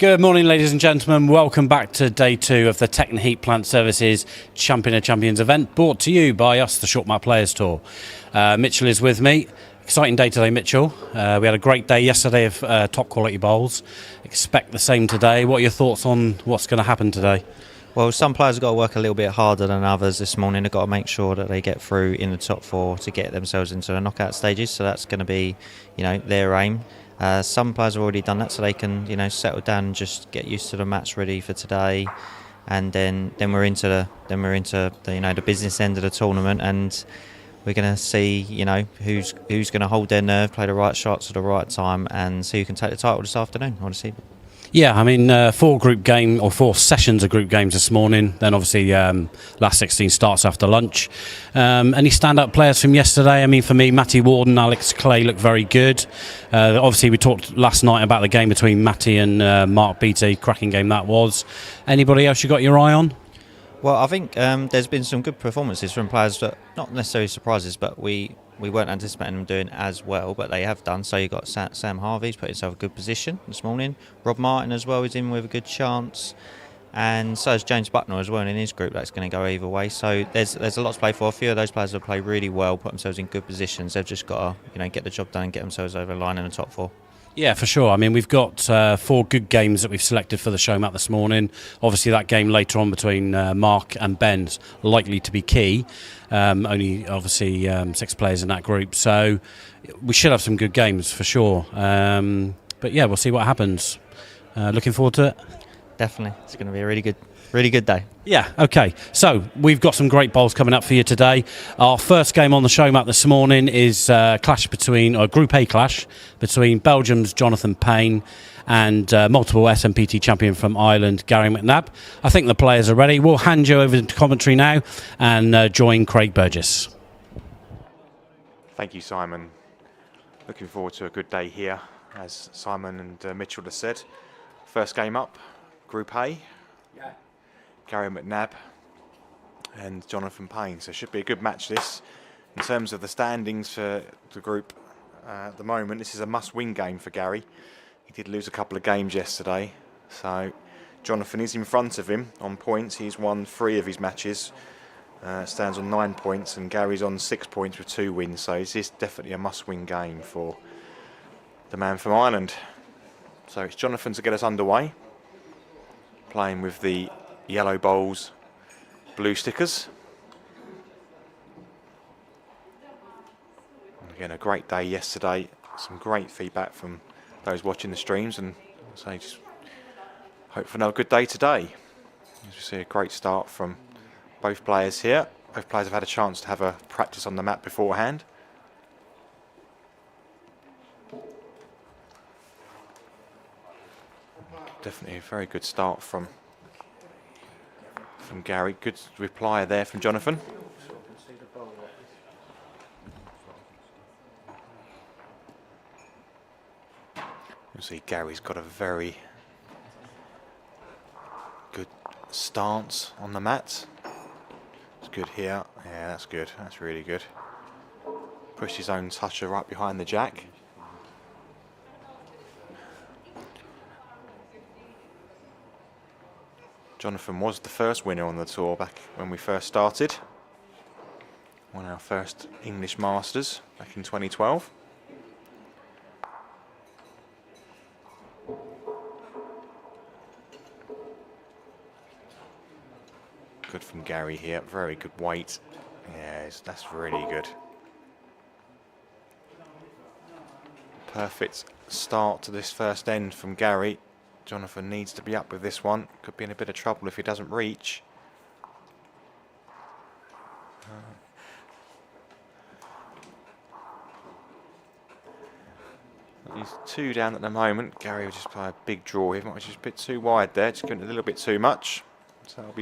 Good morning, ladies and gentlemen. Welcome back to day 2 of the Technoheat Plant Services Champion of Champions event, brought to you by us, the Short Map Players Tour. Mitchell is with me. Exciting day today, Mitchell. We had a great day yesterday of top quality bowls. Expect the same today. What are your thoughts on what's going to happen today? Well, some players have got to work a little bit harder than others this morning. They've got to make sure that they get through in the top 4 to get themselves into the knockout stages. So that's going to be, their aim. Some players have already done that, so they can, settle down and just get used to the match ready for today. And then we're into the business end of the tournament, and we're going to see, who's going to hold their nerve, play the right shots at the right time, and see who can take the title this afternoon or this evening. Yeah, I mean, 4 sessions of group games this morning. Then obviously last 16 starts after lunch. Any standout players from yesterday? I mean, for me, Matty Warden, Alex Clay looked very good. Obviously, we talked last night about the game between Matty and Mark Beattie. Cracking game that was. Anybody else you got your eye on? Well, I think there's been some good performances from players that not necessarily surprises, but we weren't anticipating them doing as well, but they have done. So you've got Sam Harvey's put himself in a good position this morning. Rob Martin as well is in with a good chance. And so is James Bucknell as well in his group. That's going to go either way. So there's a lot to play for. A few of those players have played really well, put themselves in good positions. They've just got to get the job done and get themselves over the line in the top 4. Yeah, for sure. I mean, we've got 4 good games that we've selected for the show mat this morning. Obviously, that game later on between Mark and Ben's likely to be key. Only, obviously, 6 players in that group. So we should have some good games for sure. But yeah, we'll see what happens. Looking forward to it. Definitely. It's going to be a really good day. Yeah, okay. So we've got some great bowls coming up for you today. Our first game on the show map this morning is a Group A clash between Belgium's Jonathan Payne and multiple SMPT champion from Ireland, Gary McNab. I think the players are ready. We'll hand you over to commentary now and join Craig Burgess. Thank you, Simon. Looking forward to a good day here, as Simon and Mitchell have said. First game up, Group A. Gary McNab and Jonathan Payne. So it should be a good match this. In terms of the standings for the group at the moment, this is a must-win game for Gary. He did lose a couple of games yesterday. So Jonathan is in front of him on points. He's won 3 of his matches. Stands on 9 points, and Gary's on 6 points with 2 wins. So this is definitely a must-win game for the man from Ireland. So it's Jonathan to get us underway. Playing with the yellow bowls, blue stickers. And again, a great day yesterday. Some great feedback from those watching the streams, and so just hope for another good day today. As we see a great start from both players here. Both players have had a chance to have a practice on the mat beforehand. Definitely a very good start from Gary. Good reply there from Jonathan. You'll see Gary's got a very good stance on the mat. It's good here. Yeah, that's good. That's really good. Pushed his own toucher right behind the jack. Jonathan was the first winner on the tour back when we first started. Won our first English Masters back in 2012. Good from Gary here, very good weight. Yes, that's really good. Perfect start to this first end from Gary. Jonathan needs to be up with this one. Could be in a bit of trouble if he doesn't reach. He's 2 down at the moment. Gary will just play a big draw here. Might be just a bit too wide there. Just going a little bit too much. So should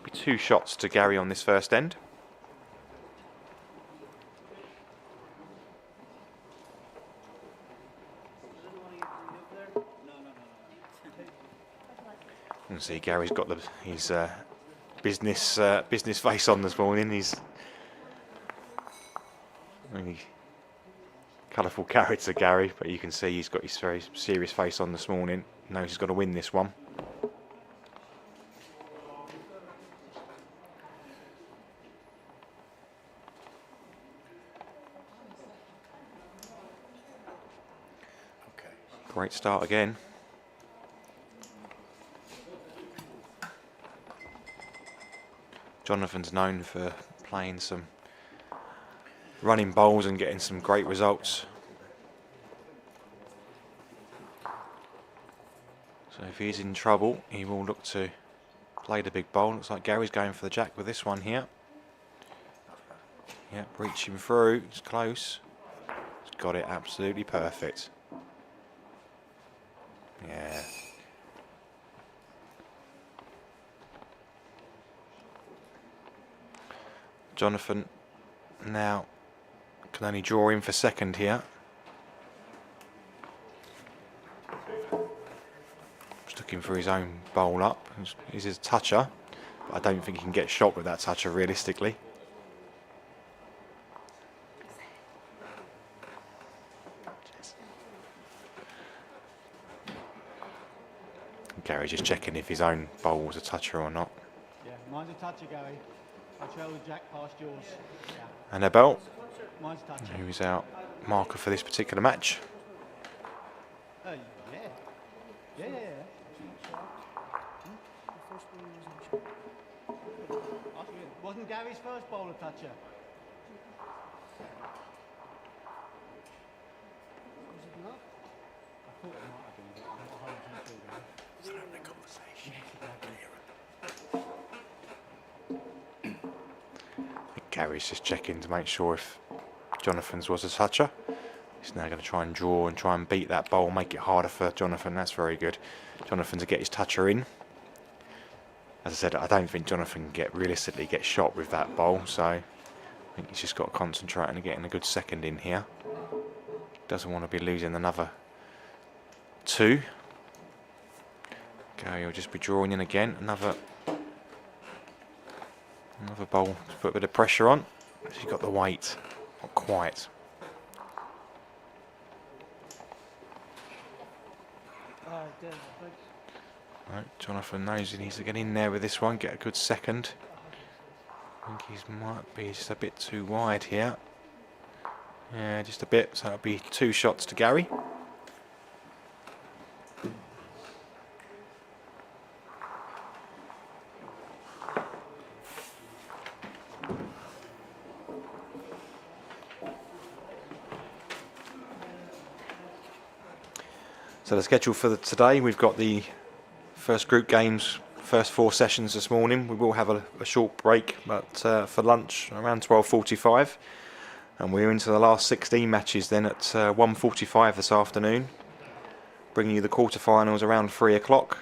be 2 shots to Gary on this first end. You can see Gary's got his business face on this morning. He's really colourful character, Gary, but you can see he's got his very serious face on this morning. knows he's got to win this one. Great start again. Jonathan's known for playing some running bowls and getting some great results. So if he's in trouble, he will look to play the big bowl. Looks like Gary's going for the jack with this one here. Yep, reaching through, it's close. He's got it absolutely perfect. Yeah. Jonathan now can only draw in for second here. Just looking for his own bowl up. He's his toucher, but I don't think he can get shot with that toucher realistically. Gary's just checking if his own bowl was a toucher or not. Yeah, mine's a toucher, Gary. I trail the jack past yours. Yeah. Annabelle, Mine's a toucher. who's our marker for this particular match. Oh, yeah. Yeah. Wasn't Gary's first bowl a toucher? Was it not? I thought it might have been, but I'm not 100% sure. Gary's just checking to make sure if Jonathan's was a toucher. He's now going to try and draw and try and beat that bowl, make it harder for Jonathan. That's very good. Jonathan to get his toucher in. As I said, I don't think Jonathan can realistically get shot with that bowl, so I think he's just got to concentrate on getting a good second in here. Doesn't want to be losing another two. Gary will just be drawing in again. Another bowl to put a bit of pressure on. She's got the weight, not quite. Right, Jonathan knows he needs to get in there with this one, get a good second. I think he might be just a bit too wide here. Yeah, just a bit, so that'll be 2 shots to Gary. So the schedule for today, we've got the first group games, first 4 sessions this morning. We will have a short break, but for lunch around 12:45, and we're into the last 16 matches then at 1:45 this afternoon, bringing you the quarterfinals around 3 o'clock.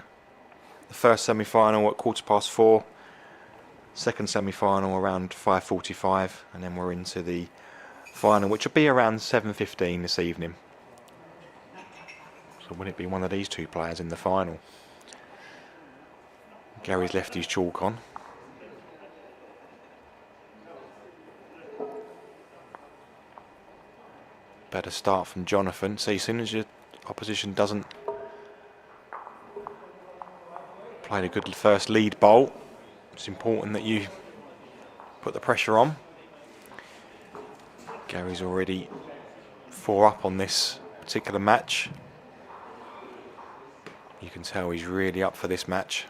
The first semi-final at 4:15, second semi-final around 5:45, and then we're into the final, which will be around 7:15 this evening. So will it be one of these two players in the final? Gary's left his chalk on. Better start from Jonathan. See, as soon as your opposition doesn't play a good first lead bowl, it's important that you put the pressure on. Gary's already 4 up on this particular match. You can tell he's really up for this match.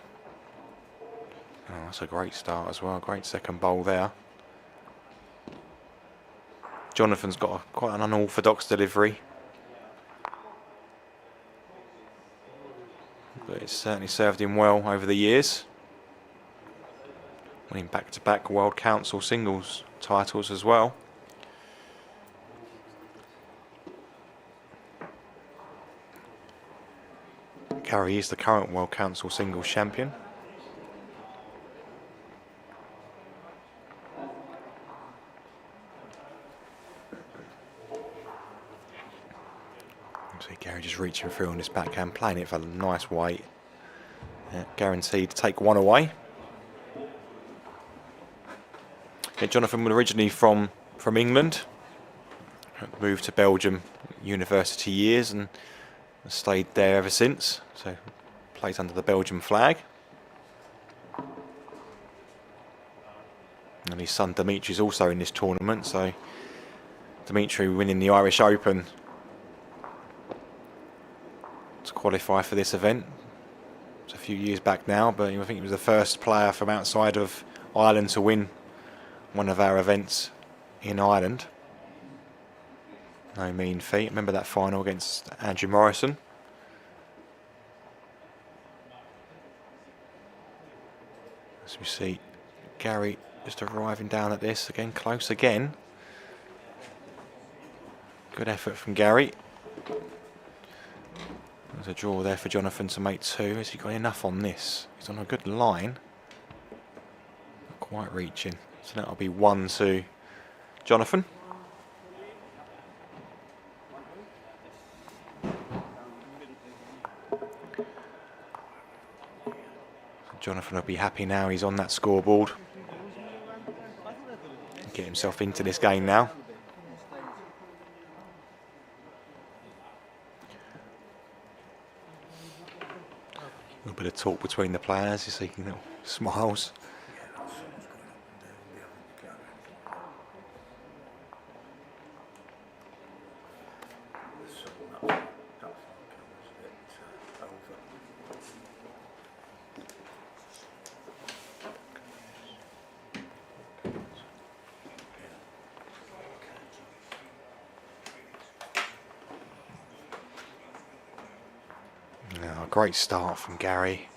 Oh, that's a great start as well. Great second bowl there. Jonathan's got quite an unorthodox delivery, but it's certainly served him well over the years. Winning back-to-back World Council singles titles as well. Gary is the current World Council singles champion. See Gary just reaching through on this backhand, playing it for a nice weight. Yeah, guaranteed to take one away. Yeah, Jonathan was originally from England, moved to Belgium university years, and Has stayed there ever since, so plays under the Belgian flag. And his son Dimitri is also in this tournament, so Dimitri winning the Irish Open to qualify for this event. It's a few years back now, but I think he was the first player from outside of Ireland to win one of our events in Ireland. No mean feat. Remember that final against Andrew Morrison. As we see Gary just arriving down at this again, close again. Good effort from Gary. There's a draw there for Jonathan to make 2. Has he got enough on this? He's on a good line. Not quite reaching. So that'll be 1 to Jonathan. Jonathan will be happy now he's on that scoreboard. Get himself into this game now. A little bit of talk between the players, you see little smiles. Great start from Gary.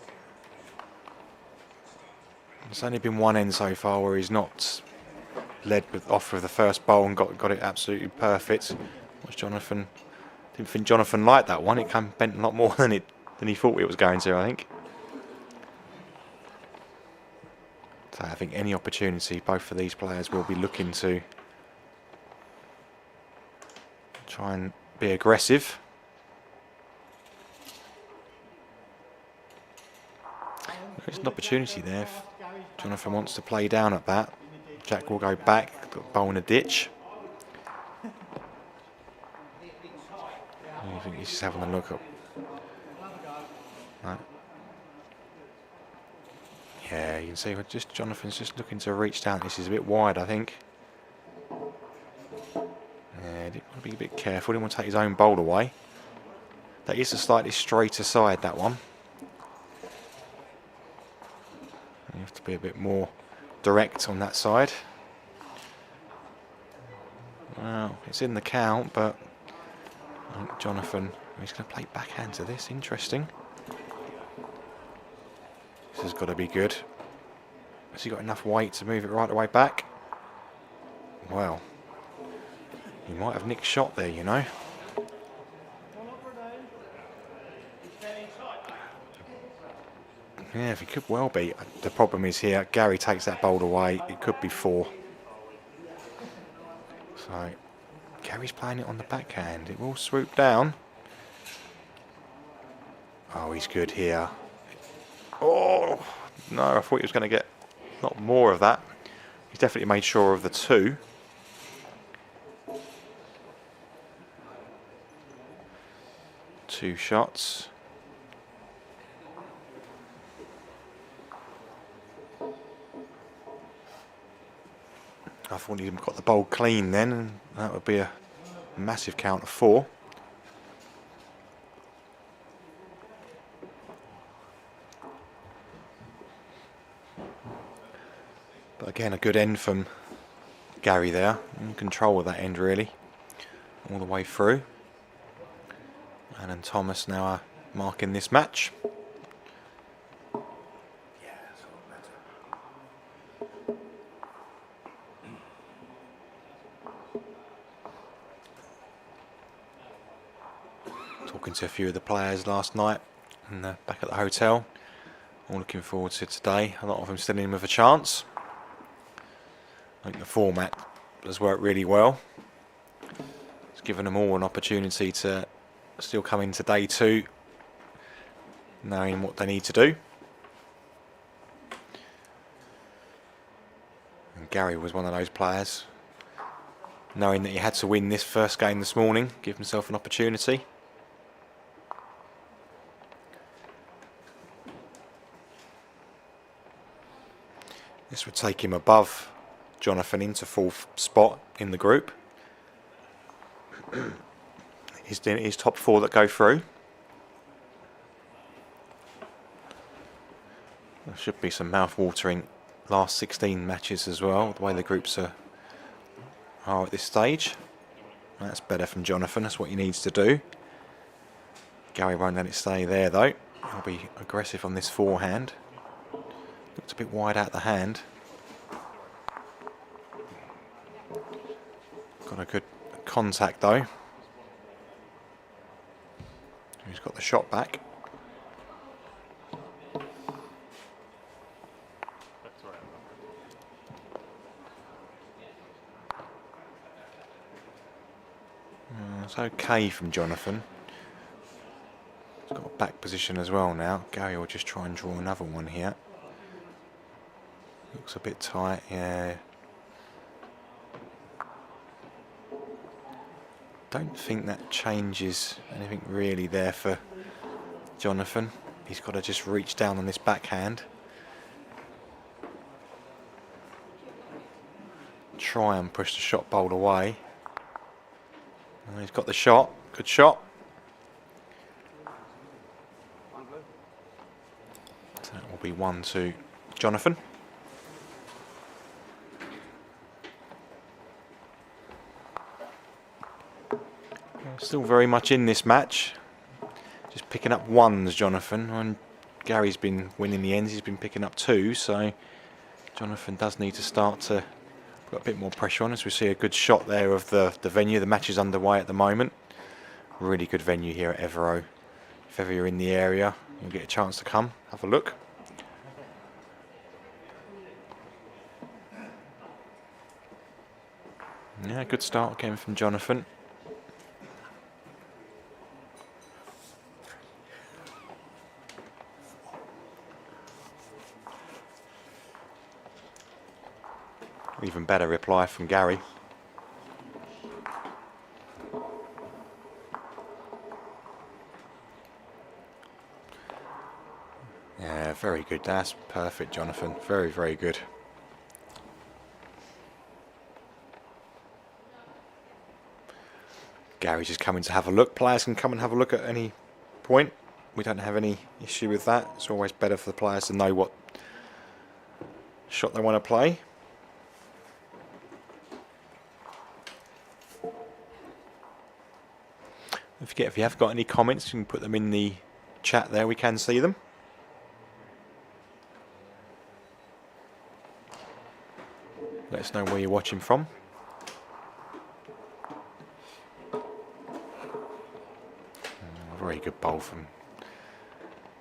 There's only been one end so far where he's not led off with the first bowl and got it absolutely perfect. Watch Jonathan. Didn't think Jonathan liked that one. It bent a lot more than he thought it was going to, I think. So I think any opportunity, both of these players will be looking to try and be aggressive. There's an opportunity there if Jonathan wants to play down at that. Jack will go back, put the bowl in a ditch. I think he's just having a look at. Right. Yeah, you can see Jonathan's just looking to reach down. This is a bit wide, I think. Yeah, he want to be a bit careful. He want to take his own bowl away. That is a slightly straighter side, that one. You have to be a bit more direct on that side. Well, it's in the count, but I think Jonathan, he's going to play backhand to this. Interesting. This has got to be good. Has he got enough weight to move it right away back? Well, he might have nicked shot there, you know. Yeah, if he could well be. The problem is here, Gary takes that bowl away, it could be 4. So, Gary's playing it on the backhand. It will swoop down. Oh, he's good here. Oh, no, I thought he was going to get not more of that. He's definitely made sure of the 2. Two shots. I thought he'd got the bowl clean then, and that would be a massive count of 4. But again, a good end from Gary there. In control of that end, really, all the way through. And Thomas now are marking this match. Talking to a few of the players last night and back at the hotel. All looking forward to today. A lot of them still in with a chance. I think the format has worked really well. It's given them all an opportunity to still come into day 2 knowing what they need to do. And Gary was one of those players, knowing that he had to win this first game this morning, give himself an opportunity. could take him above Jonathan into fourth spot in the group. His top 4 that go through. There should be some mouth-watering last 16 matches as well, the way the groups are at this stage. That's better from Jonathan, that's what he needs to do. Gary won't let it stay there though. He'll be aggressive on this forehand. Looks a bit wide out the hand. Got a good contact though. He's got the shot back. It's okay from Jonathan. He's got a back position as well now. Gary will just try and draw another one here. Looks a bit tight, yeah. Don't think that changes anything really there for Jonathan. He's got to just reach down on this backhand. Try and push the shot bowl away. And he's got the shot. Good shot. So that will be 1 to Jonathan. Still very much in this match. Just picking up 1s, Jonathan. And Gary's been winning the ends. He's been picking up 2. So Jonathan does need to start to put a bit more pressure on, as we see a good shot there of the venue. The match is underway at the moment. Really good venue here at Evero. If ever you're in the area, you'll get a chance to come, have a look. Yeah, good start again from Jonathan. Even better reply from Gary. Yeah, very good. That's perfect, Jonathan. Very, very good. Gary's just coming to have a look. Players can come and have a look at any point. We don't have any issue with that. It's always better for the players to know what shot they want to play. Don't forget, if you have got any comments, you can put them in the chat there. We can see them. Let us know where you're watching from. Very good bowl from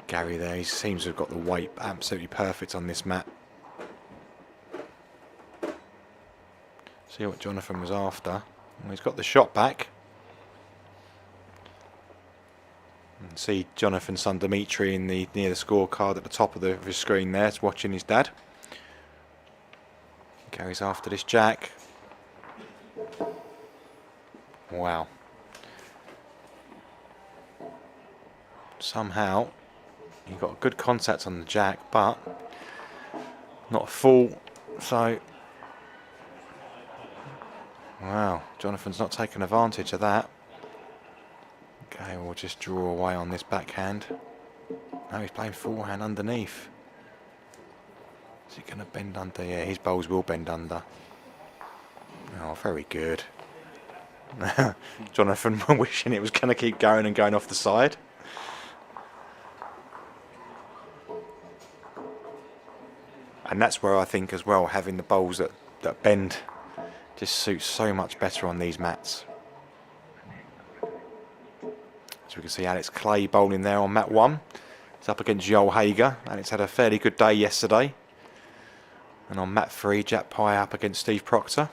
Gary there. He seems to have got the weight absolutely perfect on this mat. See what Jonathan was after. Well, he's got the shot back. And see Jonathan's son Dimitri in the near the scorecard at the top of his screen there. It's watching his dad. Gary's after this jack. Wow. Somehow he got good contact on the jack, but not full. So wow, Jonathan's not taken advantage of that. Okay, we'll just draw away on this backhand. Now he's playing forehand underneath. Is he going to bend under? Yeah, his bowls will bend under. Oh, very good. Jonathan wishing it was going to keep going and going off the side. And that's where I think as well, having the bowls that bend just suits so much better on these mats. As we can see, Alex Clay bowling there on mat 1. It's up against Joel Hager. Alex had a fairly good day yesterday. And on mat 3, Jack Pye up against Steve Proctor.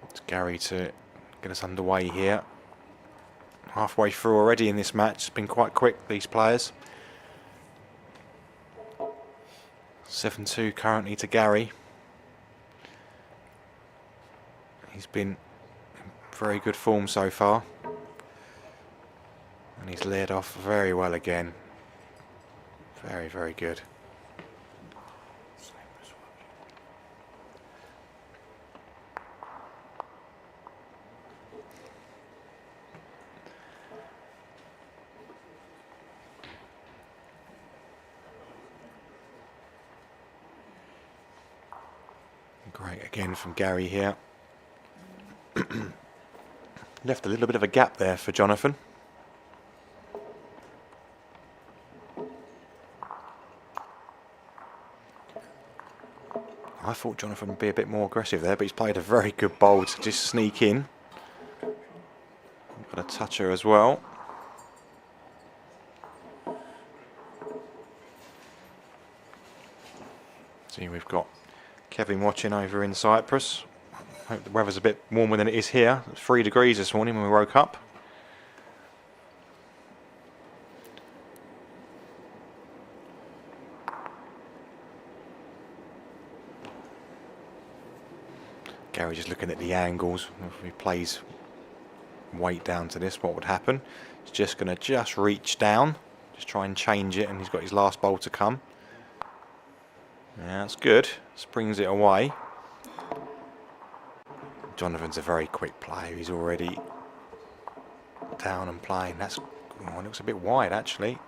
It's Gary to get us underway here. Halfway through already in this match. It's been quite quick, these players. 7-2 currently to Gary. He's been in very good form so far. And he's led off very well again. Very, very good. Great again from Gary here. Left a little bit of a gap there for Jonathan. I thought Jonathan would be a bit more aggressive there, but he's played a very good bowl to just sneak in. Got a toucher as well. See, we've got Kevin watching over in Cyprus. Hope the weather's a bit warmer than it is here. It's 3 degrees this morning when we woke up. Gary just looking at the angles. If he plays weight down to this, what would happen? He's just going to just reach down, just try and change it, and he's got his last bowl to come. Yeah, that's good. Springs it away. Jonathan's a very quick player. He's already down and playing. That's, oh, it looks a bit wide actually.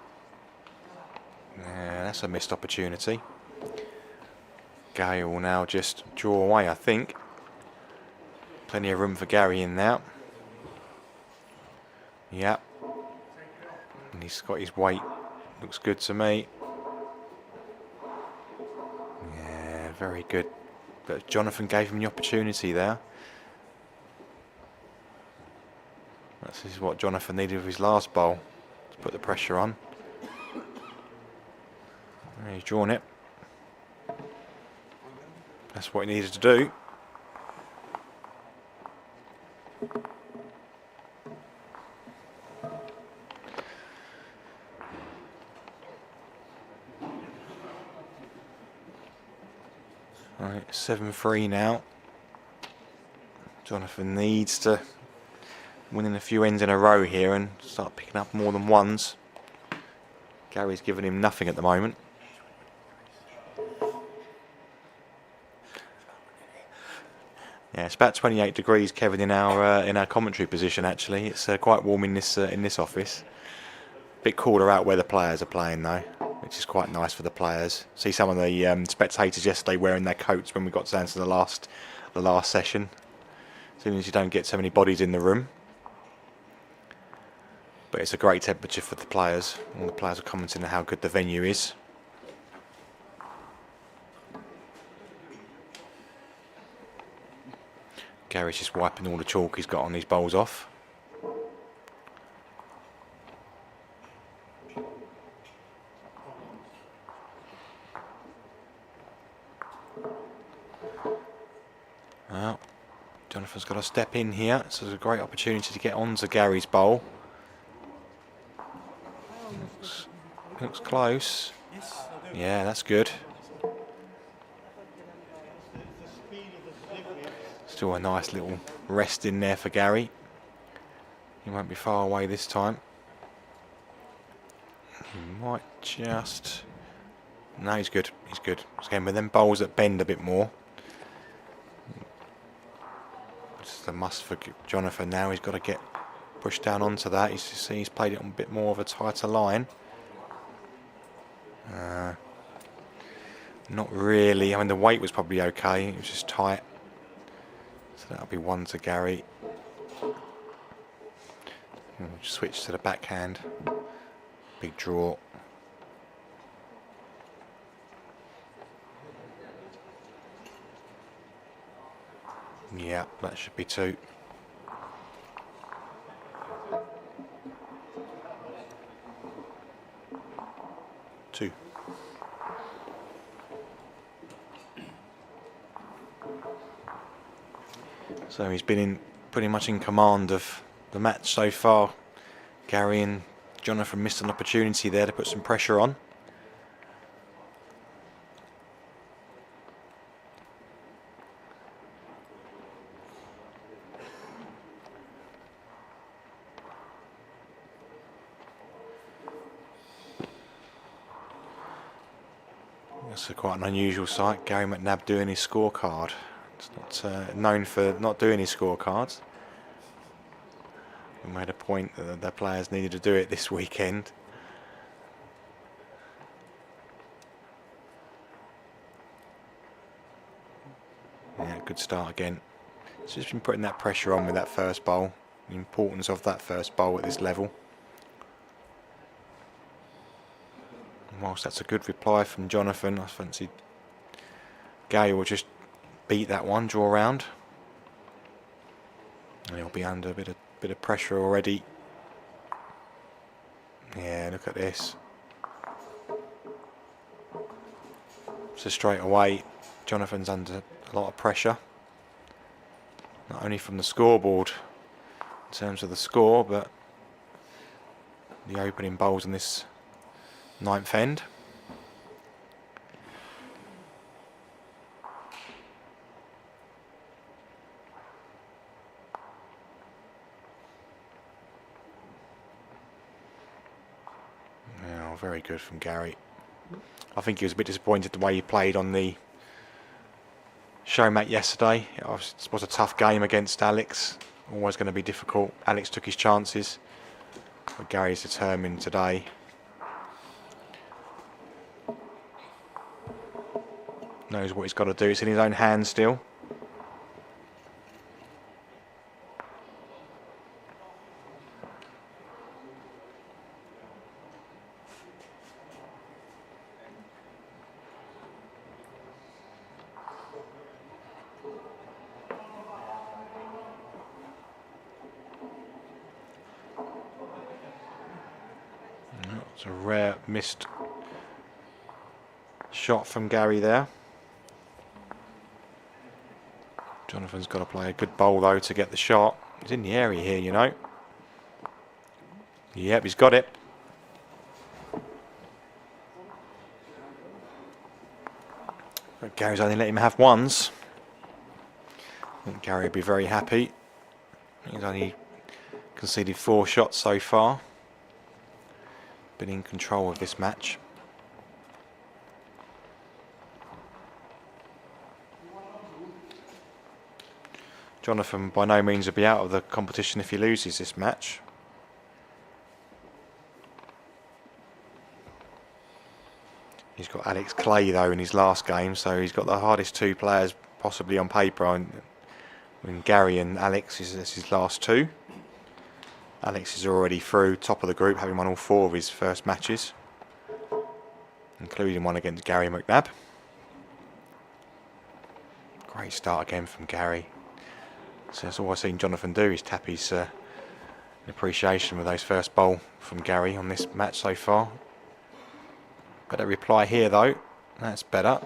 Yeah, that's a missed opportunity. Gary will now just draw away, I think. Plenty of room for Gary in there. Yep. And he's got his weight. Looks good to me. Yeah, very good. But Jonathan gave him the opportunity there. This is what Jonathan needed with his last bowl, to put the pressure on. And he's drawn it. That's what he needed to do. Right, 7-3 now. Jonathan needs to winning a few ends in a row here and start picking up more than ones. Gary's giving him nothing at the moment. Yeah, it's about 28 degrees, Kevin, in our commentary position. Actually, it's quite warm in this office. Bit cooler out where the players are playing though, which is quite nice for the players. See some of the spectators yesterday wearing their coats when we got down to the last session. As soon as you don't get so many bodies in the room. But it's a great temperature for the players. All the players are commenting on how good the venue is. Gary's just wiping all the chalk he's got on these bowls off. Well, Jonathan's got to step in here, so there's a great opportunity to get onto Gary's bowl. Looks close. Yeah, that's good. Still a nice little rest in there for Gary. He won't be far away this time. He might just... No, he's good. He's good. Again, with them bowls that bend a bit more. It's a must for Jonathan now. He's got to get pushed down onto that. He's played it on a bit more of a tighter line. Not really. I mean, the weight was probably okay. It was just tight. So that'll be one to Gary. We'll switch to the backhand. Big draw. Yeah, that should be 2. So he's been pretty much in command of the match so far. Gary and Jonathan missed an opportunity there to put some pressure on. It's quite an unusual sight. Gary McNab doing his scorecard. It's not known for not doing his scorecards. We made a point that the players needed to do it this weekend. Yeah, good start again. It's just been putting that pressure on with that first bowl. The importance of that first bowl at this level. And whilst that's a good reply from Jonathan, I fancy Gary will just beat that one, draw around. And he'll be under a bit of pressure already. Yeah, look at this. So straight away, Jonathan's under a lot of pressure. Not only from the scoreboard in terms of the score, but the opening bowls in this ninth end. Yeah, very good from Gary. I think he was a bit disappointed the way he played on the show mat yesterday. It was a tough game against Alex. Always going to be difficult. Alex took his chances, but Gary's determined today. Knows what he's got to do. It's in his own hands still. It's a rare missed shot from Gary there. Jonathan's got to play a good bowl though to get the shot. He's in the area here, you know. Yep, he's got it. But Gary's only let him have ones. I think Gary will be very happy. He's only conceded 4 shots so far. Been in control of this match. Jonathan by no means will be out of the competition if he loses this match. He's got Alex Clay though in his last game, so he's got the hardest 2 players possibly on paper. When Gary and Alex is his last 2. Alex is already through, top of the group, having won all 4 of his first matches, including one against Gary McNab. Great start again from Gary. So that's all I've seen Jonathan do is tap his appreciation with those first bowl from Gary on this match so far. Better reply here though, that's better.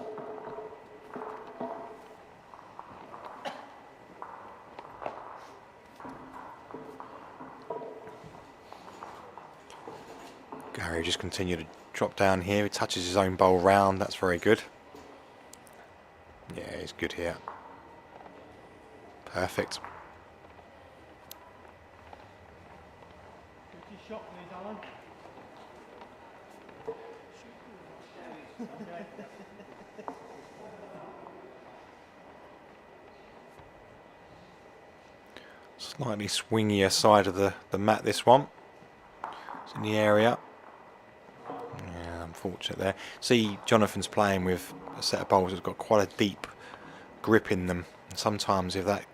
Gary just continue to drop down here. He touches his own bowl round. That's very good. Yeah, he's good here. Perfect. Slightly swingier side of the mat, this one. It's in the area. Yeah, unfortunate there. See, Jonathan's playing with a set of bowls that's got quite a deep grip in them. And sometimes if that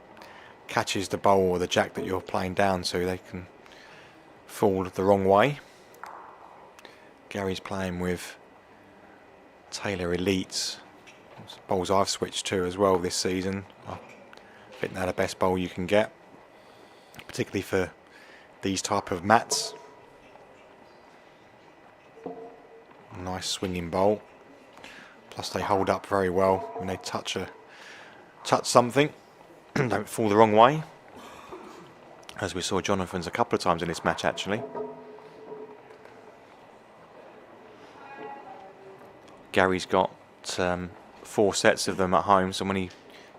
catches the bowl or the jack that you're playing down to, they can fall the wrong way. Gary's playing with Taylor Elites. It's bowls I've switched to as well this season. I think they're the best bowl you can get, particularly for these type of mats. Nice swinging bowl. Plus they hold up very well when they touch something. Don't fall the wrong way, as we saw Jonathan's a couple of times in this match actually. Gary's got 4 sets of them at home, so when he's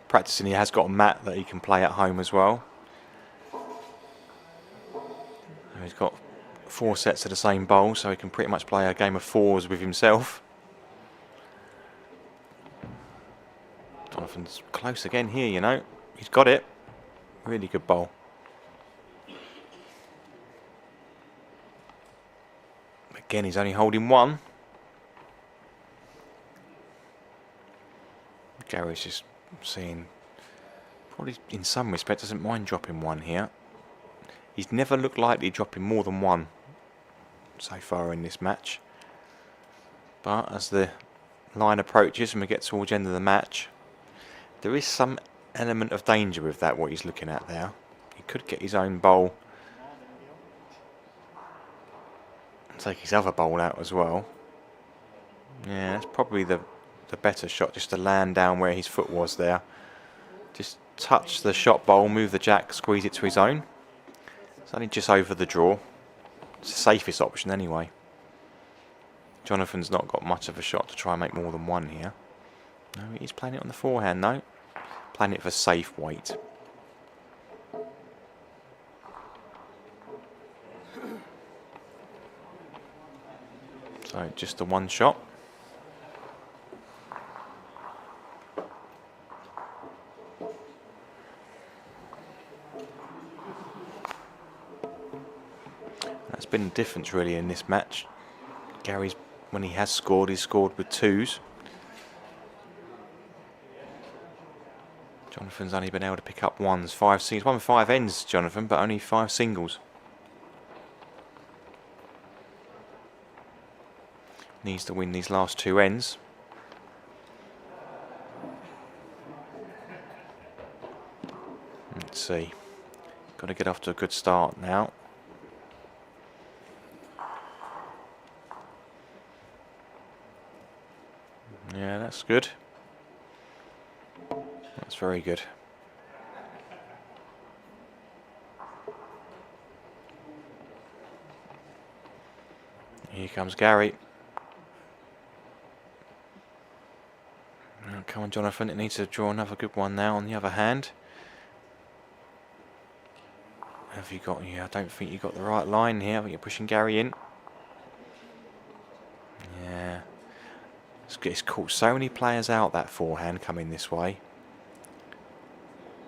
practicing he has got a mat that he can play at home as well. He's got 4 sets of the same bowl, so he can pretty much play a game of 4s with himself. Jonathan's close again here, you know. He's got it. Really good bowl. Again, he's only holding one. Gary's just seeing, probably in some respect doesn't mind dropping one here. He's never looked likely dropping more than one so far in this match. But as the line approaches and we get towards the end of the match, there is some element of danger with that, what he's looking at there. He could get his own bowl and take his other bowl out as well. Yeah, that's probably the better shot, just to land down where his foot was there. Just touch the shot bowl, move the jack, squeeze it to his own. It's only just over the draw. It's the safest option anyway. Jonathan's not got much of a shot to try and make more than one here. No, he's playing it on the forehand though. Playing it for safe weight. So just the one shot. That's been the difference really in this match. Gary's, when he has scored, he's scored with twos. Jonathan's only been able to pick up ones. He's won 5 ends, Jonathan, but only 5 singles. Needs to win these last 2 ends. Let's see. Got to get off to a good start now. Yeah, that's good. That's very good. Here comes Gary. Oh, come on, Jonathan. It needs to draw another good one now on the other hand. Have you got... Yeah, I don't think you got the right line here. I think you're pushing Gary in. Yeah. It's caught so many players out, that forehand coming this way.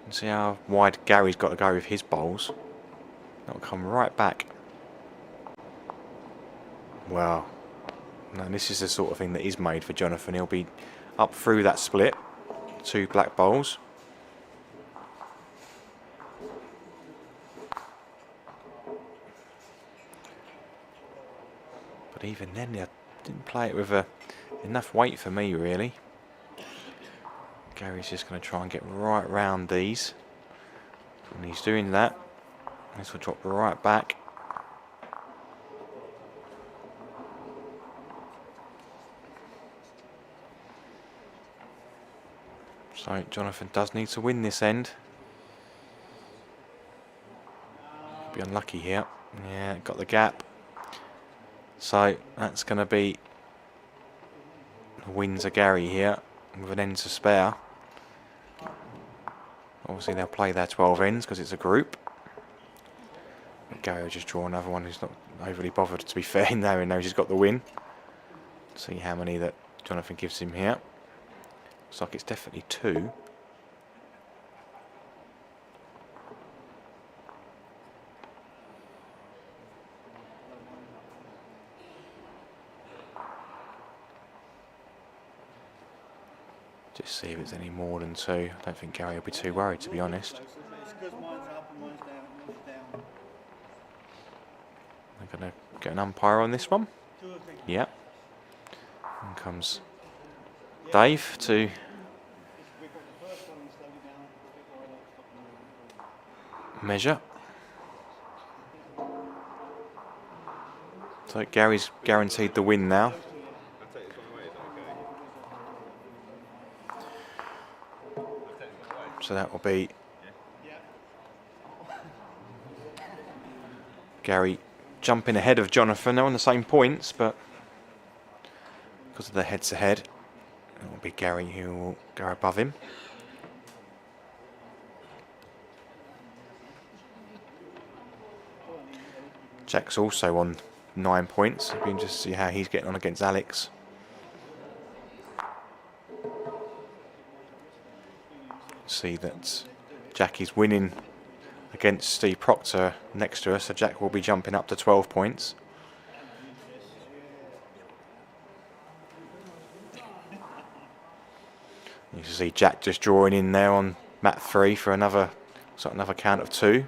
And see how wide Gary's got to go with his bowls. That'll come right back. Well, no, this is the sort of thing that is made for Jonathan. He'll be up through that split. 2 black bowls. But even then, I didn't play it with enough weight for me, really. Gary's just going to try and get right round these. And he's doing that. This will drop right back. So Jonathan does need to win this end. Be unlucky here. Yeah, got the gap. So that's going to be the wins of Gary here with an end to spare. Obviously they'll play their 12 ends because it's a group. But Gary will just draw another one who's not overly bothered, to be fair, now he knows he's got the win. See how many that Jonathan gives him here. Looks like it's definitely 2. Just see if it's any more than 2. I don't think Gary will be too worried, to be honest. They're going to get an umpire on this one. Yeah. In comes Dave to measure. So Gary's guaranteed the win now. So that will be Gary jumping ahead of Jonathan. They're on the same points, but because of the head-to-head, it will be Gary who will go above him. Jack's also on 9 points. It'll be interesting to see how he's getting on against Alex. See that Jack is winning against Steve Proctor next to us, so Jack will be jumping up to 12 points. You can see Jack just drawing in there on mat 3 for another count of 2.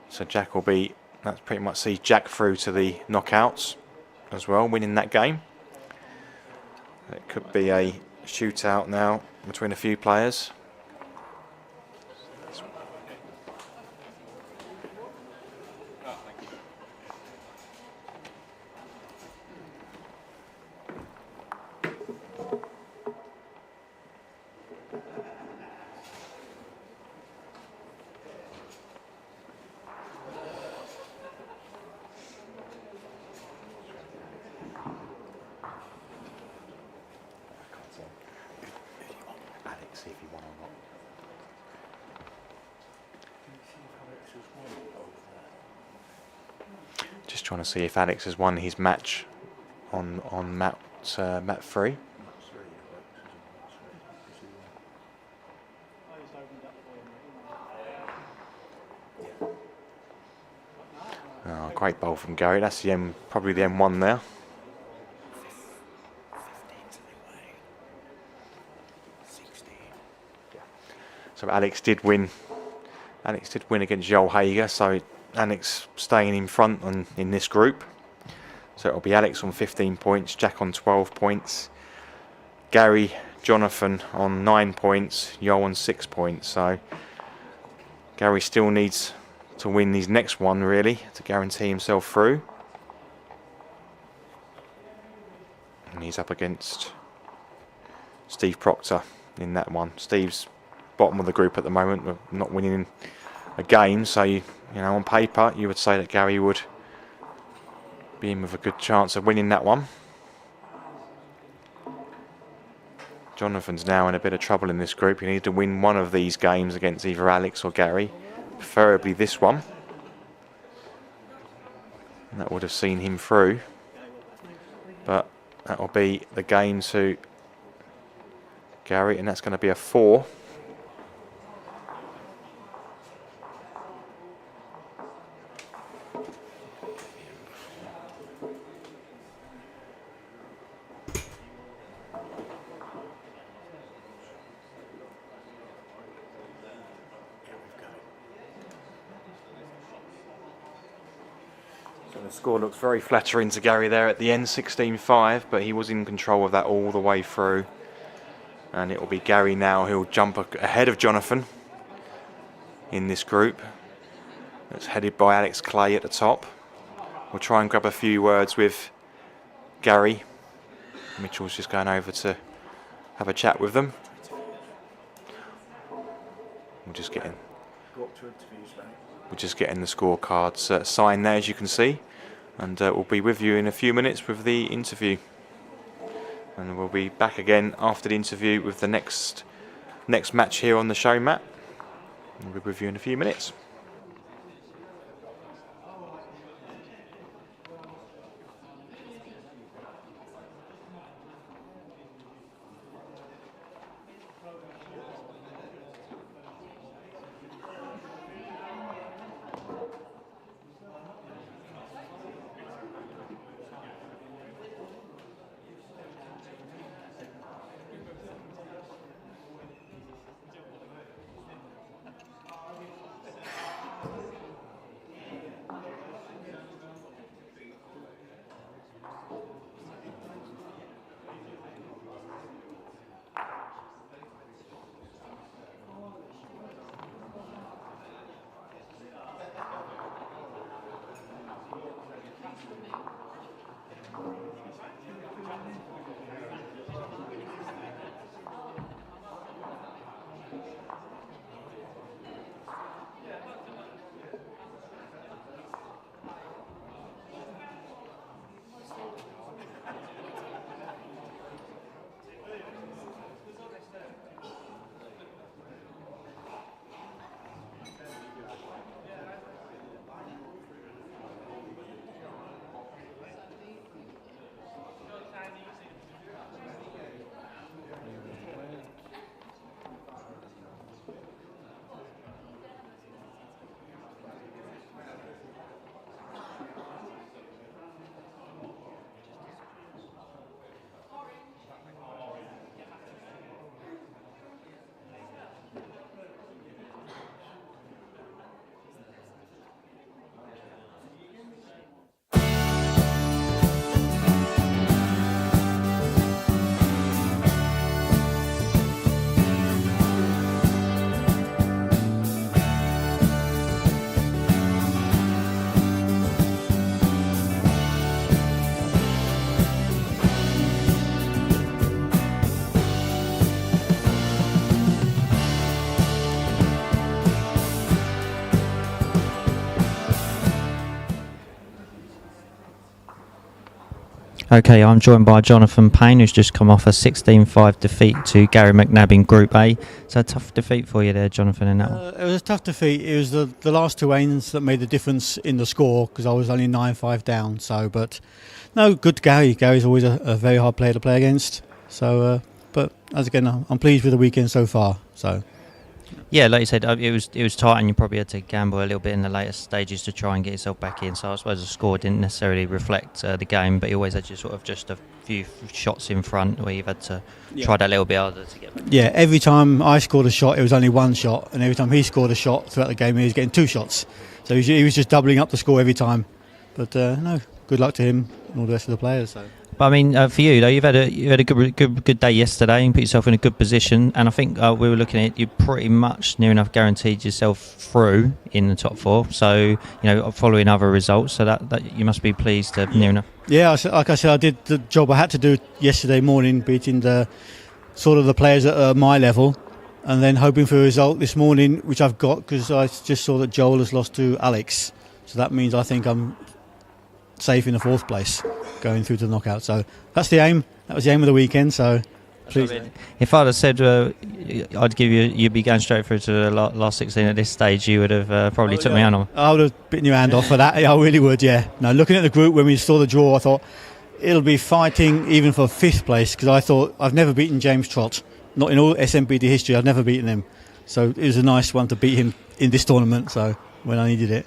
So Jack will be, that pretty much sees Jack through to the knockouts as well, winning that game. It could be a shootout now between a few players. See if he won or not. Just trying to see if Alex has won his match on mat 3. Oh, great bowl from Gary. That's the probably the M1 there. So Alex did win. Alex did win against Joel Hager, so Alex staying in front in this group. So it'll be Alex on 15 points, Jack on 12 points, Gary, Jonathan on 9 points, Joel on 6 points. So Gary still needs to win his next one really to guarantee himself through. And he's up against Steve Proctor in that one. Steve's bottom of the group at the moment, not winning a game, so you know, on paper you would say that Gary would be in with a good chance of winning that one. Jonathan's now in a bit of trouble in this group. You need to win one of these games against either Alex or Gary, preferably this one, and that would have seen him through, but that will be the game to Gary, and that's going to be a 4. The score looks very flattering to Gary there at the end, 16-5, but he was in control of that all the way through. And it will be Gary now who'll jump ahead of Jonathan in this group. It's headed by Alex Clay at the top. We'll try and grab a few words with Gary. Mitchell's just going over to have a chat with them. We're just getting the scorecards signed there, as you can see. And we'll be with you in a few minutes with the interview. And we'll be back again after the interview with the next match here on the show, Matt. We'll be with you in a few minutes. Okay, I'm joined by Jonathan Payne, who's just come off a 16-5 defeat to Gary McNab in Group A. So a tough defeat for you there, Jonathan, in that one. It was a tough defeat. It was the last two ains that made the difference in the score because I was only 9-5 down. So, but no, good Gary. Gary's always a very hard player to play against. So, but as again, I'm pleased with the weekend so far. So. Yeah, like you said, it was tight, and you probably had to gamble a little bit in the later stages to try and get yourself back in. So I suppose the score didn't necessarily reflect the game, but you always had just sort of just a few shots in front where you've had to try that little bit harder to get back. Yeah, every time I scored a shot, it was only one shot, and every time he scored a shot throughout the game, he was getting two shots. So he was just doubling up the score every time. But no, good luck to him and all the rest of the players. So. But I mean, for you though, you've had a good day yesterday and put yourself in a good position. And I think we were looking at it, you pretty much near enough guaranteed yourself through in the top four. So following other results, so that you must be pleased to near enough. Yeah, like I said, I did the job I had to do yesterday morning, beating the players at my level, and then hoping for a result this morning, which I've got because I just saw that Joel has lost to Alex. So that means I think I'm safe in the fourth place going through to the knockout. So that's the aim. That was the aim of the weekend. So please. If I'd have said I'd give you'd be going straight through to the last 16 at this stage, you would have probably took me hand on. I would have bitten your hand off for that. I really would. Yeah. No, looking at the group when we saw the draw, I thought it'll be fighting even for fifth place because I thought I've never beaten James Trott. Not in all SMBD history. I've never beaten him. So it was a nice one to beat him in this tournament. So when I needed it.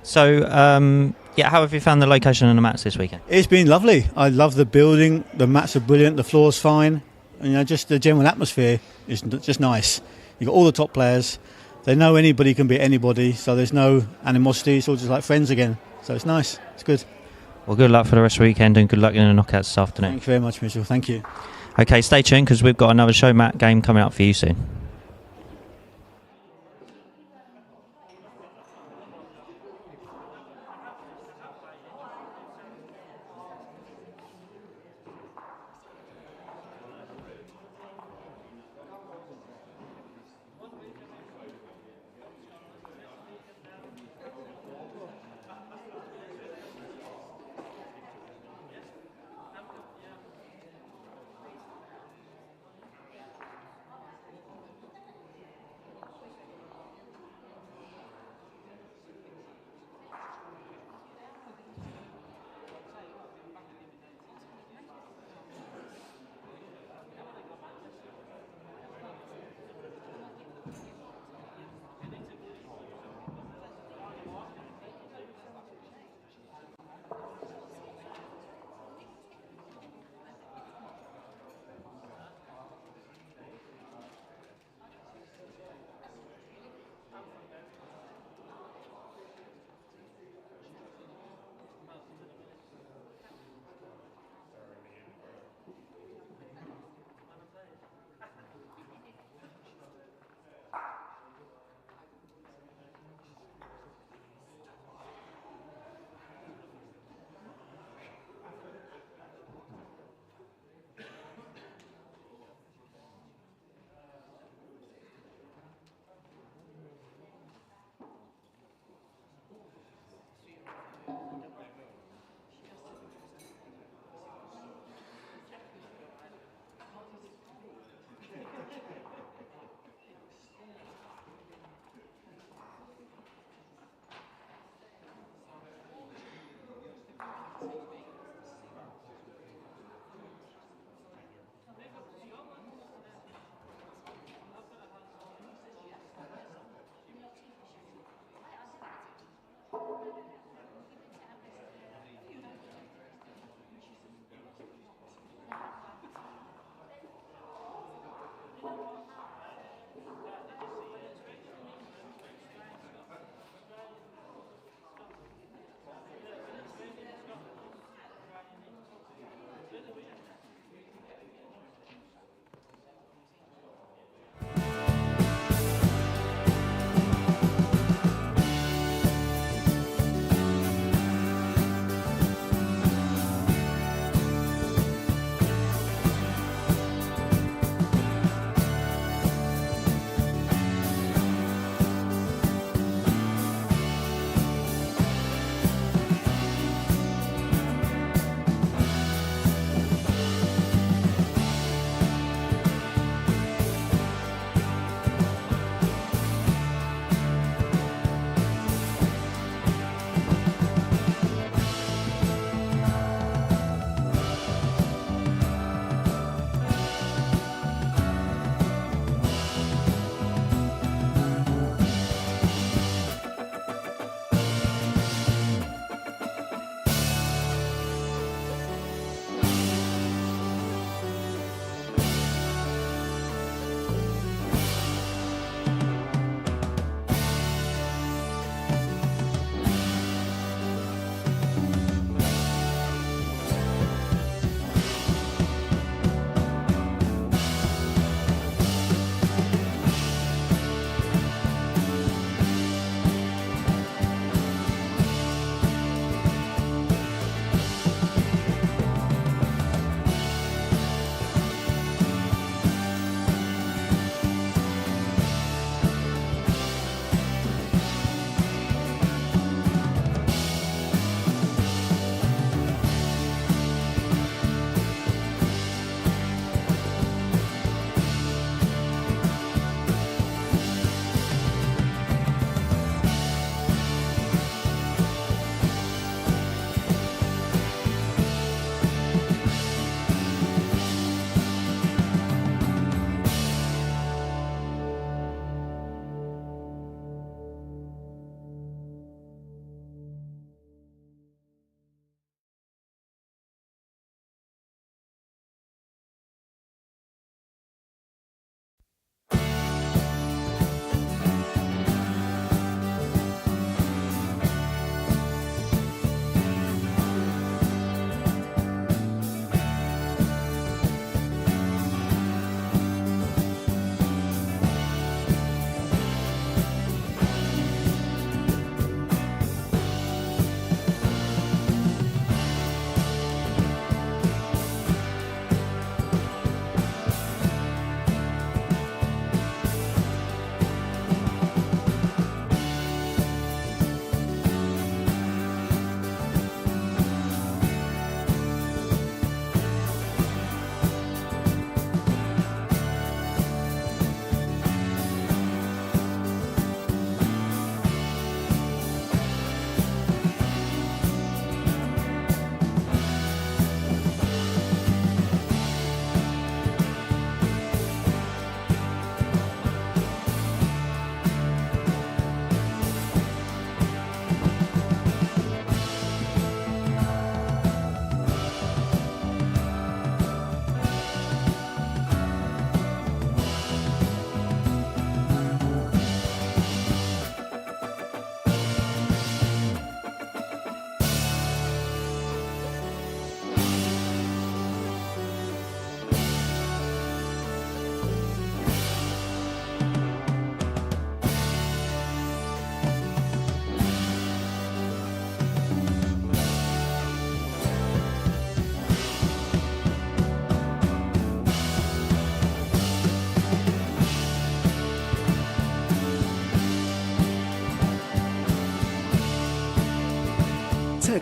So. How have you found the location and the mats this weekend? It's been lovely. I love the building. The mats are brilliant. The floor's fine. And, just the general atmosphere is just nice. You've got all the top players. They know anybody can beat anybody, so there's no animosity. It's all just like friends again. So it's nice. It's good. Well, good luck for the rest of the weekend and good luck in the knockouts this afternoon. Thank you very much, Mitchell. Thank you. Okay, stay tuned because we've got another show mat game coming up for you soon.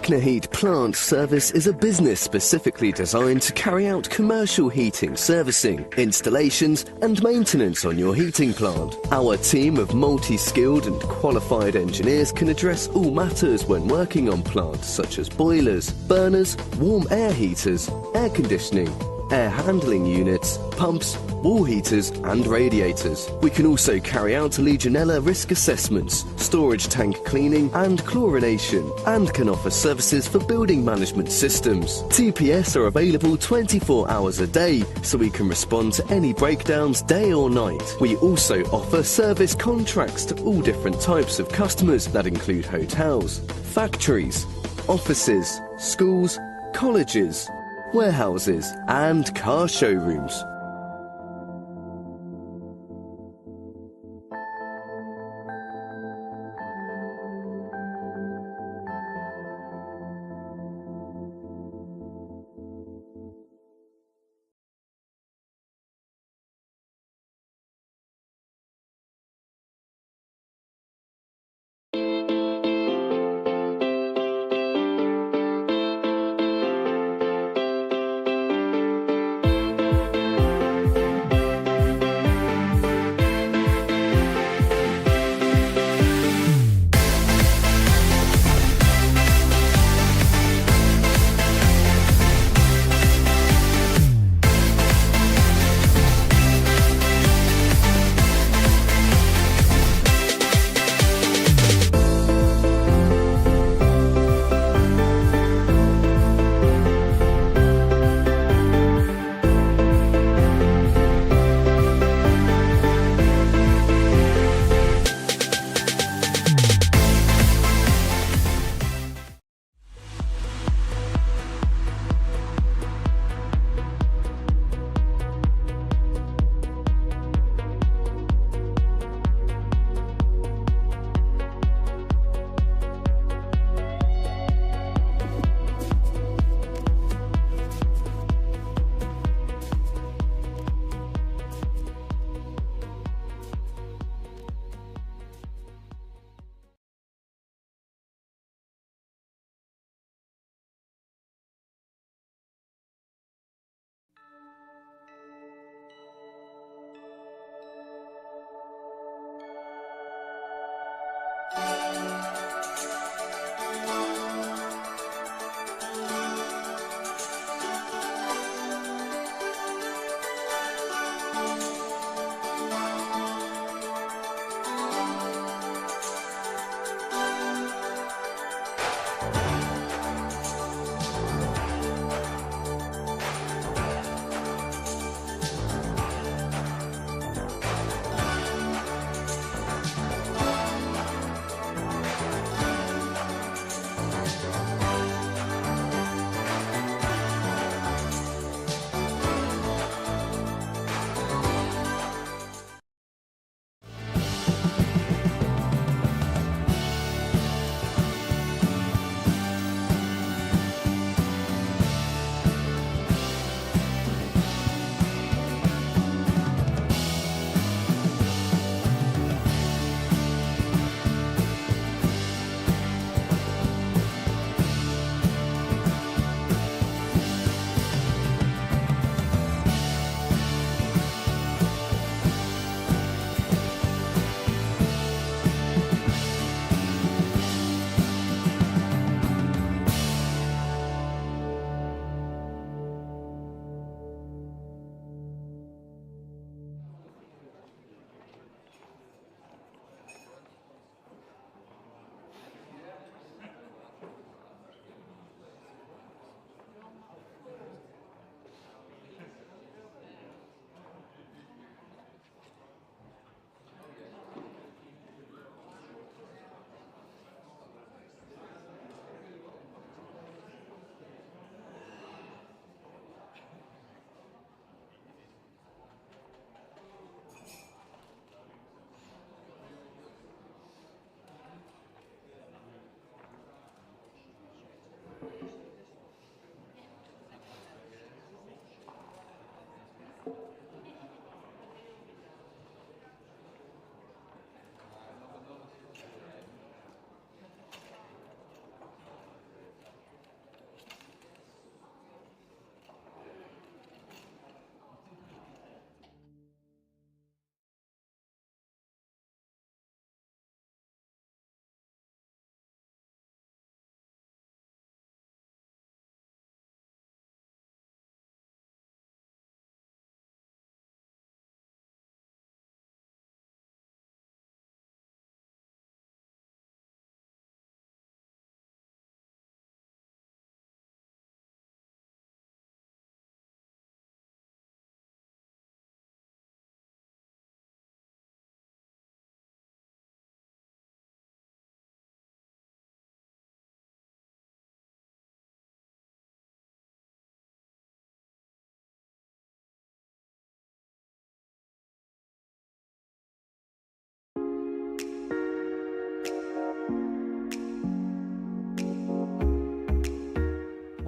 McNab Plant Service is a business specifically designed to carry out commercial heating servicing, installations and maintenance on your heating plant. Our team of multi-skilled and qualified engineers can address all matters when working on plants such as boilers, burners, warm air heaters, air conditioning, air handling units, pumps, wall heaters and radiators. We can also carry out Legionella risk assessments, storage tank cleaning and chlorination, and can offer services for building management systems. TPS are available 24 hours a day, so we can respond to any breakdowns day or night. We also offer service contracts to all different types of customers that include hotels, factories, offices, schools, colleges, warehouses and car showrooms.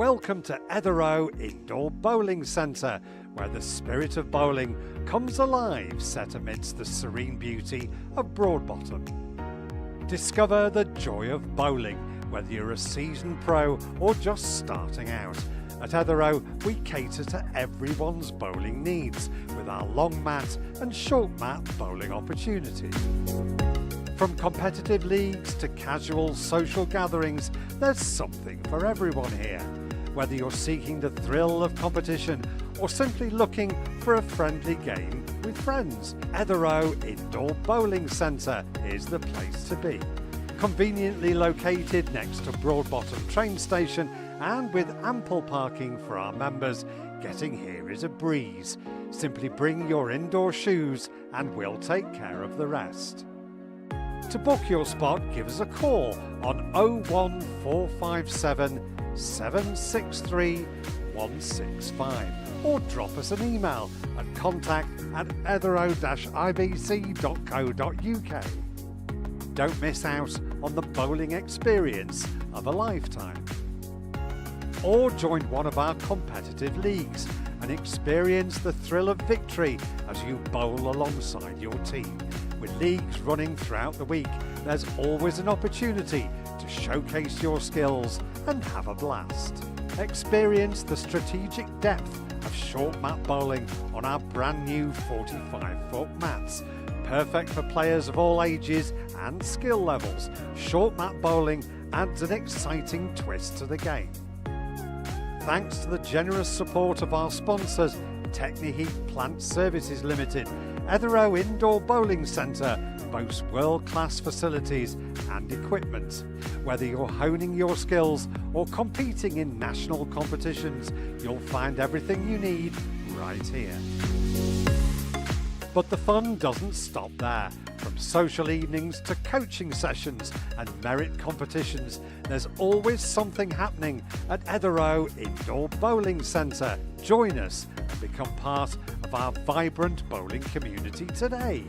welcome to Etherow Indoor Bowling Centre, where the spirit of bowling comes alive set amidst the serene beauty of Broadbottom. Discover the joy of bowling, whether you're a seasoned pro or just starting out. At Etherow, we cater to everyone's bowling needs with our long mat and short mat bowling opportunities. From competitive leagues to casual social gatherings, there's something for everyone here. Whether you're seeking the thrill of competition or simply looking for a friendly game with friends, Etherow Indoor Bowling Centre is the place to be. Conveniently located next to Broadbottom train station and with ample parking for our members, getting here is a breeze. Simply bring your indoor shoes and we'll take care of the rest. To book your spot, give us a call on 01457 763 165 or drop us an email at contact@etherow-ibc.co.uk. Don't miss out on the bowling experience of a lifetime. Or join one of our competitive leagues and experience the thrill of victory as you bowl alongside your team. With leagues running throughout the week, there's always an opportunity to showcase your skills and have a blast. Experience the strategic depth of short mat bowling on our brand new 45-foot mats. Perfect for players of all ages and skill levels, short mat bowling adds an exciting twist to the game. Thanks to the generous support of our sponsors, Techniheat Plant Services Limited, Etherow Indoor Bowling Centre boasts world-class facilities and equipment. Whether you're honing your skills or competing in national competitions, you'll find everything you need right here. But the fun doesn't stop there. From social evenings to coaching sessions and merit competitions, there's always something happening at Etherow Indoor Bowling Centre. Join us and become part of our vibrant bowling community today.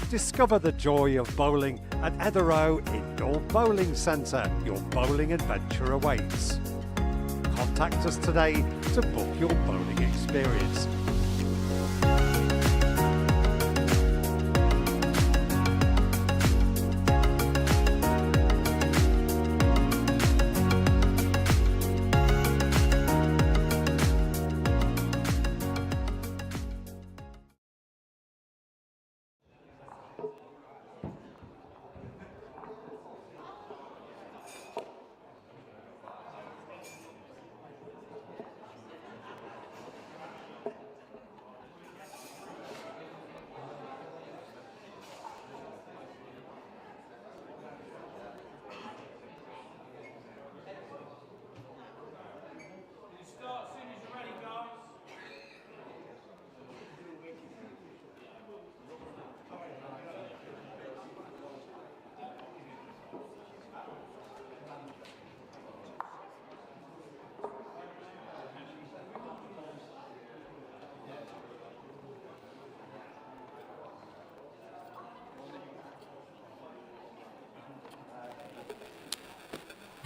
Discover the joy of bowling at Etherow Indoor Bowling Centre. Your bowling adventure awaits. Contact us today to book your bowling experience.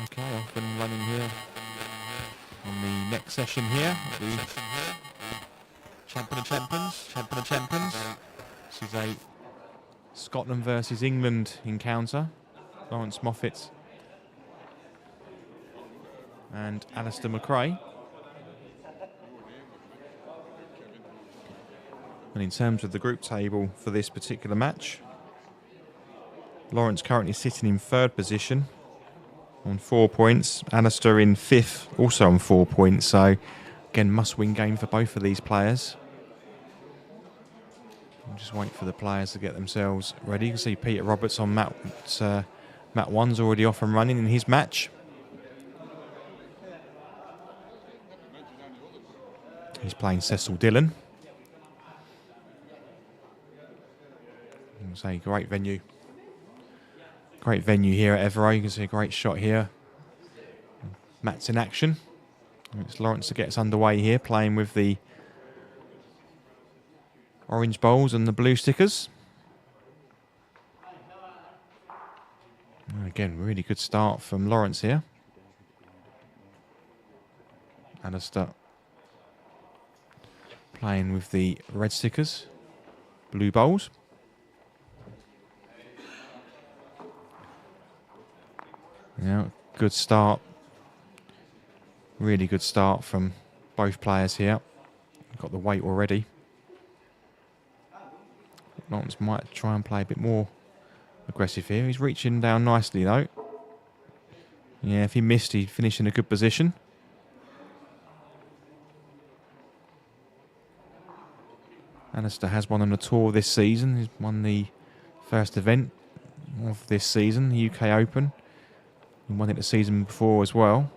Okay, off and running here on the next session here. The Champion of Champions. This is a Scotland versus England encounter. Lawrence Moffett and Alistair McCrae. And in terms of the group table for this particular match, Lawrence currently sitting in third position on 4 points. Alistair in fifth, also on 4 points. So, again, must-win game for both of these players. We'll just wait for the players to get themselves ready. You can see Peter Roberts on mat 1's already off and running in his match. He's playing Cecil Dillon. I'll say great venue. Great venue here at Etherow. You can see a great shot here. Matt's in action. It's Lawrence that gets underway here, playing with the orange bowls and the blue stickers. And again, really good start from Lawrence here. Alistair playing with the red stickers, blue bowls. Yeah, good start. Really good start from both players here. Got the weight already. Lawrence might try and play a bit more aggressive here. He's reaching down nicely though. Yeah, if he missed, he'd finish in a good position. Alistair has won on the tour this season. He's won the first event of this season, the UK Open. He won it the season before as well.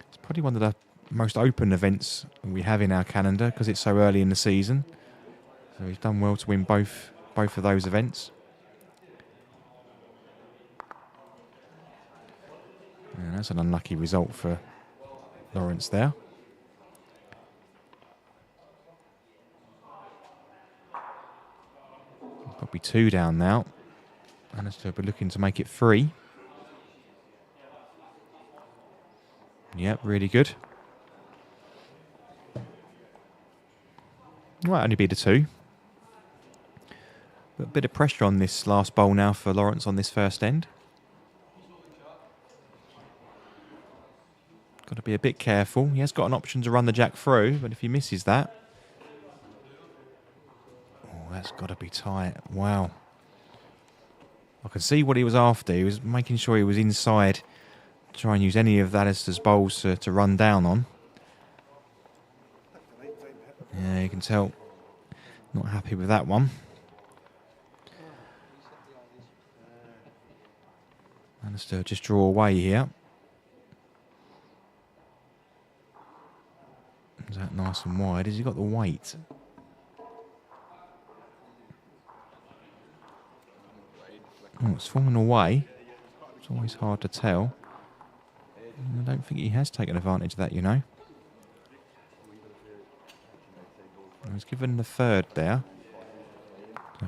It's probably one of the most open events we have in our calendar because it's so early in the season. So he's done well to win both of those events. And that's an unlucky result for Lawrence there. Probably 2 down now. Alistair will be looking to make it 3. Yep, really good. Might only be the 2. But a bit of pressure on this last bowl now for Lawrence on this first end. Got to be a bit careful. He has got an option to run the jack through, but if he misses that... Oh, that's got to be tight. Wow. I can see what he was after. He was making sure he was inside, try and use any of Alistair's bowls to run down on. Yeah, you can tell, not happy with that one. Alistair just draw away here. Is that nice and wide? Has he got the weight? Oh, it's fallen away. It's always hard to tell. I don't think he has taken advantage of that, you know. He's given the 3rd there.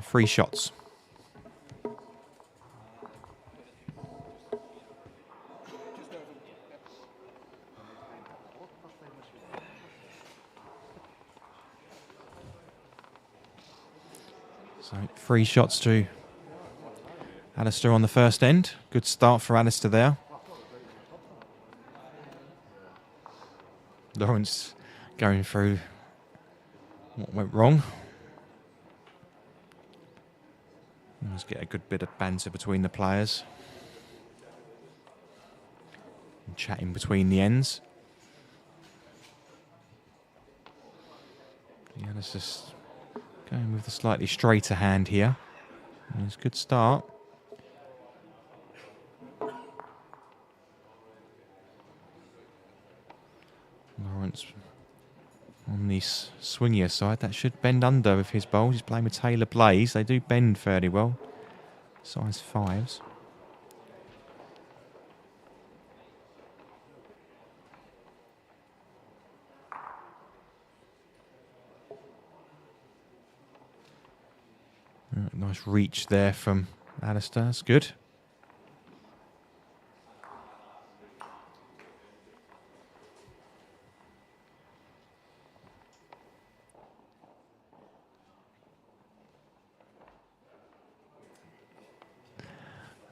3 shots. So 3 shots to Alistair on the first end. Good start for Alistair there. Lawrence going through what went wrong. Let's get a good bit of banter between the players. And chatting between the ends. Yeah, let's just going with the slightly straighter hand here. It's a good start. Lawrence on the swingier side. That should bend under with his bowls. He's playing with Taylor Blaze. They do bend fairly well. Size 5s. Nice reach there from Alistair. That's good.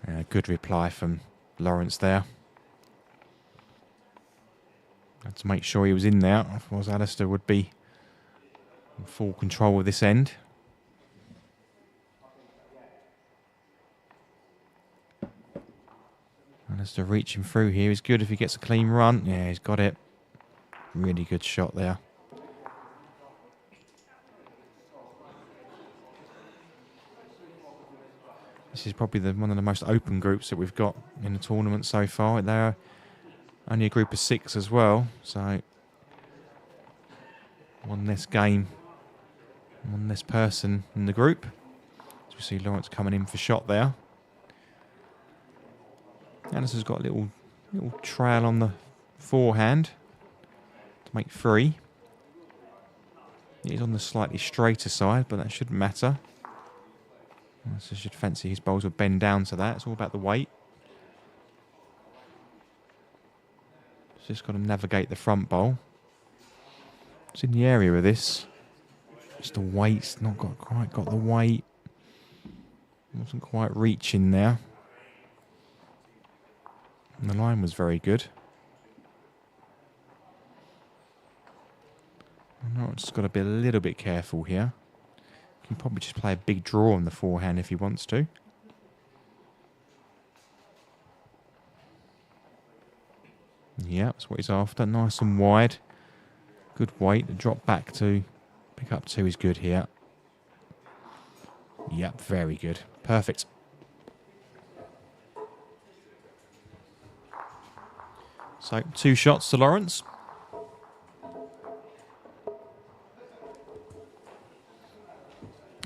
Yeah, good reply from Lawrence there. Had to make sure he was in there, otherwise Alistair would be in full control of this end. Alistair reaching through here is good if he gets a clean run. Yeah, he's got it. Really good shot there. This is probably one of the most open groups that we've got in the tournament so far. They're only a group of 6 as well, so one less game, one less person in the group. As we see Lawrence coming in for shot there. Alistair's got a little trail on the forehand to make 3. He's on the slightly straighter side, but that shouldn't matter. So should fancy his bowls will bend down to that. It's all about the weight. just got to navigate the front bowl. It's in the area of this. Just the weight's not quite got the weight. Wasn't quite reaching there. And the line was very good. No, just got to be a little bit careful here. Can probably just play a big draw on the forehand if he wants to. Yeah, that's what he's after. Nice and wide. Good weight. The drop back to pick up two is good here. Yep, very good. Perfect. So, 2 shots to Lawrence.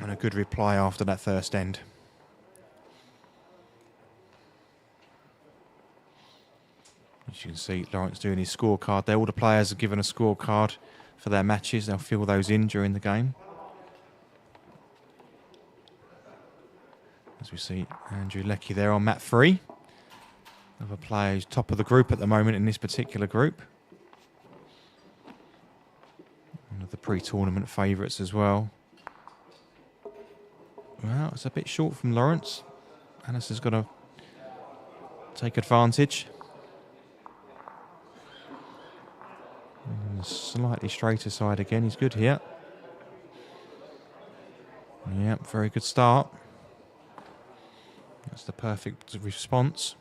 And a good reply after that first end. As you can see, Lawrence doing his scorecard there. All the players are given a scorecard for their matches. They'll fill those in during the game. As we see Andrew Leckie there on mat 3. Another player who's top of the group at the moment in this particular group. One of the pre-tournament favourites as well. Well, it's a bit short from Lawrence. Alistair's got to take advantage. And slightly straighter side again. He's good here. Yep, very good start. That's the perfect response.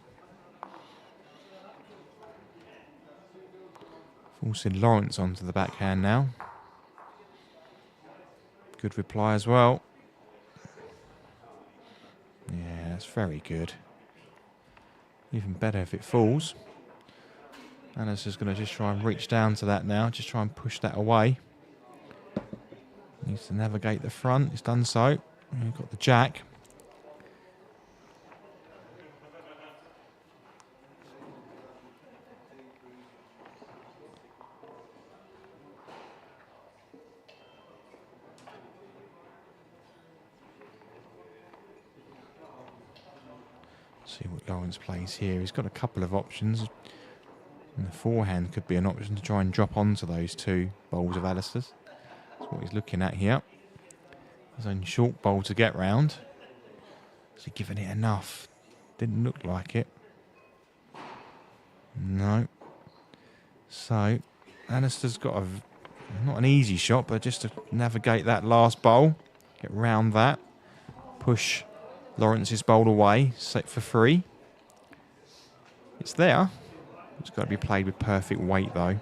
Forcing Lawrence onto the backhand now. Good reply as well. Yeah, that's very good. Even better if it falls. Alistair's going to just try and reach down to that now. Just try and push that away. Needs to navigate the front. He's done so. We've got the jack. See what Lawrence plays here. He's got a couple of options. And the forehand could be an option to try and drop onto those 2 bowls of Alistair's. That's what he's looking at here. His own short bowl to get round. Is he giving it enough? Didn't look like it. No. So, Alistair's got not an easy shot, but just to navigate that last bowl. Get round that. Push Lawrence's bowl away, set for 3. It's there. It's got to be played with perfect weight though.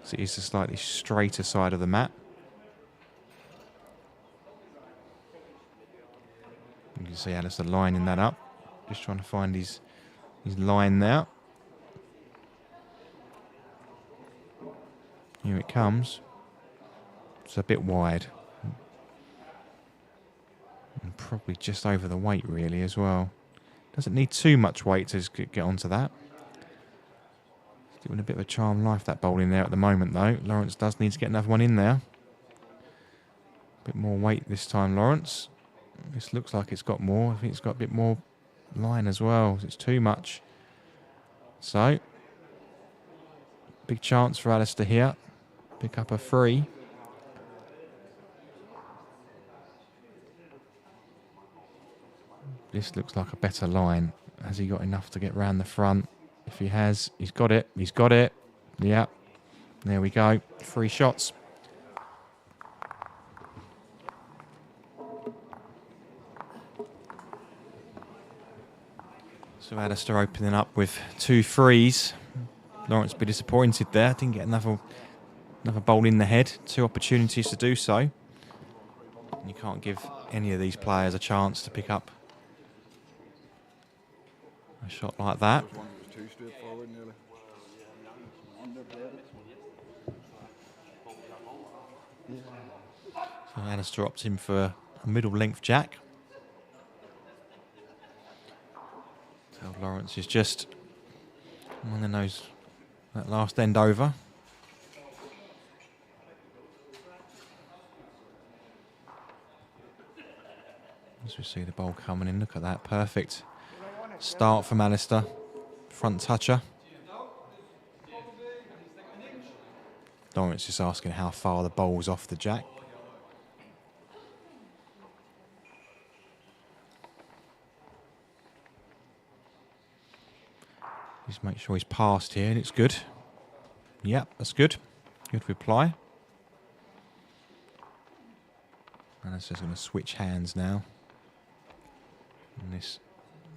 So it is the slightly straighter side of the mat. You can see Alistair lining that up. Just trying to find his line there. Here it comes. It's a bit wide. And probably just over the weight really as well. Doesn't need too much weight to get onto that. It's giving a bit of a charm life, that bowl in there at the moment though. Lawrence does need to get another one in there. A bit more weight this time, Lawrence. This looks like it's got more. I think it's got a bit more line as well. It's too much. So, big chance for Alistair here. Pick up a 3. This looks like a better line. Has he got enough to get round the front? If he has, he's got it. He's got it. Yeah. There we go. 3 shots. So Alistair opening up with 2 threes. Lawrence be disappointed there. Didn't get another bowl in the head. 2 opportunities to do so. And you can't give any of these players a chance to pick up a shot like that. So Alistair opts in for a middle length jack. So Lawrence is just on the nose that last end over. As we see the ball coming in, look at that, perfect start from Alistair, front toucher. Lawrence just asking how far the bowl's off the jack. Just make sure he's passed here and it's good. Yep, that's good. Good reply. And that's just going to switch hands now. And this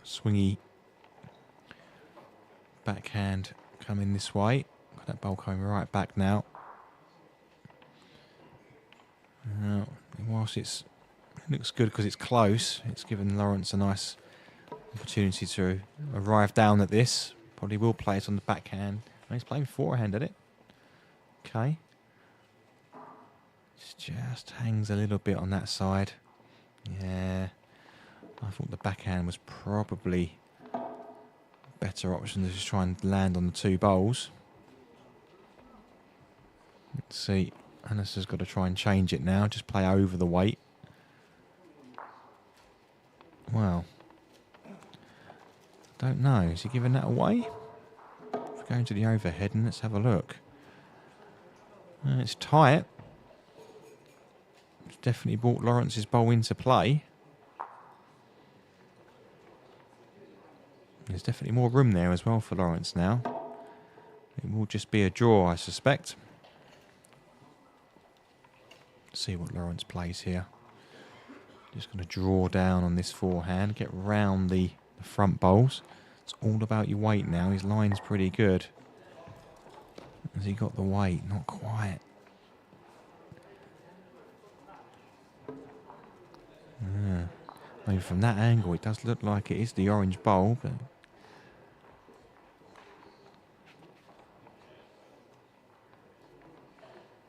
swingy backhand coming this way. Got that bowl coming right back now. Whilst it looks good because it's close, it's given Lawrence a nice opportunity to arrive down at this. Probably will play it on the backhand. Oh, he's playing forehand at it. Okay. Just hangs a little bit on that side. Yeah. I thought the backhand was probably a better option to just try and land on the 2 bowls. Let's see. Hannes has got to try and change it now. Just play over the weight. Well. Don't know. Is he giving that away? If we go into the overhead and let's have a look. It's tight. It's definitely brought Lawrence's bowl into play. There's definitely more room there as well for Lawrence now. It will just be a draw, I suspect. See what Lawrence plays here. Just going to draw down on this forehand, get round the front bowls. It's all about your weight now. His line's pretty good. Has he got the weight? Not quite. Maybe from that angle it does look like it is the orange bowl, but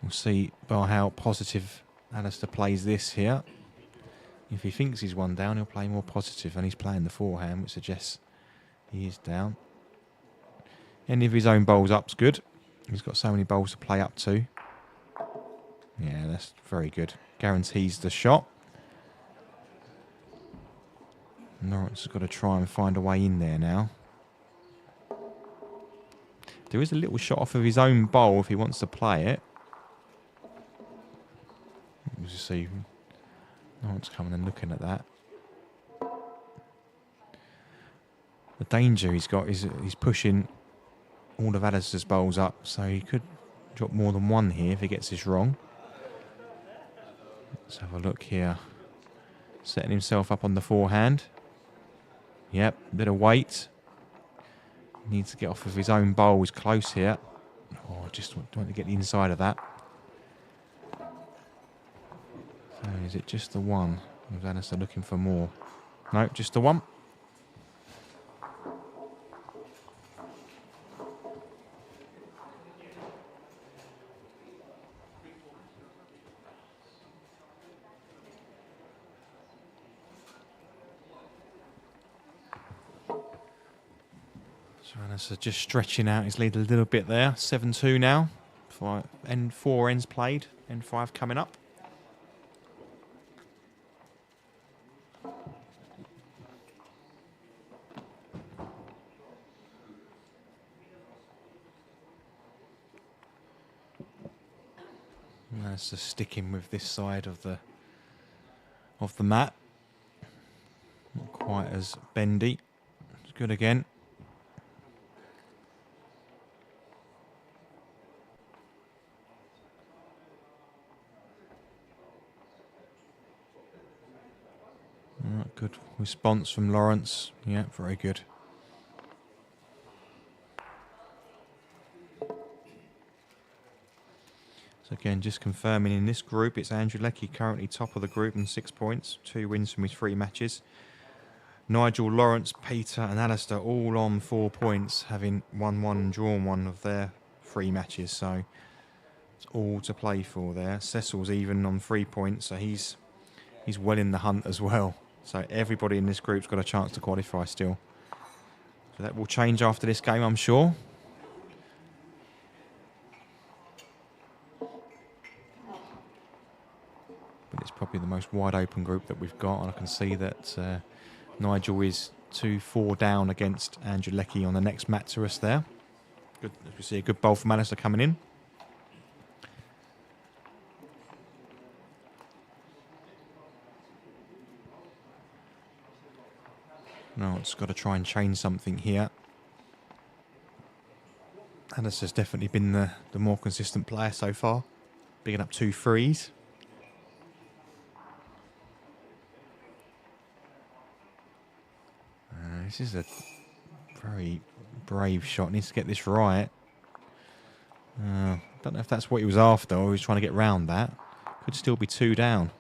we'll see by how positive Alistair plays this here. If he thinks he's one down, he'll play more positive, and he's playing the forehand, which suggests he is down. Any of his own bowls up's good. He's got so many bowls to play up to. Yeah, that's very good. Guarantees the shot. Lawrence has got to try and find a way in there now. There is a little shot off of his own bowl if he wants to play it. We'll just see. Lawrence coming and looking at that. The danger he's got is he's pushing all of Alistair's bowls up, so he could drop more than one here if he gets this wrong. Let's have a look here. Setting himself up on the forehand. Yep, a bit of weight. Needs to get off of his own bowl. He's close here. Oh, just want to get the inside of that. So is it just the one? Or is Alistair looking for more? No, just the one. So just stretching out his lead a little bit there. 7-2 now. For N4 ends played. N5 coming up. That's just sticking with this side of the mat. Not quite as bendy. It's good again. Good response from Lawrence. Yeah, very good. So again, just confirming in this group, it's Andrew Leckie currently top of the group on 6 points. 2 wins from his 3 matches. Nigel, Lawrence, Peter and Alistair all on 4 points, having won 1 and drawn 1 of their 3 matches. So it's all to play for there. Cecil's even on 3 points, so he's well in the hunt as well. So everybody in this group's got a chance to qualify still. So that will change after this game, I'm sure. But it's probably the most wide open group that we've got, and I can see that Nigel is 2-4 down against Andrew Leckie on the next mat to us there. Good, as we see a good bowl from Alistair coming in. No, it's got to try and change something here. Alistair has definitely been the more consistent player so far. Picking up 2 threes. This is a very brave shot. Needs to get this right. Don't know if that's what he was after or he was trying to get round that. Could still be 2 down.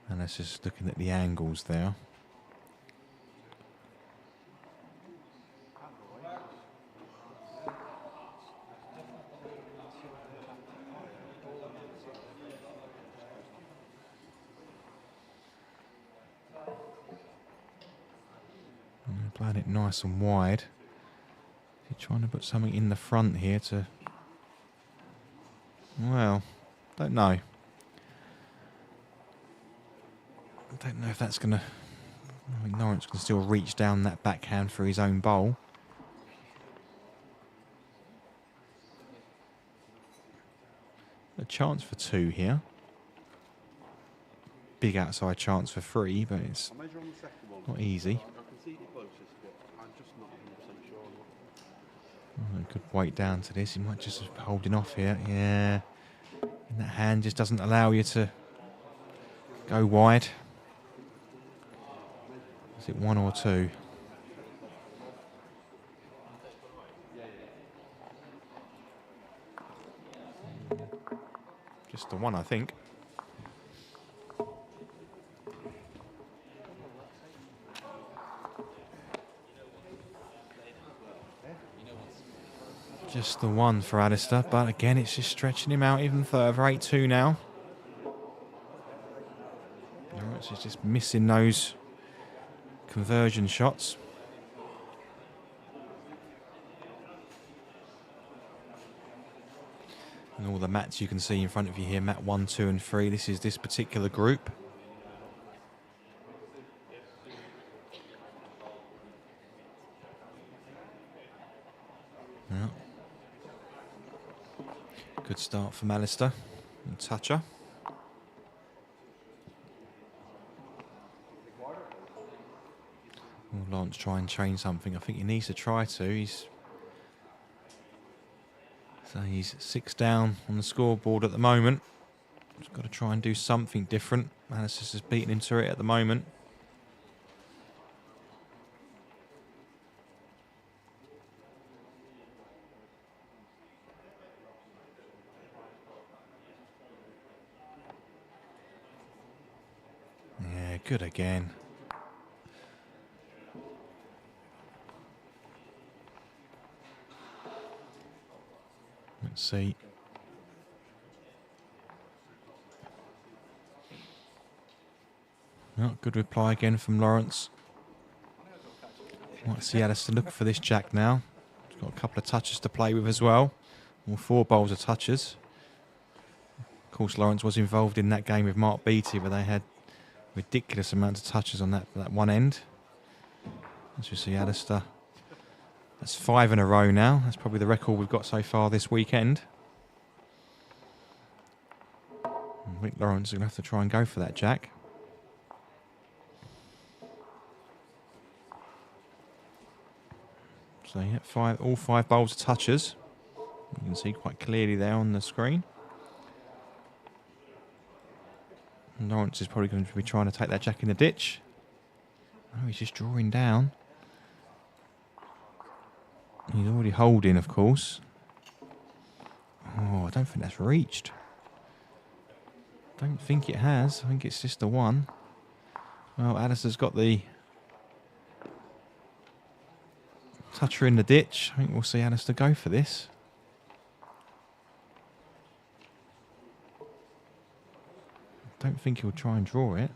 And that's just looking at the angles there. Playing it nice and wide. He's trying to put something in the front here to... Well, don't know. I don't know if that's going to... I think Lawrence can still reach down that backhand for his own bowl. A chance for 2 here. Big outside chance for 3, but it's not easy. Good weight down to this. He might just be holding off here. Yeah. And that hand just doesn't allow you to go wide. Is it 1 or 2? Just the 1, I think. Just the 1 for Alistair, but again, it's just stretching him out even further. 8-2 now. Lawrence is just missing those conversion shots. And all the mats you can see in front of you here, mat 1, 2 and 3. This is this particular group. Yeah. Good start from Alistair and toucher. Will Lawrence try and change something? I think he needs to try to. He's 6 down on the scoreboard at the moment. He's got to try and do something different. Alistair's just beating him to it at the moment. Yeah, good again. Let's see. Oh, good reply again from Lawrence. Might see Alistair look for this jack now. He's got a couple of touches to play with as well. All 4 bowls of touches. Of course, Lawrence was involved in that game with Mark Beattie, where they had ridiculous amounts of touches on that one end. As you see, Alistair. That's 5 in a row now. That's probably the record we've got so far this weekend. I think Lawrence is going to have to try and go for that jack. So yeah, all 5 bowls of touches. You can see quite clearly there on the screen. And Lawrence is probably going to be trying to take that jack in the ditch. Oh, he's just drawing down. He's already holding, of course. Oh, I don't think that's reached. Don't think it has. I think it's just the 1. Well, Alistair's got the toucher in the ditch. I think we'll see Alistair go for this. Don't think he'll try and draw it.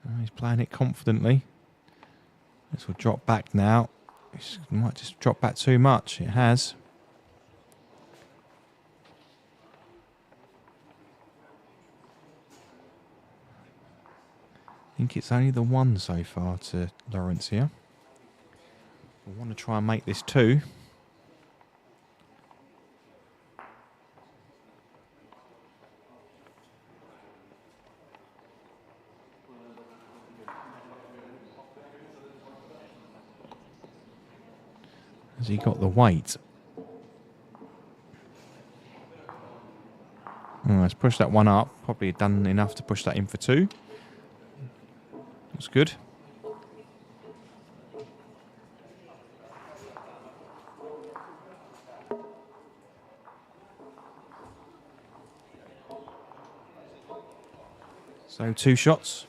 Oh, he's playing it confidently. This will drop back now. It might just drop back too much. It has. I think it's only the 1 so far to Lawrence here. We want to try and make this 2. Has he got the weight? Oh, let's push that one up. Probably done enough to push that in for 2. That's good. So 2 shots.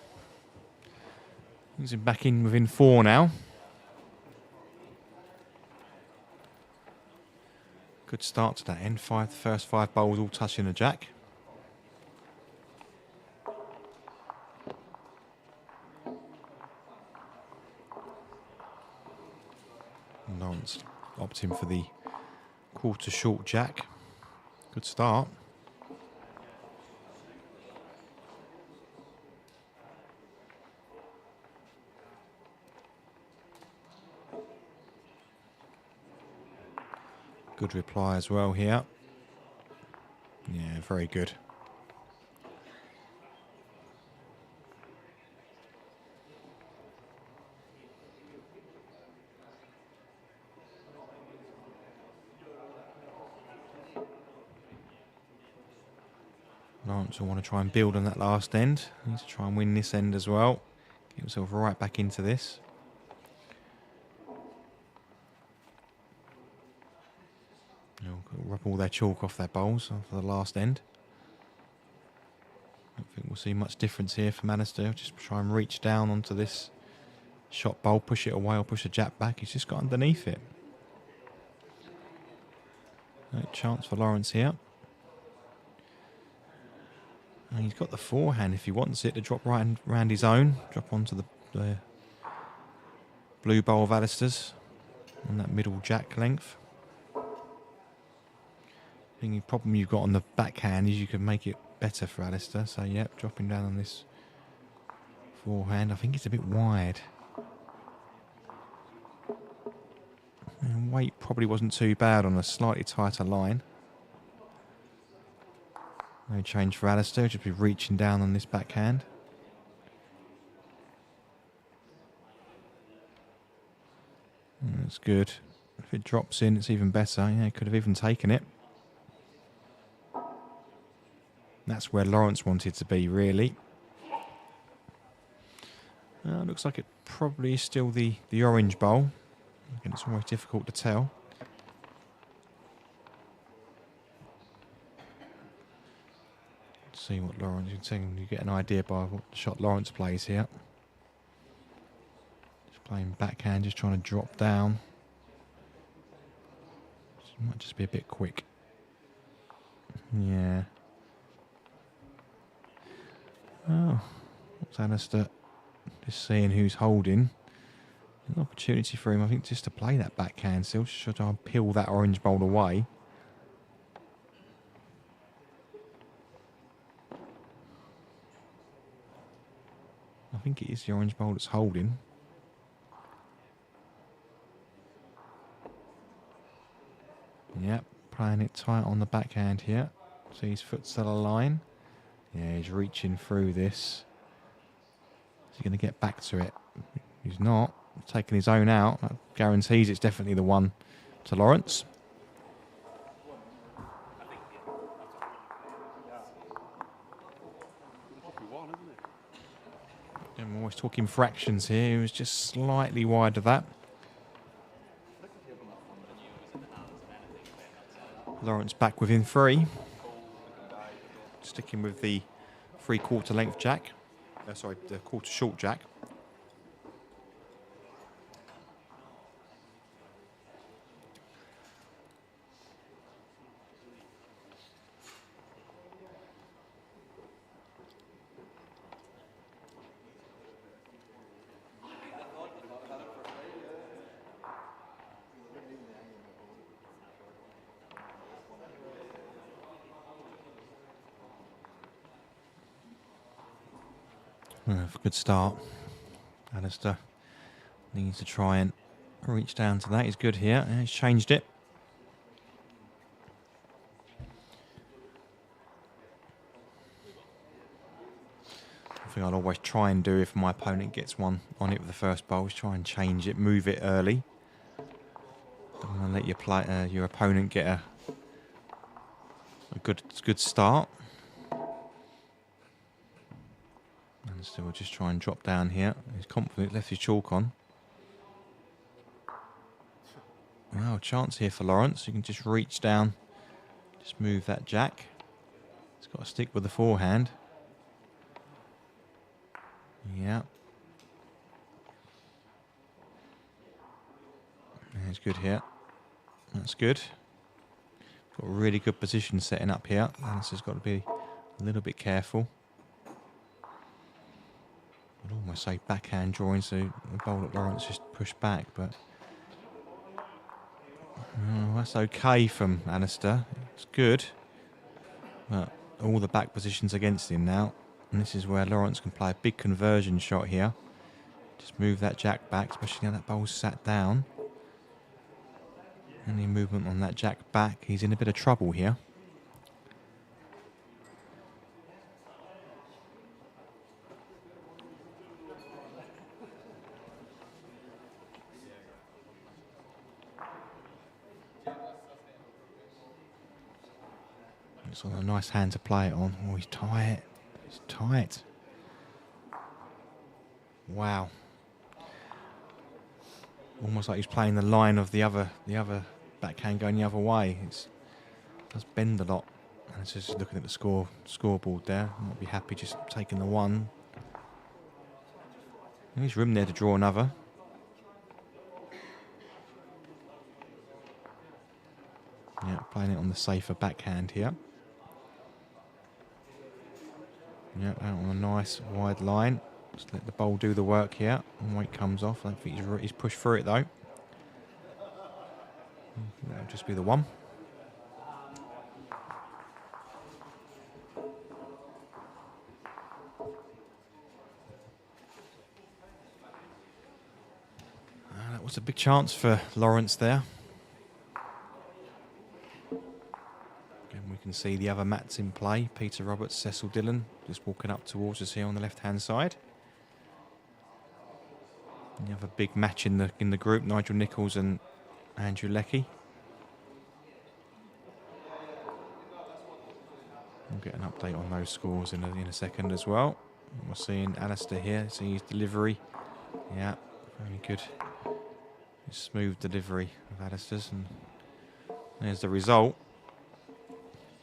He's back in within 4 now. Good start to that end. The first 5 bowls all touching the jack. Lawrence opting for the quarter short jack. Good start. Good reply as well here. Yeah, very good. Lawrence will want to try and build on that last end. He needs to try and win this end as well. Get himself right back into this. They'll rub all their chalk off their bowls after the last end. I don't think we'll see much difference here from Alistair. Just try and reach down onto this shot bowl, push it away or push the jack back. He's just got underneath it. No chance for Lawrence here. And he's got the forehand if he wants it to drop right round his own. Drop onto the blue bowl of Alistair's on that middle jack length. I think the problem you've got on the backhand is you can make it better for Alistair. So, yep, dropping down on this forehand. I think it's a bit wide. And weight probably wasn't too bad on a slightly tighter line. No change for Alistair, just be reaching down on this backhand. That's good. If it drops in, it's even better. Yeah, could have even taken it. That's where Lawrence wanted to be, really. Looks like it probably is still the orange bowl. Again, it's always difficult to tell. Let's see what Lawrence is saying. You get an idea by what shot Lawrence plays here. Just playing backhand, just trying to drop down. Might just be a bit quick. Yeah. Oh, what's Alistair just seeing who's holding? An opportunity for him, I think, just to play that backhand still. Should I peel that orange bowl away? I think it is the orange bowl that's holding. Yep, playing it tight on the backhand here. See his foot still aligned. Yeah, he's reaching through this. Is he going to get back to it? He's not. He's taking his own out. That guarantees it's definitely the one to Lawrence. I'm always talking fractions here. He was just slightly wide of that. Lawrence back within 3. Sticking with the 3/4 length jack. Sorry, the quarter short jack. Good start. Alistair needs to try and reach down to that. He's good here. He's changed it. I think I'd always try and do if my opponent gets one on it with the first bowl is try and change it, move it early. Don't want to let your opponent get a good start. And so we'll just try and drop down here. He's confident, left his chalk on. Wow, chance here for Lawrence. You can just reach down, just move that jack. He's got to stick with the forehand. Yeah. That's good here. That's good. Got a really good position setting up here. Lawrence has got to be a little bit careful. I'd almost say backhand drawing, so the bowl at Lawrence just pushed back, but that's okay from Alistair. It's good, but all the back positions against him now, and this is where Lawrence can play a big conversion shot here. Just move that jack back, especially now that bowl's sat down. Any movement on that jack back, he's in a bit of trouble here. It's on a nice hand to play it on. Oh, he's tight. He's tight. Wow. Almost like he's playing the line of the other backhand going the other way. It does bend a lot. And it's just looking at the scoreboard there. I might be happy just taking the one. There's room there to draw another. Yeah, playing it on the safer backhand here. Yeah, out on a nice wide line. Just let the bowl do the work here. And weight comes off. I don't think he's pushed through it though. That'll just be the one. That was a big chance for Lawrence there. We can see the other mats in play. Peter Roberts, Cecil Dillon, just walking up towards us here on the left-hand side. And you have a big match in the group, Nigel Nicholls and Andrew Leckie. We'll get an update on those scores in a second as well. And we're seeing Alistair here, seeing his delivery. Yeah, very good. Smooth delivery of Alistair's, and there's the result.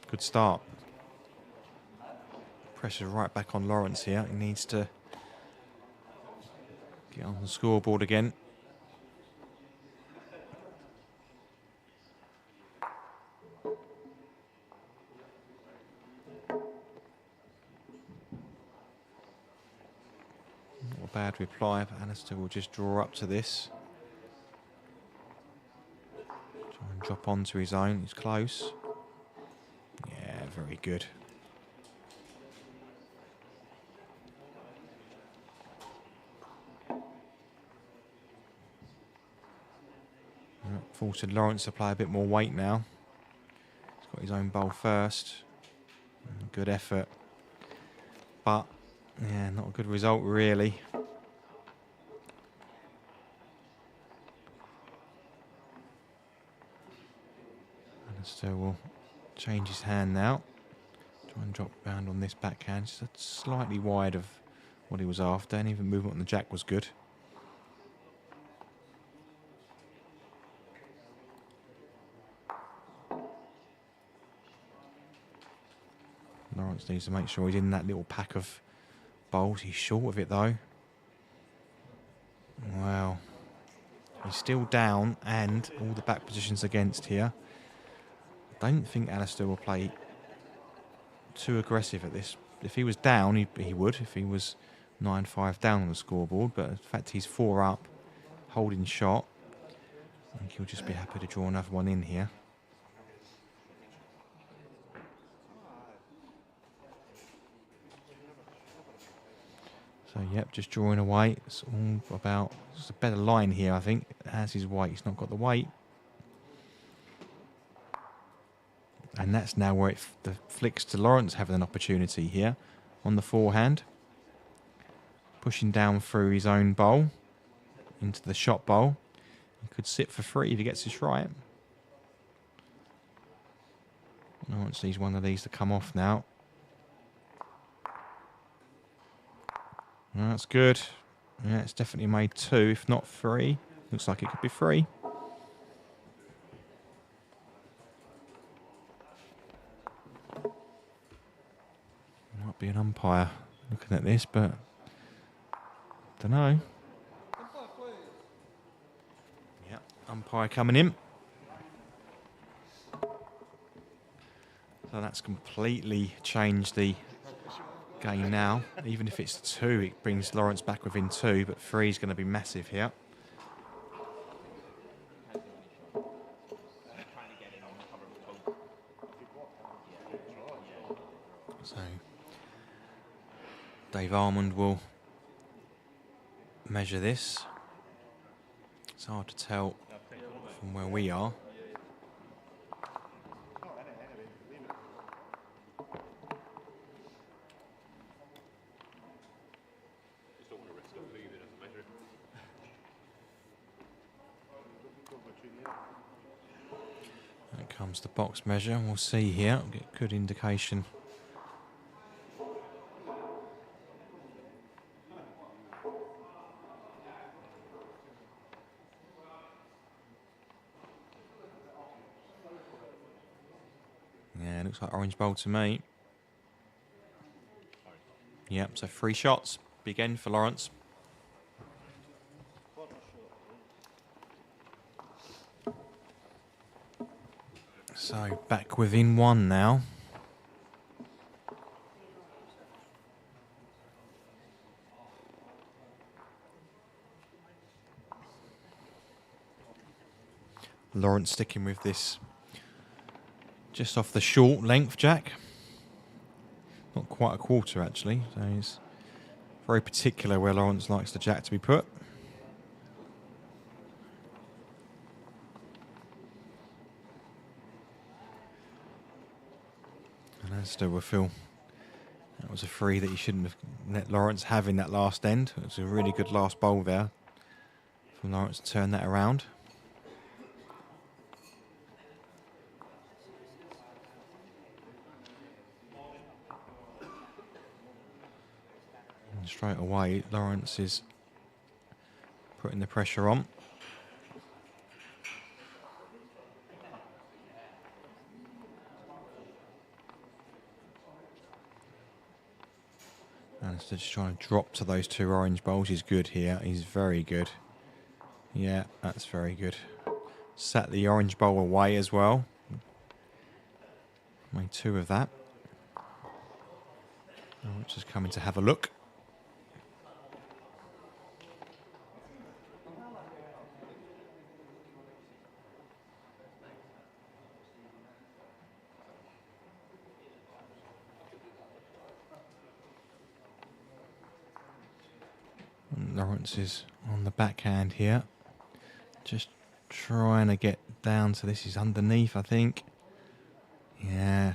Good start. Pressure right back on Lawrence here. He needs to get on the scoreboard again. Not a bad reply, but Alistair will just draw up to this. Try and drop onto his own. He's close. Yeah, very good. Forced Lawrence to play a bit more weight now. He's got his own bowl first. Good effort. But, yeah, not a good result really. Alistair will change his hand now. Try and drop round on this backhand. Just slightly wide of what he was after. And even movement on the jack was good. Lawrence needs to make sure he's in that little pack of bowls. He's short of it though. Wow. He's still down and all the back positions against here. I don't think Alistair will play too aggressive at this. If he was down, he would. If he was 9-5 down on the scoreboard. But in fact, he's 4 up, holding shot. I think he'll just be happy to draw another one in here. So, yep, just drawing away. It's all about... It's a better line here, I think. It has his weight. He's not got the weight. And that's now where the flicks to Lawrence having an opportunity here on the forehand. Pushing down through his own bowl into the shot bowl. He could sit for free if he gets this right. Lawrence needs one of these to come off now. That's good. Yeah, it's definitely made 2, if not 3. Looks like it could be 3. Might be an umpire looking at this, but don't know. Yeah, umpire coming in. So that's completely changed the game now. Even if it's 2, it brings Lawrence back within 2, but 3 is going to be massive here. So Dave Almond will measure this. It's hard to tell from where we are. There comes the box measure. We'll see here. We'll get good indication. Yeah, looks like orange bowl to me. Yep, so 3 shots. Big end for Lawrence. So back within 1 now. Lawrence sticking with this just off the short length jack. Not quite a quarter actually, so he's very particular where Lawrence likes the jack to be put. And Alistair will feel that was a 3 that he shouldn't have let Lawrence have in that last end. It was a really good last bowl there from Lawrence to turn that around. And straight away, Lawrence is putting the pressure on. Alistair just trying to drop to those 2 orange bowls. He's good here. He's very good. Yeah, that's very good. Sat the orange bowl away as well. Made 2 of that. Lawrence is coming to have a look. Lawrence is on the backhand here. Just trying to get down to this. He's underneath, I think. Yeah.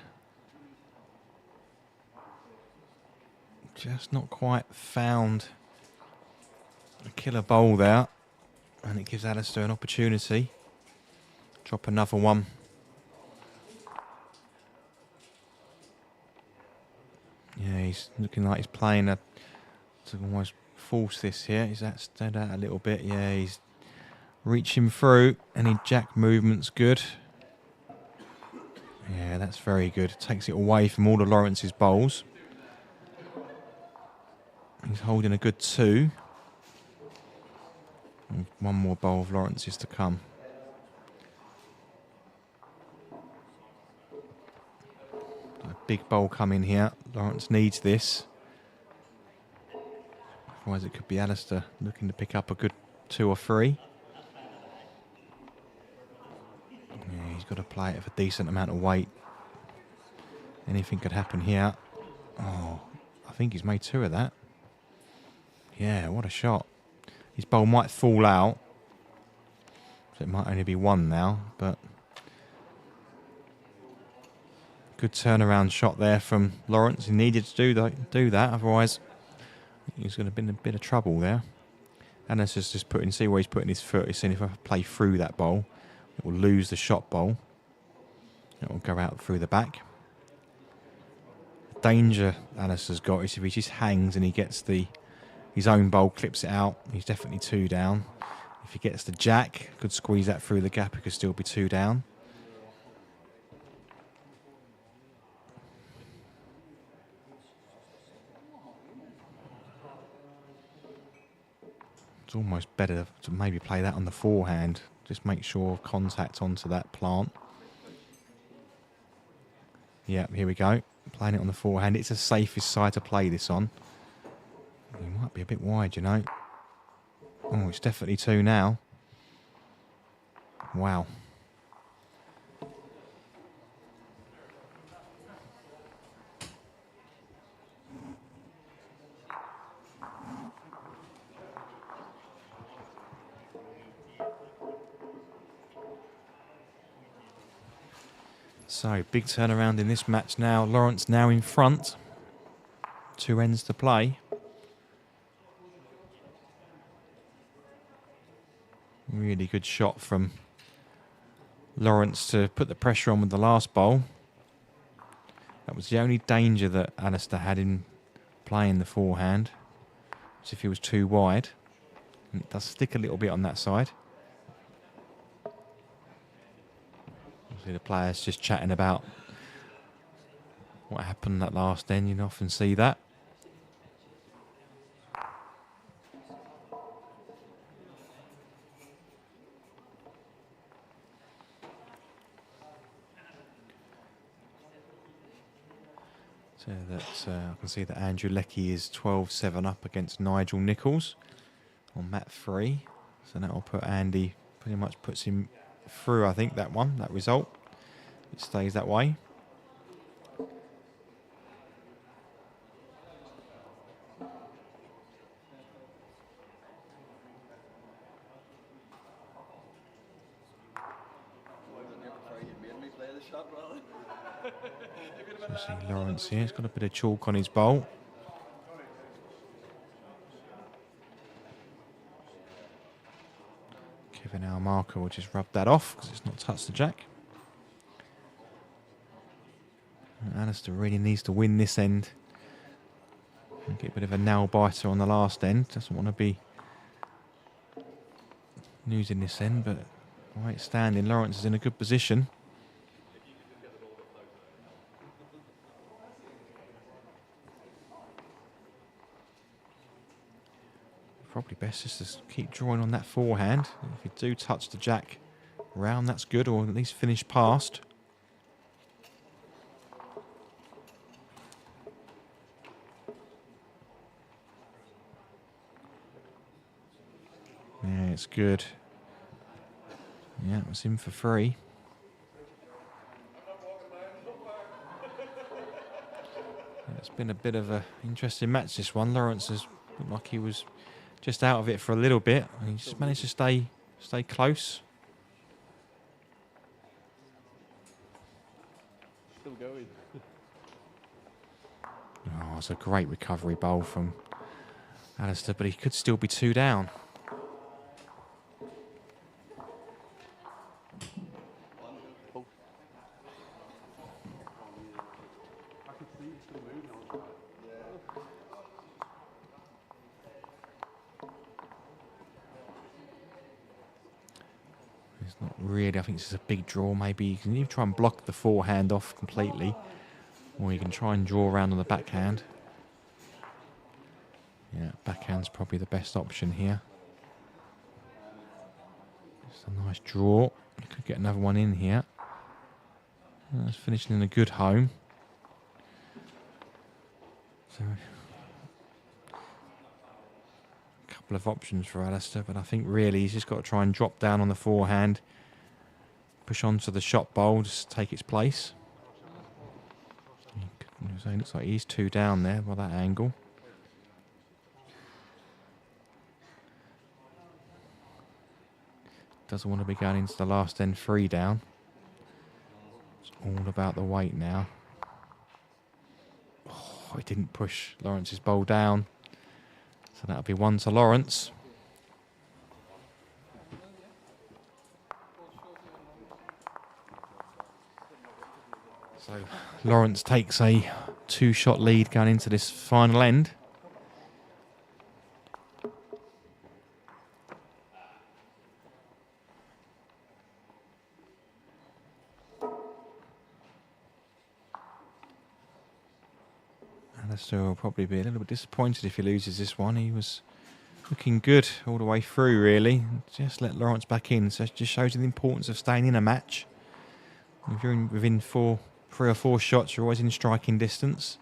Just not quite found a killer bowl there. And it gives Alistair an opportunity. Drop another one. Yeah, he's looking like he's playing to almost force this here. He's stand out a little bit. Yeah, he's reaching through. Any jack movement's good. Yeah, that's very good. Takes it away from all of Lawrence's bowls. He's holding a good 2. And 1 more bowl of Lawrence's to come. A big bowl coming here. Lawrence needs this. Otherwise it could be Alistair looking to pick up a good 2 or 3. Yeah, he's got to play it with a decent amount of weight. Anything could happen here. Oh, I think he's made 2 of that. Yeah, what a shot. His bowl might fall out. So it might only be 1 now, but good turnaround shot there from Lawrence. He needed to do that, otherwise he's going to be in a bit of trouble there. Anna's just putting, see where he's putting his foot. He's saying if I play through that bowl, it will lose the shot bowl. It will go out through the back. The danger Anna's has got is if he just hangs and he gets his own bowl, clips it out, he's definitely 2 down. If he gets the jack, could squeeze that through the gap, he could still be 2 down. It's almost better to maybe play that on the forehand. Just make sure contact onto that plant. Yeah, here we go. Playing it on the forehand. It's the safest side to play this on. He might be a bit wide, you know. Oh, it's definitely 2 now. Wow. So, big turnaround in this match now. Lawrence now in front. 2 ends to play. Really good shot from Lawrence to put the pressure on with the last bowl. That was the only danger that Alistair had in playing the forehand. Was if he was too wide. And it does stick a little bit on that side. See the players just chatting about what happened that last end. You often see that. So that I can see that Andrew Leckie is 12-7 up against Nigel Nichols on mat 3. So that will put Andy, pretty much puts him through, I think, that result. It stays that way. So see Lawrence here, he's got a bit of chalk on his bowl. Kevin Almarco will just rub that off because it's not touched the jack. And Alistair really needs to win this end. And get a bit of a nail biter on the last end. Doesn't want to be losing this end, but the way it's standing, Lawrence is in a good position. Probably best just to keep drawing on that forehand. If you do touch the jack round, that's good, or at least finish past. Yeah, it's good. Yeah, it was in for 3. It's been a bit of an interesting match, this one. Lawrence has looked like he was just out of it for a little bit. He just managed to stay close. Still going. Oh, it's a great recovery bowl from Alistair, but he could still be 2 down. It's not really, I think it's just a big draw. Maybe you can either try and block the forehand off completely, or you can try and draw around on the backhand. Yeah, backhand's probably the best option here. It's a nice draw. You could get another one in here. That's finishing in a good home. So, a couple of options for Alistair, but I think really he's just got to try and drop down on the forehand, push onto the shot bowl, just take its place. So it looks like he's 2 down there by that angle. Doesn't want to be going into the last end 3 down. It's all about the weight now. Oh, he didn't push Lawrence's bowl down. So that'll be 1 to Lawrence. So Lawrence takes a 2-shot lead going into this final end. Alistair will probably be a little bit disappointed if he loses this one. He was looking good all the way through, really. Just let Lawrence back in. So it just shows you the importance of staying in a match. If you're within 3 or 4 shots, you're always in striking distance.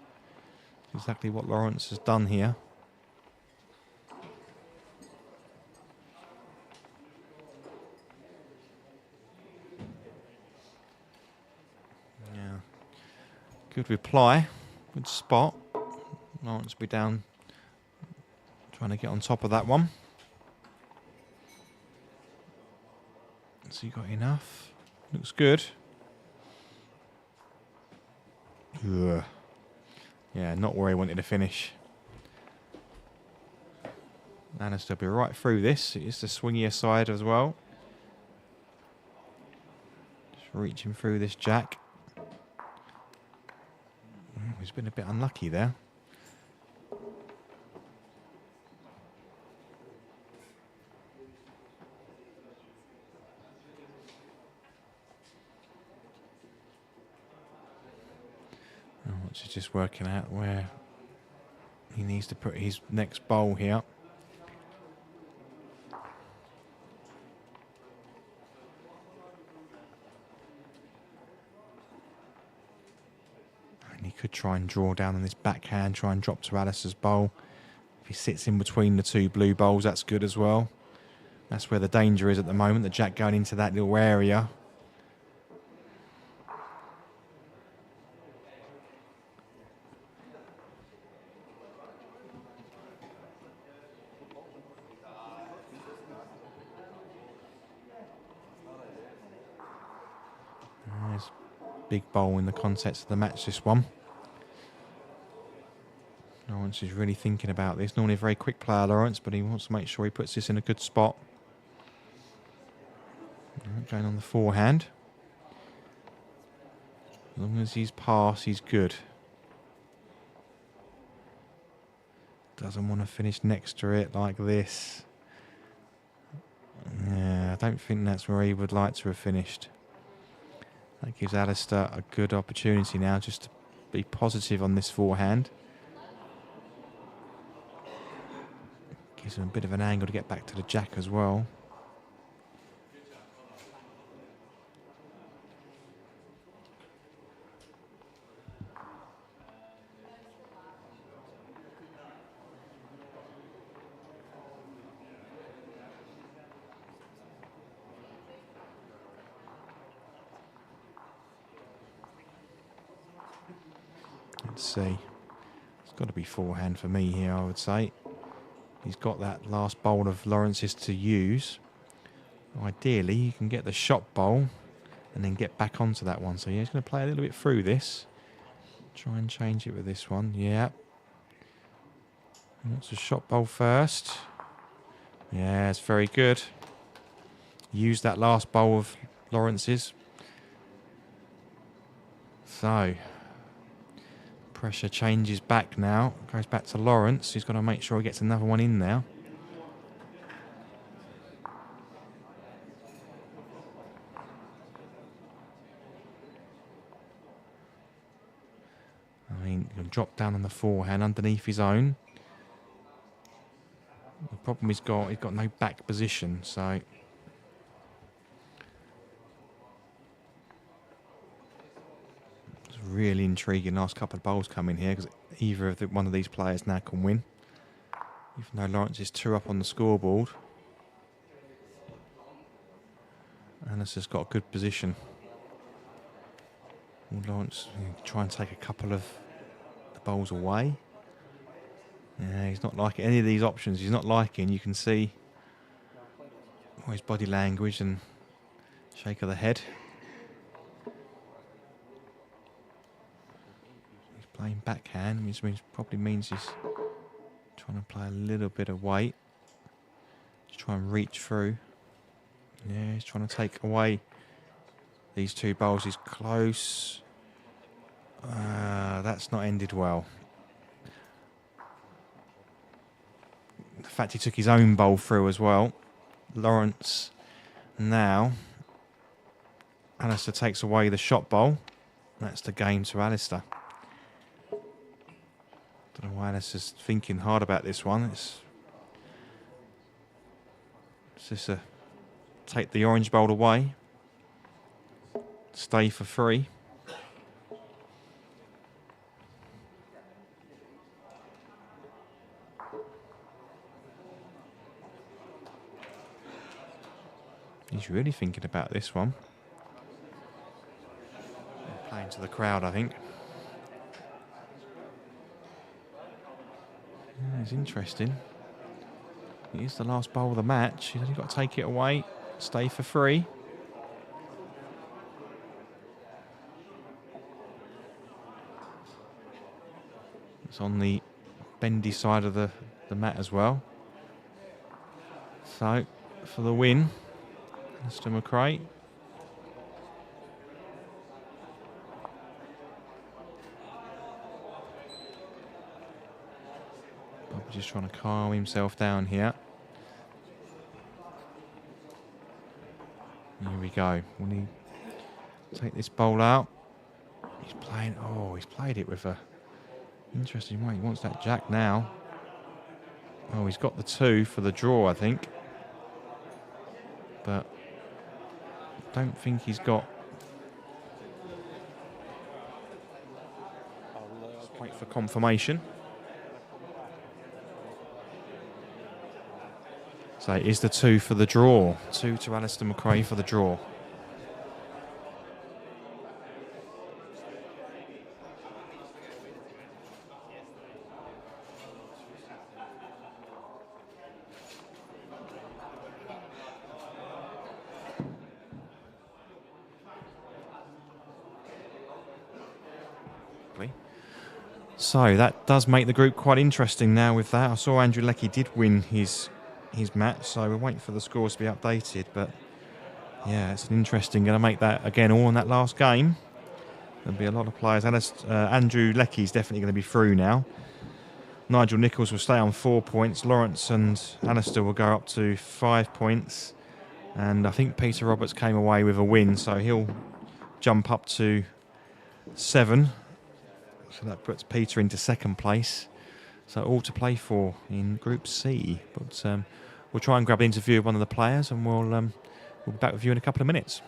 Exactly what Lawrence has done here. Yeah, good reply, good spot. Lawrence will be down, trying to get on top of that one. So you got enough. Looks good. Ugh. Yeah, not where he wanted to finish. Alistair will be right through this. It's the swingier side as well. Just reaching through this jack. He's been a bit unlucky there. He's just working out where he needs to put his next bowl here. And he could try and draw down on this backhand, try and drop to Alistair's bowl. If he sits in between the 2 blue bowls, that's good as well. That's where the danger is at the moment, the jack going into that little area. Big bowl in the context of the match, this one. Lawrence is really thinking about this. Normally a very quick player, Lawrence, but he wants to make sure he puts this in a good spot. Going on the forehand. As long as he's passed, he's good. Doesn't want to finish next to it like this. Yeah, I don't think that's where he would like to have finished. That gives Alistair a good opportunity now just to be positive on this forehand. Gives him a bit of an angle to get back to the jack as well. Let's see. It's got to be forehand for me here, I would say. He's got that last bowl of Lawrence's to use. Ideally, you can get the shot bowl and then get back onto that one. So yeah, he's going to play a little bit through this. Try and change it with this one. Yeah. What's the shot bowl first? Yeah, it's very good. Use that last bowl of Lawrence's. So pressure changes back now. Goes back to Lawrence. He's got to make sure he gets another one in now. I mean, he'll drop down on the forehand underneath his own. The problem he's got no back position, so really intriguing last couple of bowls coming here because either of one of these players now can win. Even though Lawrence is 2 up on the scoreboard. Alistair's got a good position. Lawrence try and take a couple of the bowls away. Yeah, he's not liking any of these options. He's not liking. You can see his body language and shake of the head. Playing backhand, which probably means he's trying to play a little bit of weight. Just try and reach through. Yeah, he's trying to take away these 2 bowls. He's close. That's not ended well. The fact he took his own bowl through as well. Lawrence now. Alistair takes away the shot bowl. That's the game to Alistair. Don't know why Alistair's thinking hard about this one. It's just a take the orange bowl away. Stay for 3. He's really thinking about this one. Playing to the crowd, I think. Yeah, it's interesting. It is the last bowl of the match. He's only got to take it away. Stay for 3. It's on the bendy side of the mat as well. So, for the win, Mr. McCrae. Bobby just trying to calm himself down here. Here we go. Will he take this bowl out? He's playing. Oh, he's played it with a interesting way. He wants that jack now. Oh, he's got the 2 for the draw, I think. But don't think he's got. Let's wait for confirmation. So it is the 2 for the draw. 2 to Alistair McCrae for the draw. So that does make the group quite interesting now with that. I saw Andrew Leckie did win his match, so we're waiting for the scores to be updated. But yeah, it's an interesting, going to make that again all in that last game. There'll be a lot of players. Andrew Leckie's definitely going to be through now. Nigel Nichols will stay on 4 points. Lawrence and Alistair will go up to 5 points. And I think Peter Roberts came away with a win, so he'll jump up to 7. So that puts Peter into 2nd place. So all to play for in Group C. But we'll try and grab an interview of one of the players, and we'll be back with you in a couple of minutes.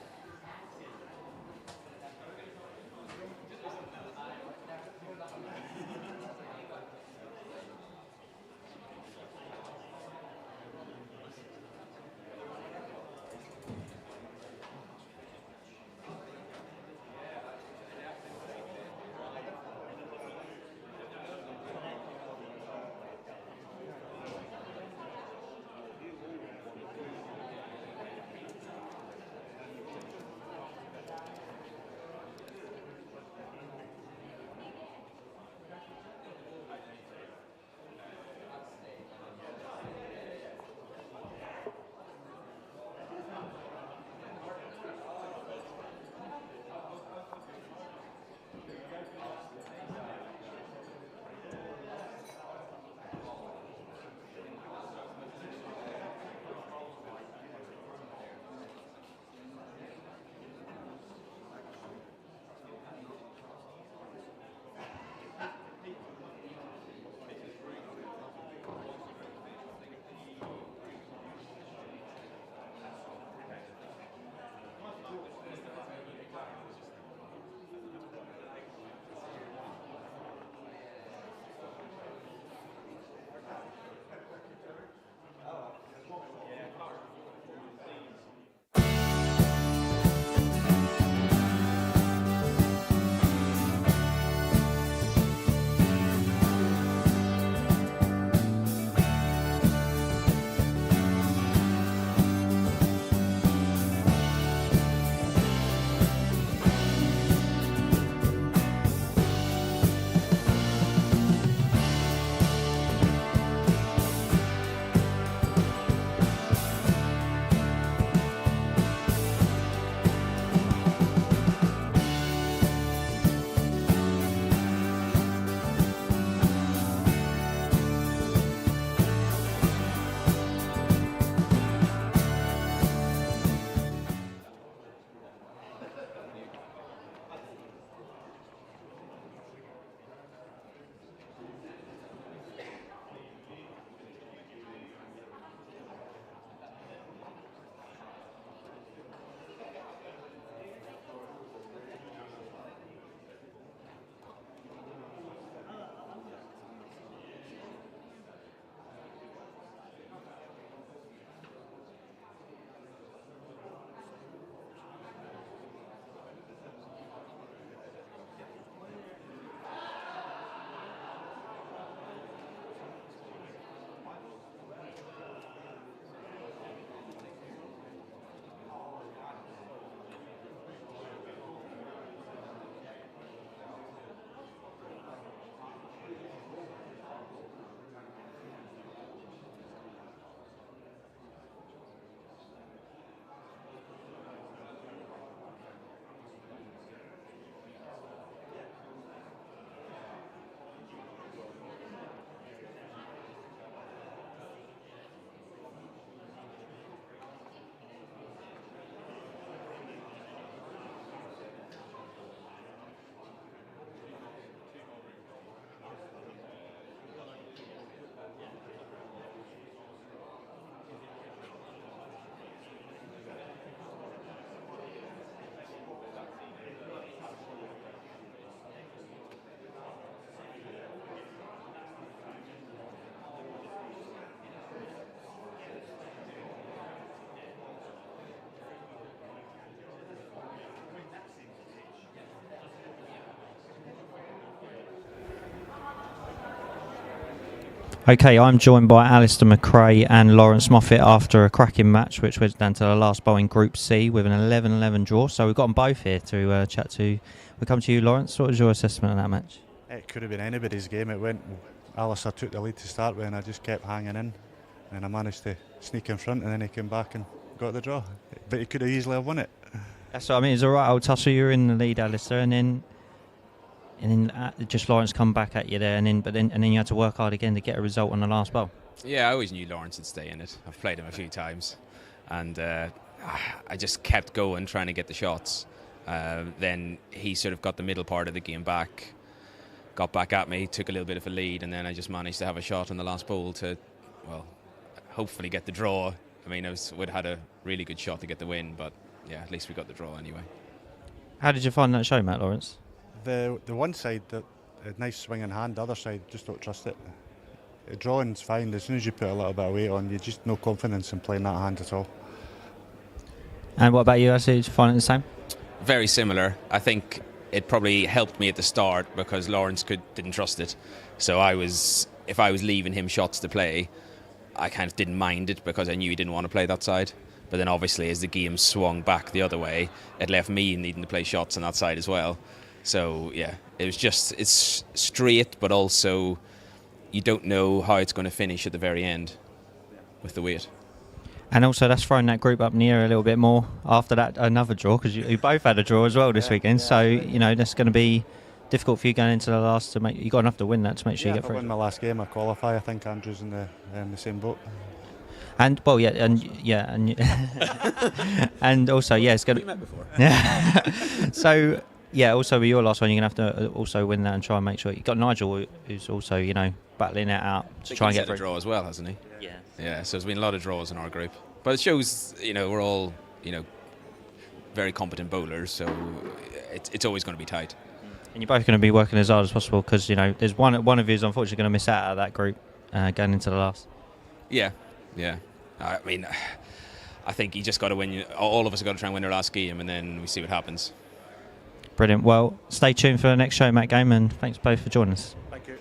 Okay, I'm joined by Alistair McCrae and Lawrence Moffett after a cracking match which went down to the last bowl in Group C with an 11-11 draw. So we've got them both here to chat to. We'll come to you, Lawrence. What was your assessment of that match? It could have been anybody's game. It went. Alistair took the lead to start with, and I just kept hanging in, and I managed to sneak in front, and then he came back and got the draw. But he could have easily have won it. That's what I mean. It's a right old tussle. You were in the lead, Alistair, and then just Lawrence come back at you there, and then you had to work hard again to get a result on the last bowl. Yeah, I always knew Lawrence would stay in it. I've played him a few times, and I just kept going, trying to get the shots. Then he sort of got the middle part of the game back, got back at me, took a little bit of a lead, and then I just managed to have a shot on the last bowl to, well, hopefully get the draw. I mean, we'd had a really good shot to get the win, but yeah, at least we got the draw anyway. How did you find that show, Matt Lawrence? The one side, a nice swing in hand. The other side, just don't trust it. Drawing's fine. As soon as you put a little bit of weight on, you just no confidence in playing that hand at all. And what about you, Alistair? Did you find it the same? Very similar. I think it probably helped me at the start because Lawrence didn't trust it. So if I was leaving him shots to play, I kind of didn't mind it because I knew he didn't want to play that side. But then obviously as the game swung back the other way, it left me needing to play shots on that side as well. So yeah, it's straight, but also you don't know how it's going to finish at the very end with the weight. And also that's thrown that group up in the air a little bit more after that another draw, because you both had a draw as well this weekend. So you know that's going to be difficult for you going into the last to make. You got enough to win that to make sure you get through. If I win my last game, I qualify. I think Andrew's in the same boat. And well, and and also it's going to. We met before. Yeah. So. Yeah, also with your last one, you're going to have to also win that and try and make sure. You've got Nigel, who's also, battling it out to try and get through. A draw as well, hasn't he? Yeah. Yeah, so there's been a lot of draws in our group. But it shows, we're all, very competent bowlers, so it's always going to be tight. And you're both going to be working as hard as possible because, there's one of you is unfortunately going to miss out of that group going into the last. Yeah. I mean, I think you just got to win. All of us have got to try and win our last game, and then we see what happens. Brilliant. Well, stay tuned for the next show, Matt Game, and thanks both for joining us. Thank you.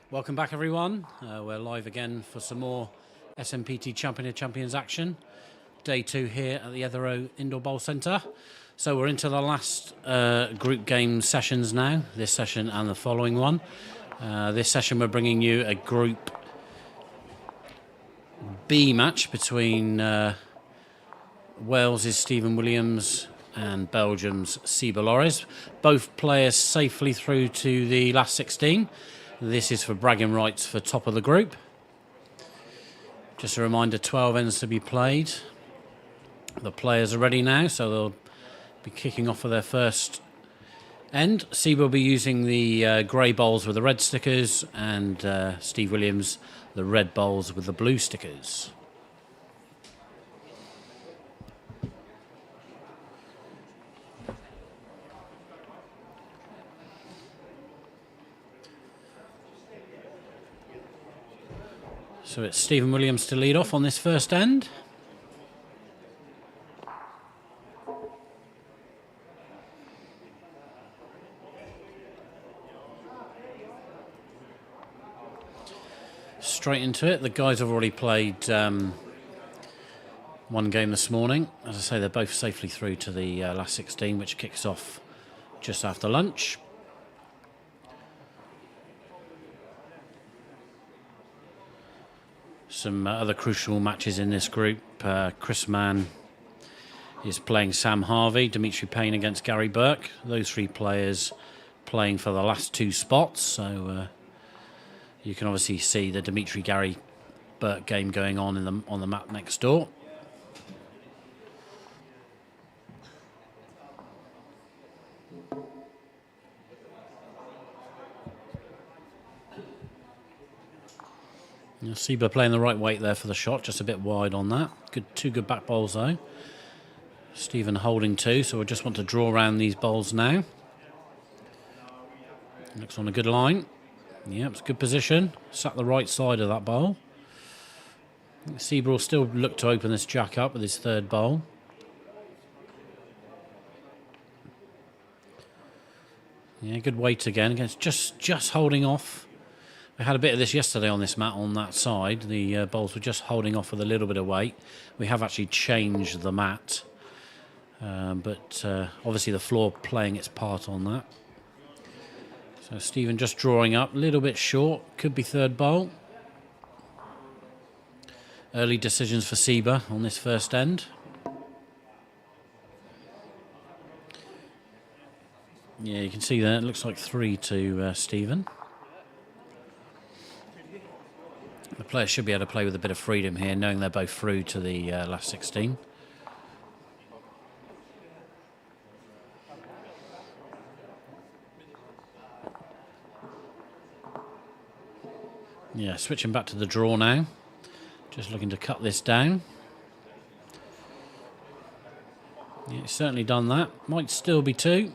Welcome back, everyone. We're live again for some more SMPT Champion of Champions action. Day 2 here at the Etherow Indoor Bowl Centre. So we're into the last group game sessions now, this session and the following one. This session we're bringing you a Group B match between Wales' Stephen Williams and Belgium's Siba Lorries. Both players safely through to the last 16. This is for bragging rights for top of the group. Just a reminder, 12 ends to be played. The players are ready now, so they'll be kicking off for their first end. Siba will be using the grey bowls with the red stickers, and Steve Williams the red bowls with the blue stickers. So it's Stephen Williams to lead off on this first end. Straight into it. The guys have already played one game this morning. As I say, they're both safely through to the last 16, which kicks off just after lunch. Some other crucial matches in this group. Chris Mann is playing Sam Harvey, Dimitri Payne against Gary Burke. Those 3 players playing for the last 2 spots. So you can obviously see the Dimitri Gary Burke game going on on the map next door. Siba playing the right weight there for the shot, just a bit wide on that. Two good back bowls though. Stephen holding 2, so we just want to draw around these bowls now. Looks on a good line. Yep, it's a good position. Sat the right side of that bowl. Siba will still look to open this jack up with his 3rd bowl. Yeah, good weight again. Just holding off. We had a bit of this yesterday on this mat on that side. The bowls were just holding off with a little bit of weight. We have actually changed the mat, but obviously the floor playing its part on that. So Stephen just drawing up, a little bit short, could be 3rd bowl. Early decisions for Siba on this first end. Yeah, you can see there, it looks like 3 to Stephen. The players should be able to play with a bit of freedom here, knowing they're both through to the last 16. Yeah, switching back to the draw now. Just looking to cut this down. Yeah, he's certainly done that. Might still be 2.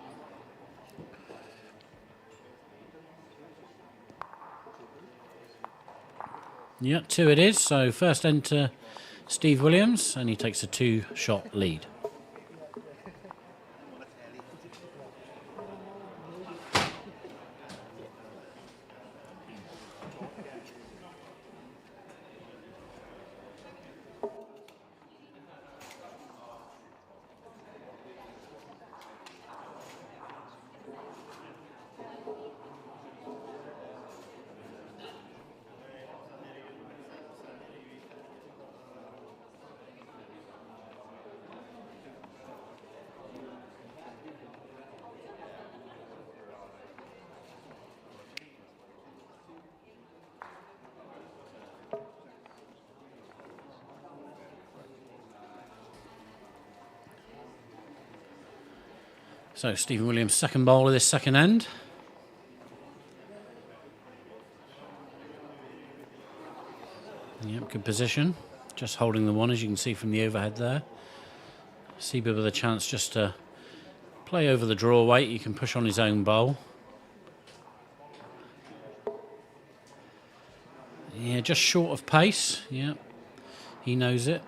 Yeah, 2 it is. So first end to Steve Williams, and he takes a 2-shot lead. So Stephen Williams' second bowl of this second end. Yep, good position. Just holding the 1, as you can see from the overhead there. Siba with a chance just to play over the draw weight. You can push on his own bowl. Yeah, just short of pace. Yeah, he knows it.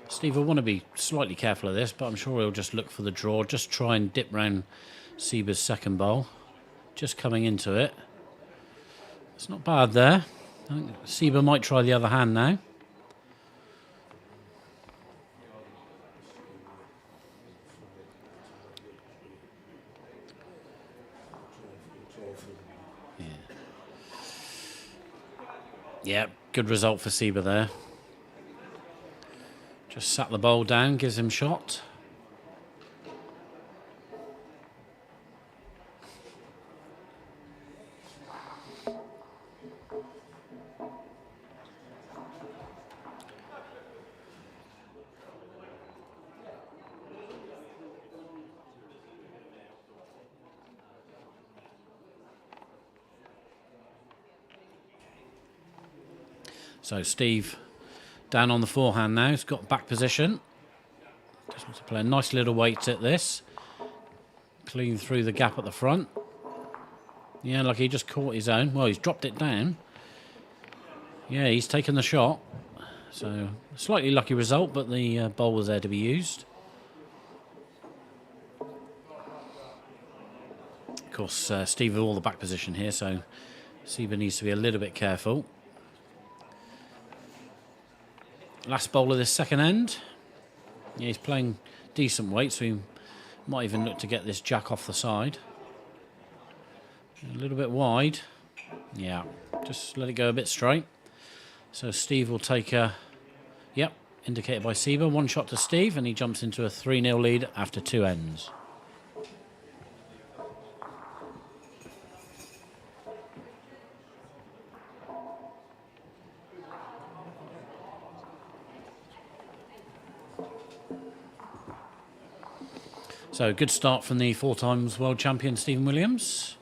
Steve will want to be slightly careful of this, but I'm sure he'll just look for the draw. Just try and dip round Siba's second bowl. just coming into it. It's not bad there. I think Sieber might try the other hand now. Yeah, good result for Sieber there. Just sat the bowl down, gives him shot. So Steve down on the forehand now. He's got back position. Just wants to play a nice little weight at this. Clean through the gap at the front. Yeah, like he just caught his own. Well, he's dropped it down. Yeah, he's taken the shot. So slightly lucky result, but the bowl was there to be used. Of course, Steve with all the back position here, so Sieber needs to be a little bit careful. Last bowl of this second end. Yeah, he's playing decent weight, so he might even look to get this jack off the side. A little bit wide. Yeah, just let it go a bit straight. So Steve will take a... Yep, indicated by Sieber. One shot to Steve, and he jumps into a 3-0 lead after 2 ends. So good start from the 4 times world champion Stephen Williams.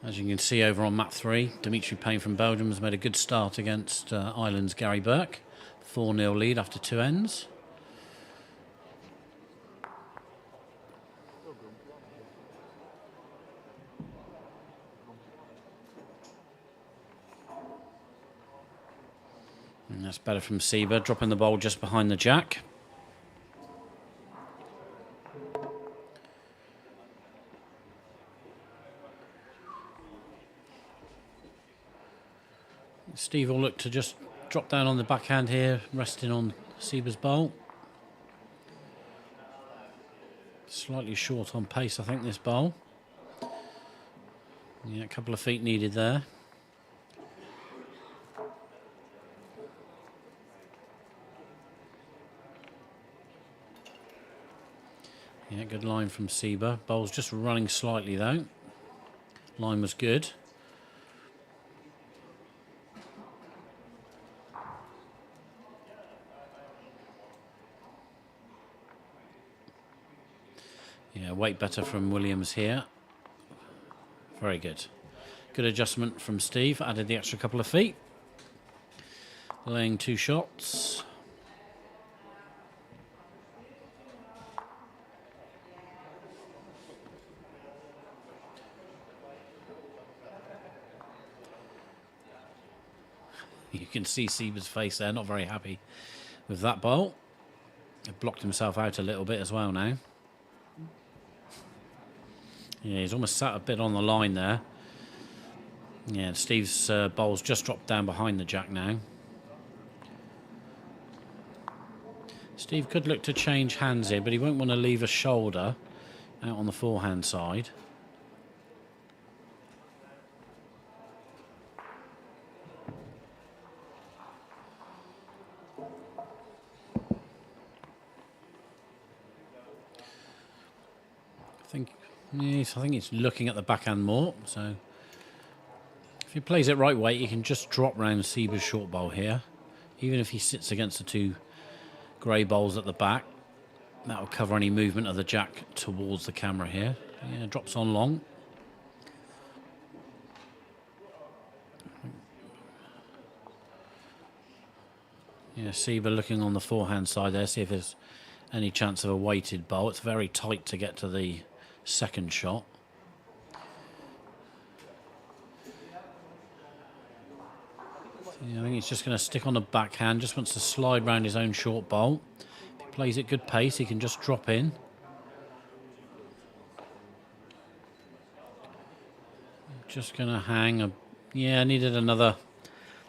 As you can see over on map 3, Dimitri Payne from Belgium has made a good start against Ireland's Gary Burke. 4-0 lead after 2 ends. And that's better from Sieber, dropping the bowl just behind the jack. Steve will look to just drop down on the backhand here, resting on Sieber's bowl. Slightly short on pace, I think, this bowl. Yeah, a couple of feet needed there. Yeah, good line from Sieber. Bowl's just running slightly though. Line was good. Yeah, weight better from Williams here. Very good. Good adjustment from Steve. Added the extra couple of feet. Laying 2 shots. You can see Sieber's face there, not very happy with that bowl. He blocked himself out a little bit as well now. Yeah, he's almost sat a bit on the line there. Yeah, Steve's bowl's just dropped down behind the jack now. Steve could look to change hands here, but he won't want to leave a shoulder out on the forehand side. I think he's looking at the backhand more. So if he plays it right way, he can just drop round Sieber's short bowl here. Even if he sits against the 2 grey bowls at the back, that will cover any movement of the jack towards the camera here. Yeah, drops on long. Yeah, Sieber looking on the forehand side there, see if there's any chance of a weighted bowl. It's very tight to get to the second shot. Yeah, I think he's just going to stick on the backhand, just wants to slide round his own short bowl. If he plays at good pace, he can just drop in. Just going to hang. Yeah, needed another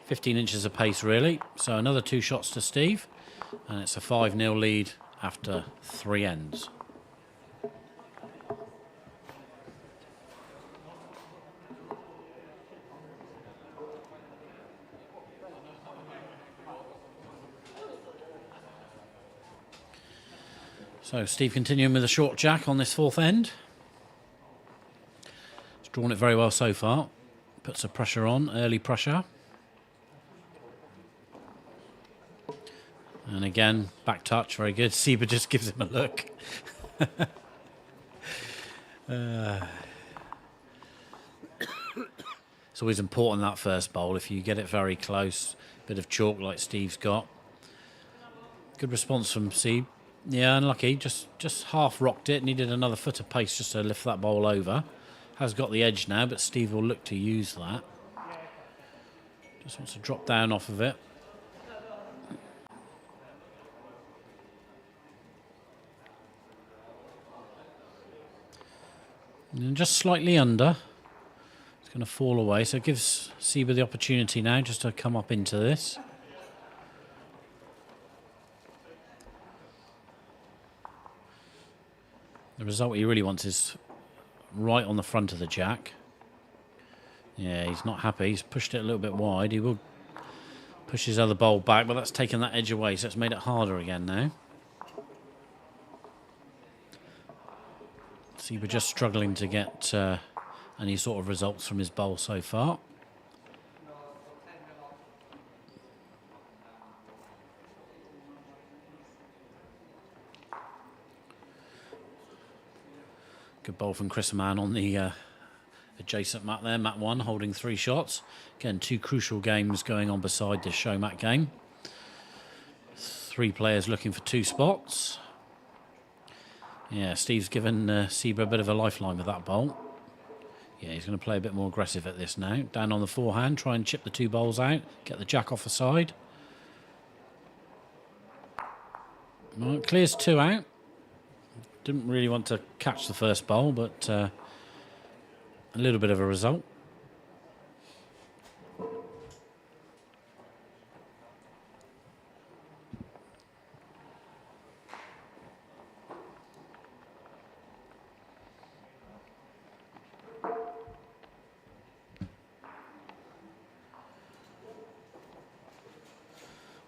15 inches of pace, really. So another 2 shots to Steve. And it's a 5-0 lead after 3 ends. So Steve continuing with a short jack on this 4th end. He's drawn it very well so far. Puts the pressure on, early pressure. And again, back touch, very good. Sieber just gives him a look. It's always important, that first bowl. If you get it very close, bit of chalk like Steve's got. Good response from Sieb. Yeah, unlucky. Just half rocked it. Needed another foot of pace just to lift that bowl over. Has got the edge now, but Steve will look to use that. Just wants to drop down off of it. And just slightly under. It's going to fall away, so it gives Sieber the opportunity now just to come up into this. The result he really wants is right on the front of the jack. Yeah, he's not happy. He's pushed it a little bit wide. He will push his other bowl back, but that's taken that edge away, so it's made it harder again now. Sieber just struggling to get any sort of results from his bowl so far. Good bowl from Chris Mann on the adjacent mat there, mat 1, holding 3 shots. Again, 2 crucial games going on beside this show mat game. 3 players looking for 2 spots. Yeah, Steve's given Sieber a bit of a lifeline with that bowl. Yeah, he's going to play a bit more aggressive at this now. Down on the forehand, try and chip the 2 bowls out, get the jack off the side. Well, clears 2 out. Didn't really want to catch the first bowl, but a little bit of a result.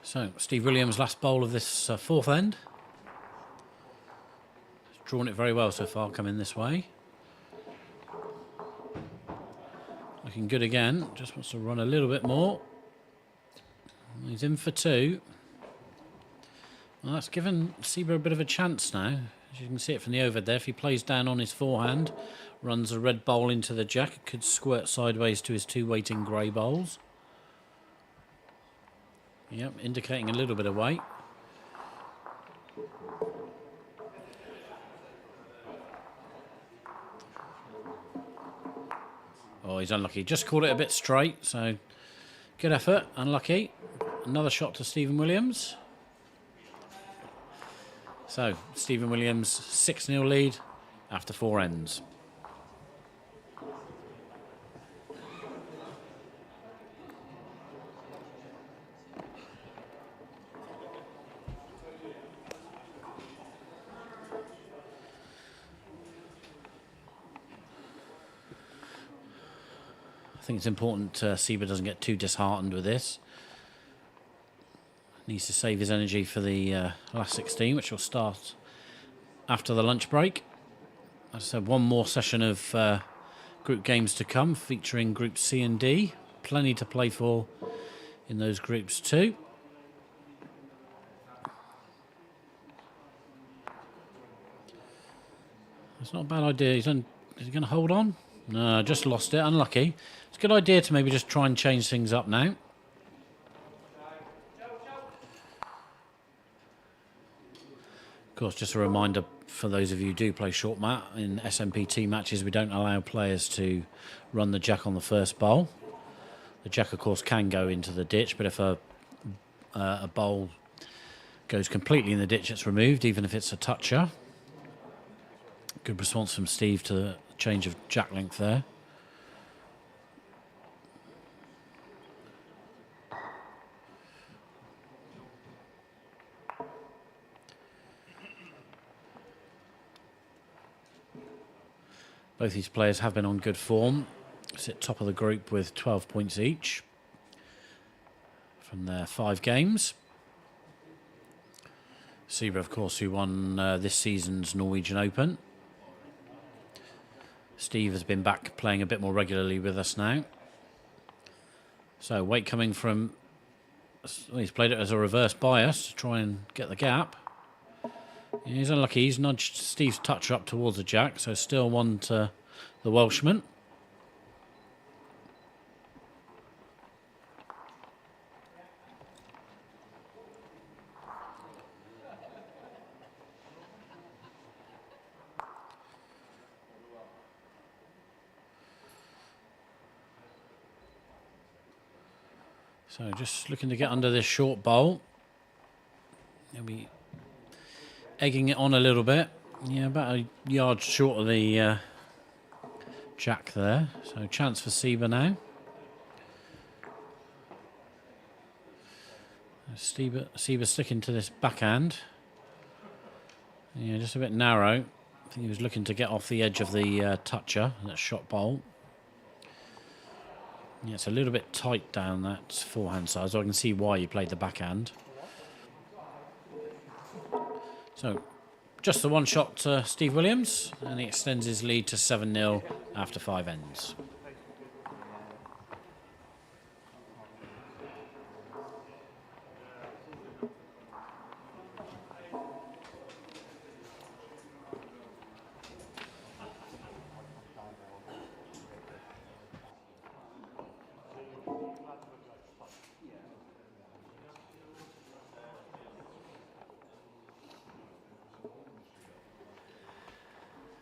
So, Steve Williams' last bowl of this 4th end. Drawn it very well so far, coming this way. Looking good again, just wants to run a little bit more. He's in for 2. Well, that's given Sieber a bit of a chance now. As you can see it from the overhead there, if he plays down on his forehand, runs a red bowl into the jack, it could squirt sideways to his 2 waiting grey bowls. Yep, indicating a little bit of weight. Oh, he's unlucky. Just caught it a bit straight, so good effort. Unlucky. Another shot to Stephen Williams. So, Stephen Williams, 6-0 lead after 4 ends. I think it's important Sieber doesn't get too disheartened with this. Needs to save his energy for the last 16, which will start after the lunch break. As I said, one more session of group games to come, featuring groups C and D. Plenty to play for in those groups too. It's not a bad idea. Is he going to hold on? No, just lost it. Unlucky. It's a good idea to maybe just try and change things up now. Of course, just a reminder for those of you who do play short mat, in SMPT matches we don't allow players to run the jack on the first bowl. A jack, of course, can go into the ditch, but if a bowl goes completely in the ditch, it's removed, even if it's a toucher. Good response from Steve to the change of jack length there. Both these players have been on good form. Sit top of the group with 12 points each from their 5 games. Sieber, of course, who won this season's Norwegian Open. Steve has been back playing a bit more regularly with us now. So Waite coming from... Well, he's played it as a reverse bias to try and get the gap. Yeah, he's unlucky. He's nudged Steve's toucher up towards the jack, so still one to the Welshman. So just looking to get under this short bowl. He'll be egging it on a little bit. Yeah, about a yard short of the jack there. So chance for Sieber now. Sieber sticking to this backhand. Yeah, just a bit narrow. I think he was looking to get off the edge of the toucher, that shot bowl. Yeah, it's a little bit tight down that forehand side, so I can see why you played the backhand. So, just the one shot to Steve Williams, and he extends his lead to 7-0 after 5 ends.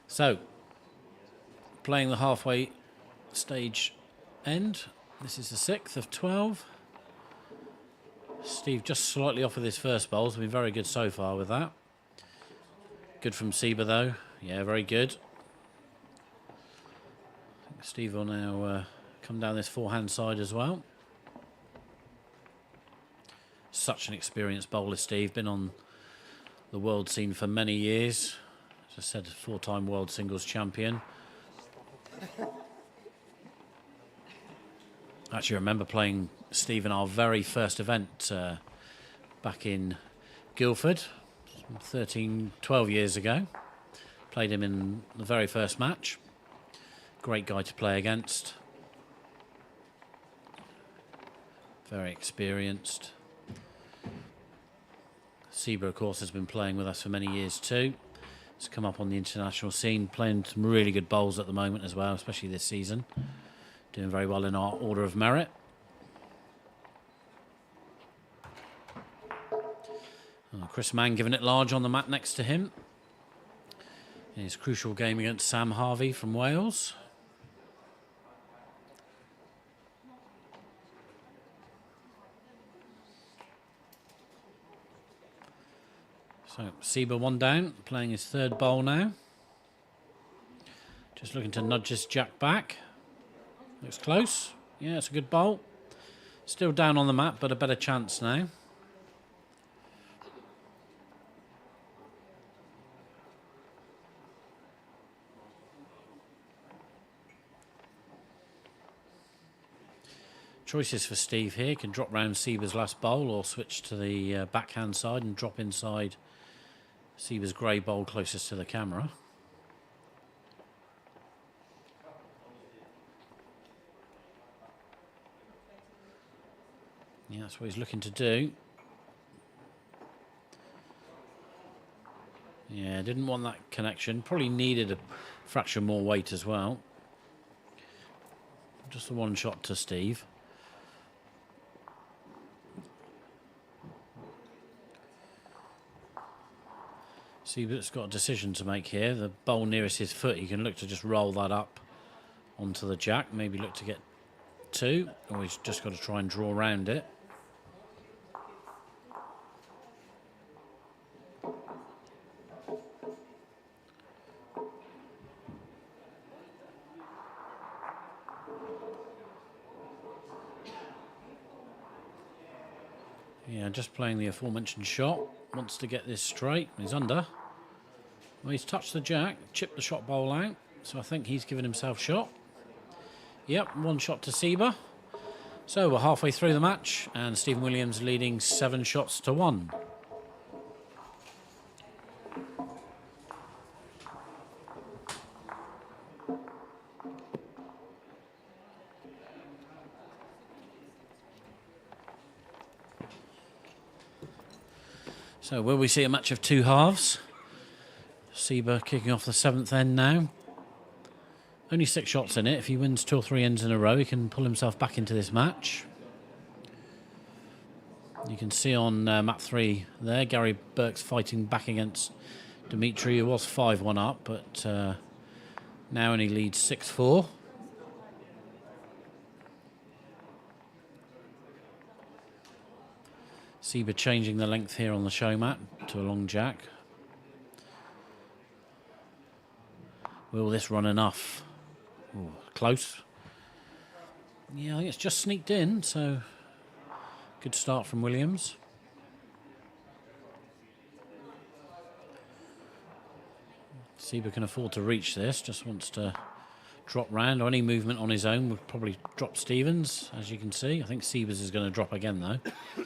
So, playing the halfway stage end. This is the 6th of 12. Steve just slightly off with his first bowl. He's been very good so far with that. Good from Sieber though. Yeah, very good. I think Steve will now come down this forehand side as well. Such an experienced bowler, Steve. Been on the world scene for many years. As I said, 4-time world singles champion. Actually, I remember playing Steve in our very first event back in Guildford, 12 years ago. Played him in the very first match. Great guy to play against. Very experienced. Sieber, of course, has been playing with us for many years too. He's come up on the international scene, playing some really good bowls at the moment as well, especially this season. Doing very well in our order of merit. Chris Mann giving it large on the mat next to him. In his crucial game against Sam Harvey from Wales. So Sieber one down, playing his third bowl now. Just looking to nudge his jack back. Looks close. Yeah, it's a good bowl. Still down on the mat, but a better chance now. Choices for Steve here. Can drop round Sieber's last bowl or switch to the backhand side and drop inside Sieber's grey bowl closest to the camera. Yeah, that's what he's looking to do. Yeah, didn't want that connection. Probably needed a fraction more weight as well. Just the one shot to Steve. Sieber's got a decision to make here. The bowl nearest his foot, he can look to just roll that up onto the jack. Maybe look to get 2. Or he's just got to try and draw around it. Yeah, just playing the aforementioned shot. Wants to get this straight. He's under. Well, he's touched the jack, chipped the shot bowl out. So I think he's given himself shot. Yep, 1 shot to Sieber. So we're halfway through the match, and Stephen Williams leading 7 shots to 1. So will we see a match of 2 halves? Sieber kicking off the 7th end now. Only 6 shots in it. If he wins 2 or 3 ends in a row, he can pull himself back into this match. You can see on map 3 there, Gary Burke's fighting back against Dimitri, who was 5-1 up, but now only leads 6-4. Sieber changing the length here on the show mat to a long jack. Will this run enough? Ooh, close. Yeah, I think it's just sneaked in, so good start from Williams. Sieber can afford to reach this, just wants to drop round, or any movement on his own would probably drop Stevens, as you can see. I think Siebers is going to drop again, though.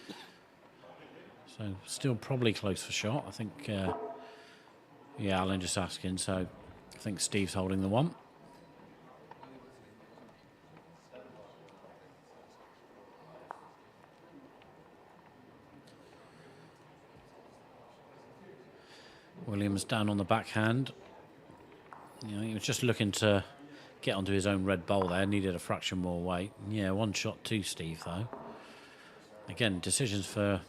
So still probably close for shot. I think, yeah, Alan just asking, so I think Steve's holding the 1. Williams down on the backhand. You know, he was just looking to get onto his own red bowl there. Needed a fraction more weight. Yeah, 1 shot to Steve, though. Again, decisions for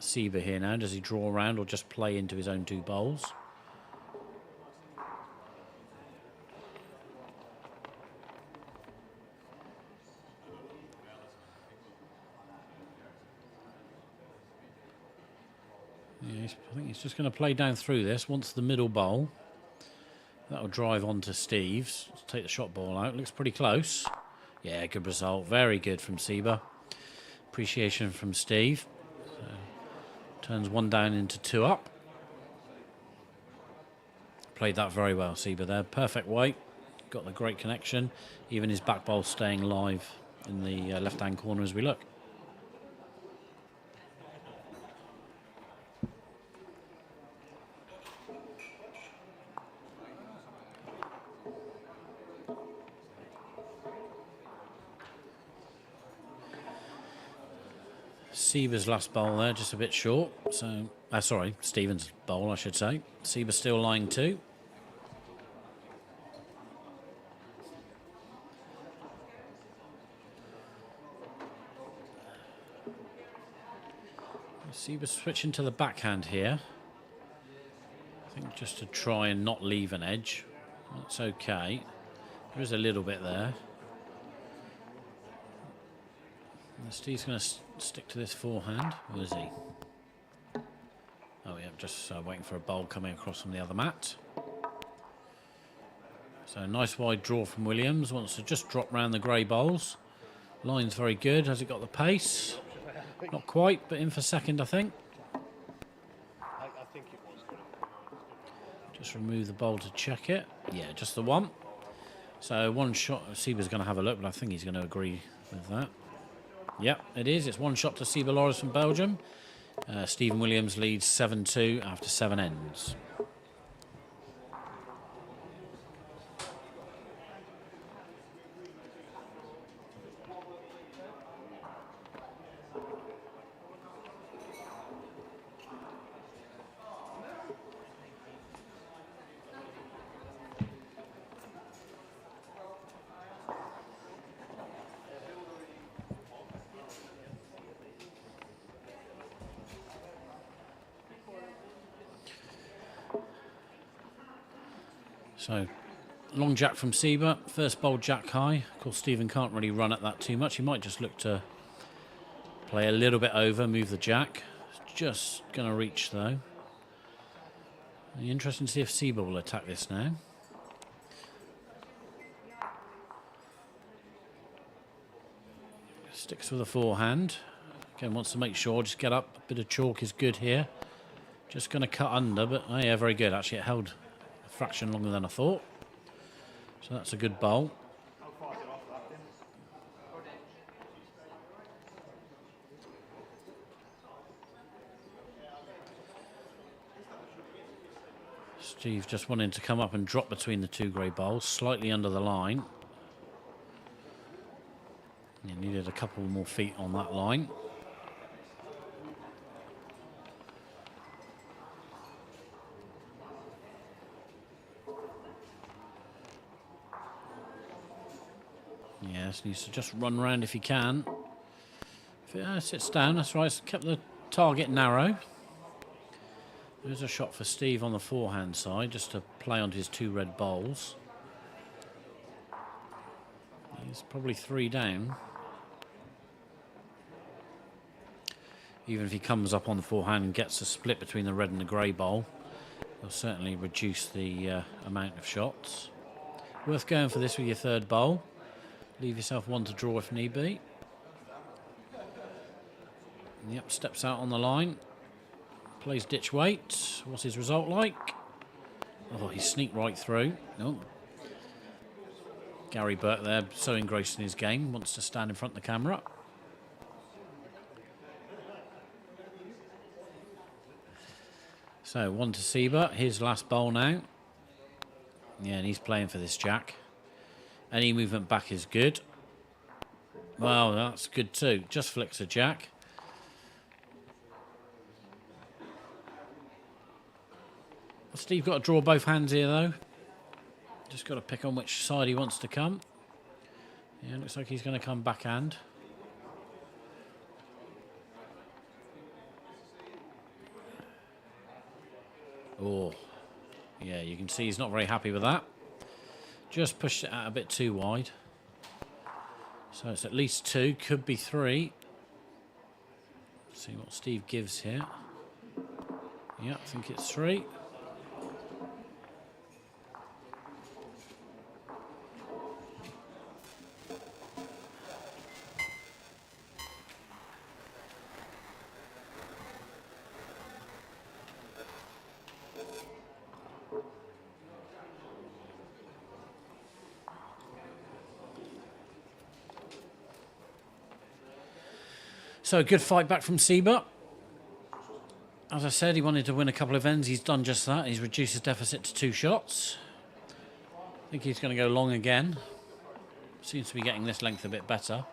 Sieber here now. Does he draw around or just play into his own 2 bowls? Yeah, I think he's just going to play down through this. Wants the middle bowl. That'll drive on to Steve's. Let's take the shot ball out. Looks pretty close. Yeah, good result. Very good from Sieber. Appreciation from Steve. So, turns 1 down into 2 up. Played that very well, Sieber there. Perfect weight. Got the great connection. Even his back bowl staying live in the left-hand corner as we look. Sieber's last bowl there, just a bit short. So, sorry, Stevens' bowl, I should say. Sieber still lying 2. Sieber switching to the backhand here. I think just to try and not leave an edge. That's okay. There is a little bit there. And Steve's going to stick to this forehand. Or is he? Oh, yeah, just waiting for a bowl coming across from the other mat. So nice wide draw from Williams. Wants to just drop round the grey bowls. Line's very good. Has it got the pace? Not quite, but in for second, I think. Just remove the bowl to check it. Yeah, just the 1. So 1 shot. Sieber's going to have a look, but I think he's going to agree with that. Yep, it is. It's 1 shot to Sieber Loris from Belgium. Stephen Williams leads 7-2 after 7 ends. So Long jack from Sieber. First bowl jack high. Of course, Stephen can't really run at that too much. He might just look to play a little bit over, move the jack. Just going to reach, though. Interesting to see if Sieber will attack this now. Sticks with a forehand. Again, wants to make sure, just get up. A bit of chalk is good here. Just going to cut under, but oh yeah, very good. Actually, it held a fraction longer than I thought. So that's a good bowl. Steve just wanting to come up and drop between the two grey bowls, slightly under the line. He needed a couple more feet on that line. Yes, needs to just run round if he can. If it sits down, that's right, it's kept the target narrow. There's a shot for Steve on the forehand side, just to play onto his two red bowls. He's probably 3 down. Even if he comes up on the forehand and gets a split between the red and the grey bowl, he'll certainly reduce the amount of shots. Worth going for this with your third bowl. Leave yourself one to draw if need be. Yep, steps out on the line. Plays ditch weight. What's his result like? Oh, he sneaked right through. Nope. Gary Burke there, so engrossed in his game, wants to stand in front of the camera. So, 1 to Sieber, his last bowl now. Yeah, and he's playing for this jack. Any movement back is good. Well, that's good too. Just flicks a jack. Steve got to draw both hands here though. Just got to pick on which side he wants to come. Yeah, looks like he's going to come backhand. Oh, yeah, you can see he's not very happy with that. Just pushed it out a bit too wide. So it's at least 2, could be 3. Let's see what Steve gives here. Yeah, I think it's 3. So a good fight back from Sieber. As I said, he wanted to win a couple of ends. He's done just that. He's reduced his deficit to 2 shots. I think he's going to go long again. Seems to be getting this length a bit better.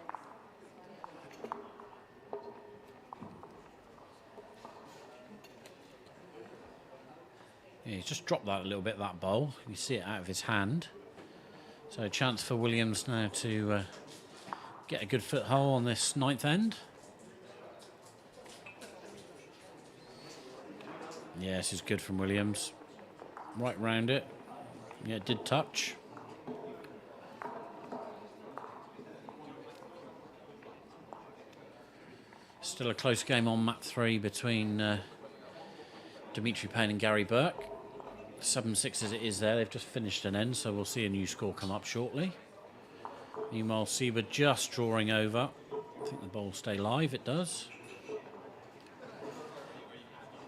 Yeah, he's just dropped that a little bit, that bowl. You see it out of his hand. So a chance for Williams now to get a good foothold on this 9th end. Yeah, this is good from Williams. Right round it. Yeah, it did touch. Still a close game on map 3 between Dimitri Payne and Gary Burke. 7-6 as it is there. They've just finished an end, so we'll see a new score come up shortly. Meanwhile, Sieber just drawing over. I think the ball will stay live. It does.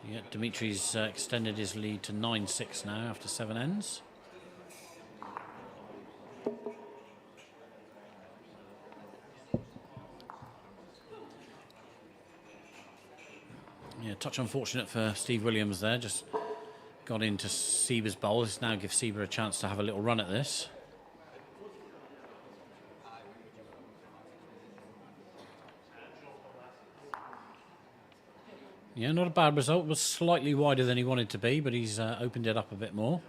Yeah, Dimitri's extended his lead to 9-6 now after 7 ends. Yeah, touch unfortunate for Steve Williams there. Just got into Sieber's bowl. This now gives Sieber a chance to have a little run at this. Yeah, not a bad result. Was slightly wider than he wanted to be, but he's opened it up a bit more.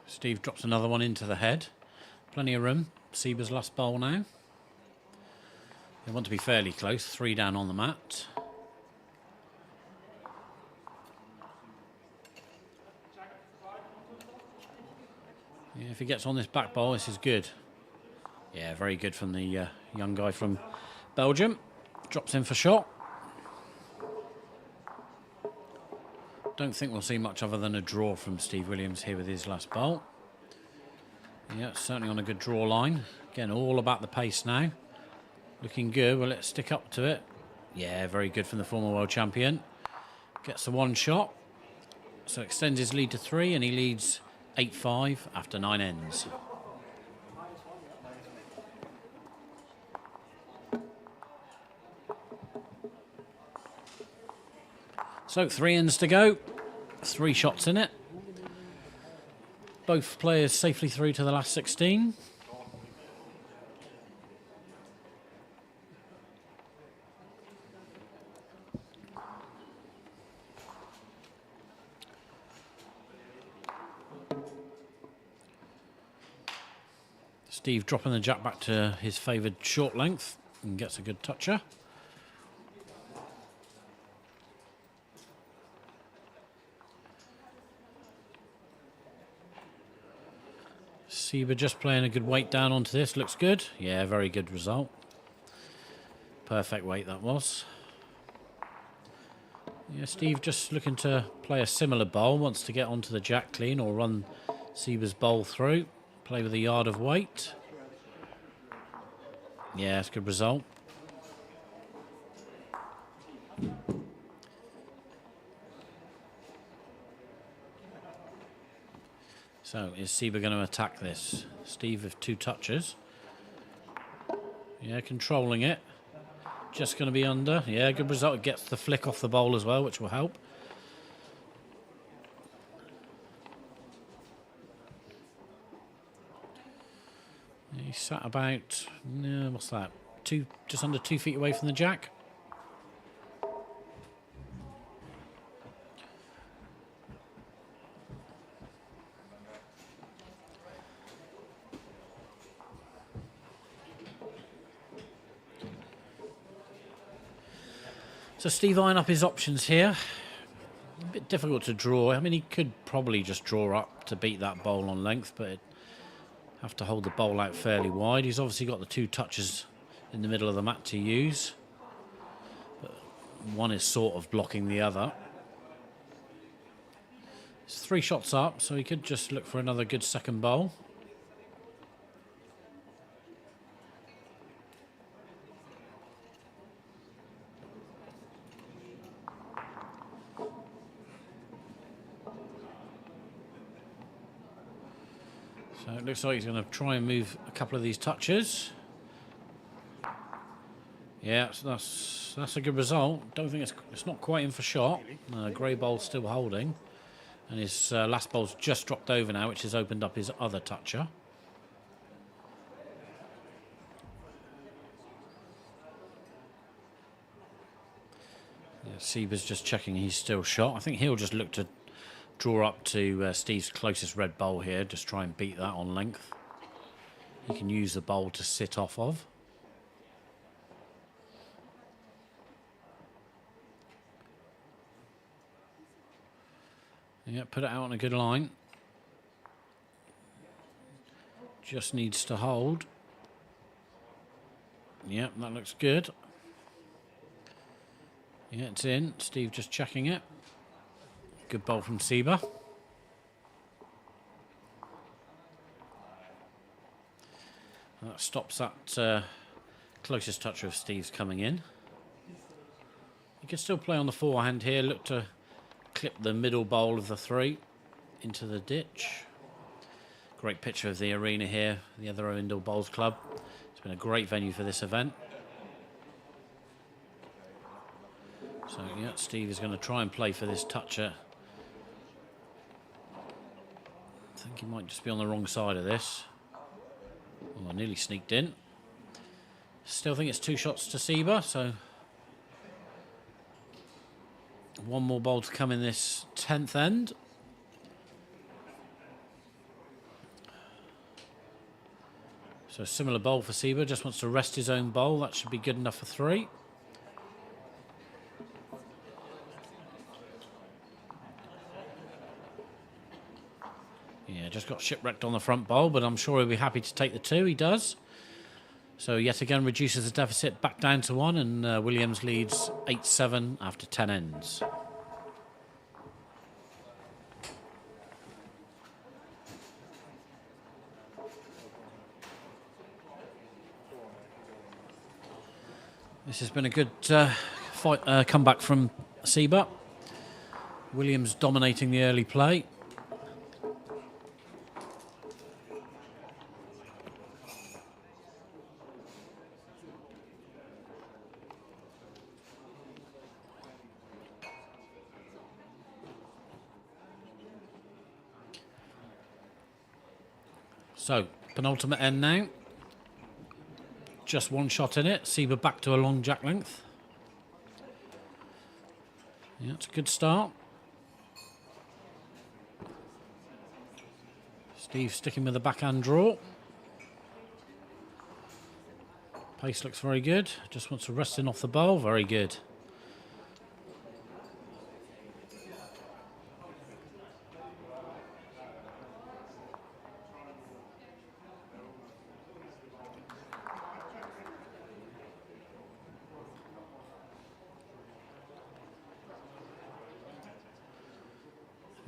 Steve drops another one into the head. Plenty of room. Sieber's last bowl now. They want to be fairly close, 3 down on the mat. Yeah, if he gets on this back bowl, this is good. Yeah, very good from the young guy from Belgium. Drops in for shot. Don't think we'll see much other than a draw from Steve Williams here with his last bowl. Yeah, certainly on a good draw line. Again, all about the pace now. Looking good. Well, let's stick up to it. Yeah, very good from the former world champion. Gets the 1 shot. So extends his lead to 3, and he leads 8-5 after 9 ends. So 3 ends to go. 3 shots in it. Both players safely through to the last 16. Steve dropping the jack back to his favoured short length and gets a good toucher. Sieber just playing a good weight down onto this. Looks good. Yeah, very good result. Perfect weight that was. Yeah, Steve just looking to play a similar bowl. Wants to get onto the jack clean or run Sieber's bowl through. Play with a yard of weight. Yeah, it's a good result. So, is Sieber going to attack this? Steve with 2 touches. Yeah, controlling it. Just going to be under. Yeah, good result. It gets the flick off the bowl as well, which will help. He sat about, what's that? Just under 2 feet away from the jack. So Steve eyeing up his options here. A bit difficult to draw. I mean, he could probably just draw up to beat that bowl on length, but it'd have to hold the bowl out fairly wide. He's obviously got the 2 touches in the middle of the mat to use, but one is sort of blocking the other. It's 3 shots up, so he could just look for another good second bowl. So it looks like he's going to try and move a couple of these touches. Yeah, so that's a good result. Don't think it's not quite in for shot. Grey bowl's still holding, and his last bowl's just dropped over now, which has opened up his other toucher. Yeah, Sieber's just checking he's still shot. I think he'll just look to draw up to Steve's closest red bowl here, just try and beat that on length. He can use the bowl to sit off of. Yeah, put it out on a good line. Just needs to hold. Yeah, that looks good. Yeah, it's in. Steve just checking it. Good bowl from Sieber. That stops that closest toucher of Steve's coming in. You can still play on the forehand here. Look to clip the middle bowl of the 3 into the ditch. Great picture of the arena here, the Other Indoor Bowls Club. It's been a great venue for this event. So yeah, Steve is going to try and play for this toucher. I think he might just be on the wrong side of this. Oh, I nearly sneaked in. Still think it's 2 shots to Sieber, so 1 more bowl to come in this 10th end. So a similar bowl for Sieber, just wants to rest his own bowl. That should be good enough for 3. Yeah, just got shipwrecked on the front bowl, but I'm sure he'll be happy to take the 2. He does. So yet again reduces the deficit back down to 1, and Williams leads 8-7 after 10 ends. This has been a good comeback from Sieber. Williams dominating the early play. So, penultimate end now. Just 1 shot in it. Sieber back to a long jack length. Yeah, it's a good start. Steve sticking with the backhand draw. Pace looks very good. Just wants to rest in off the bowl. Very good.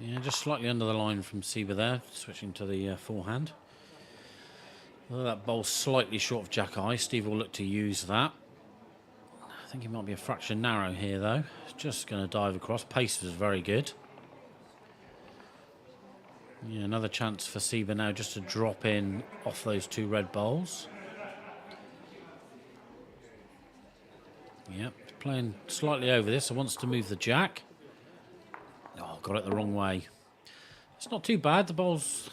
Yeah, just slightly under the line from Sieber there, switching to the forehand. Although that bowl's slightly short of jack eye, Steve will look to use that. I think he might be a fraction narrow here though. Just going to dive across. Pace was very good. Yeah, another chance for Sieber now just to drop in off those 2 red bowls. Yep, playing slightly over this, so wants to move the jack. Oh, got it the wrong way. It's not too bad. The bowl's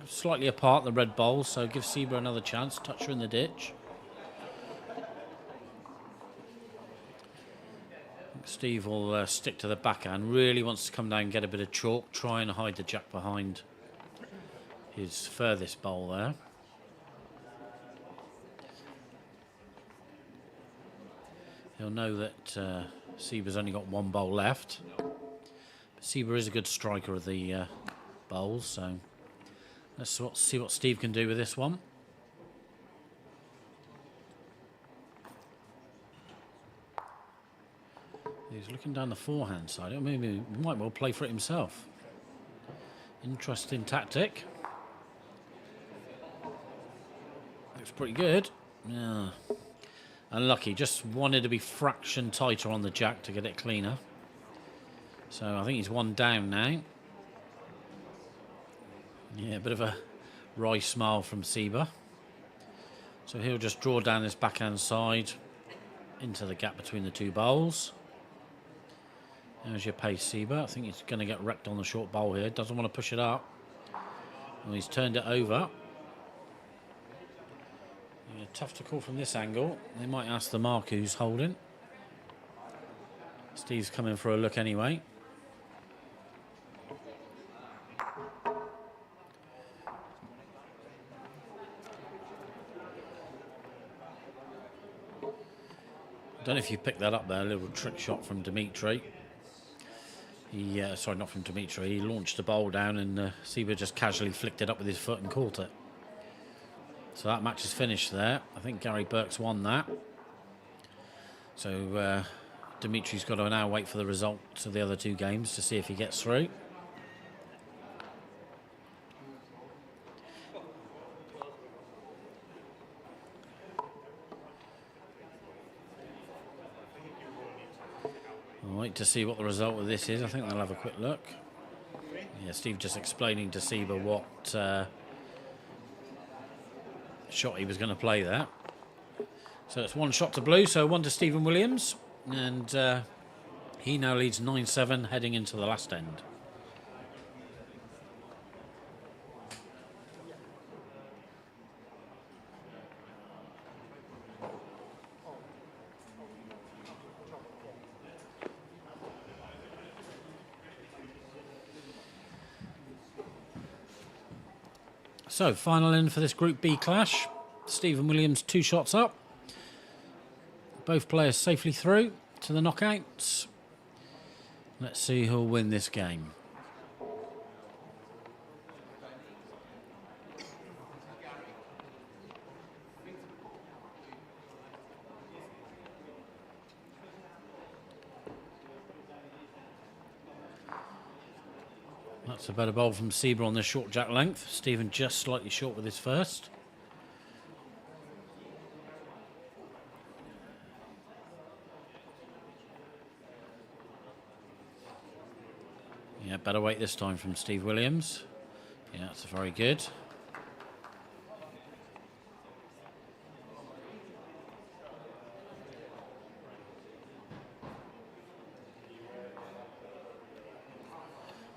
slightly apart, the red bowls, so give Sieber another chance. Touch her in the ditch. Steve will stick to the backhand. Really wants to come down and get a bit of chalk. Try and hide the jack behind his furthest bowl there. He'll know that Sieber's only got 1 bowl left. Sieber is a good striker of the bowls, so let's see what Steve can do with this one. He's looking down the forehand side. I mean, he might well play for it himself. Interesting tactic. Looks pretty good. Yeah. Unlucky. Just wanted to be fraction tighter on the jack to get it cleaner. So I think he's 1 down now. Yeah, a bit of a wry smile from Sieber. So he'll just draw down this backhand side into the gap between the 2 bowls. There's your pace, Sieber. I think he's going to get wrecked on the short bowl here. Doesn't want to push it up. Well, he's turned it over. Yeah, tough to call from this angle. They might ask the mark who's holding. Steve's coming for a look anyway. Don't know if you picked that up there, a little trick shot from Dimitri. Sorry, not from Dimitri. He launched the bowl down and Sieber just casually flicked it up with his foot and caught it. So that match is finished there. I think Gary Burke's won that. So Dimitri's got to now wait for the results of the other 2 games to see if he gets through. I'll wait to see what the result of this is. I think they'll have a quick look. Yeah, Steve just explaining to Sieber what shot he was going to play there. So it's 1 shot to blue, so 1 to Stephen Williams. And he now leads 9-7 heading into the last end. So, final in for this Group B clash. Stephen Williams 2 shots up. Both players safely through to the knockouts. Let's see who'll win this game. That's a better bowl from Sieber on this short jack length. Stephen just slightly short with his first. Yeah, better weight this time from Steve Williams. Yeah, that's very good.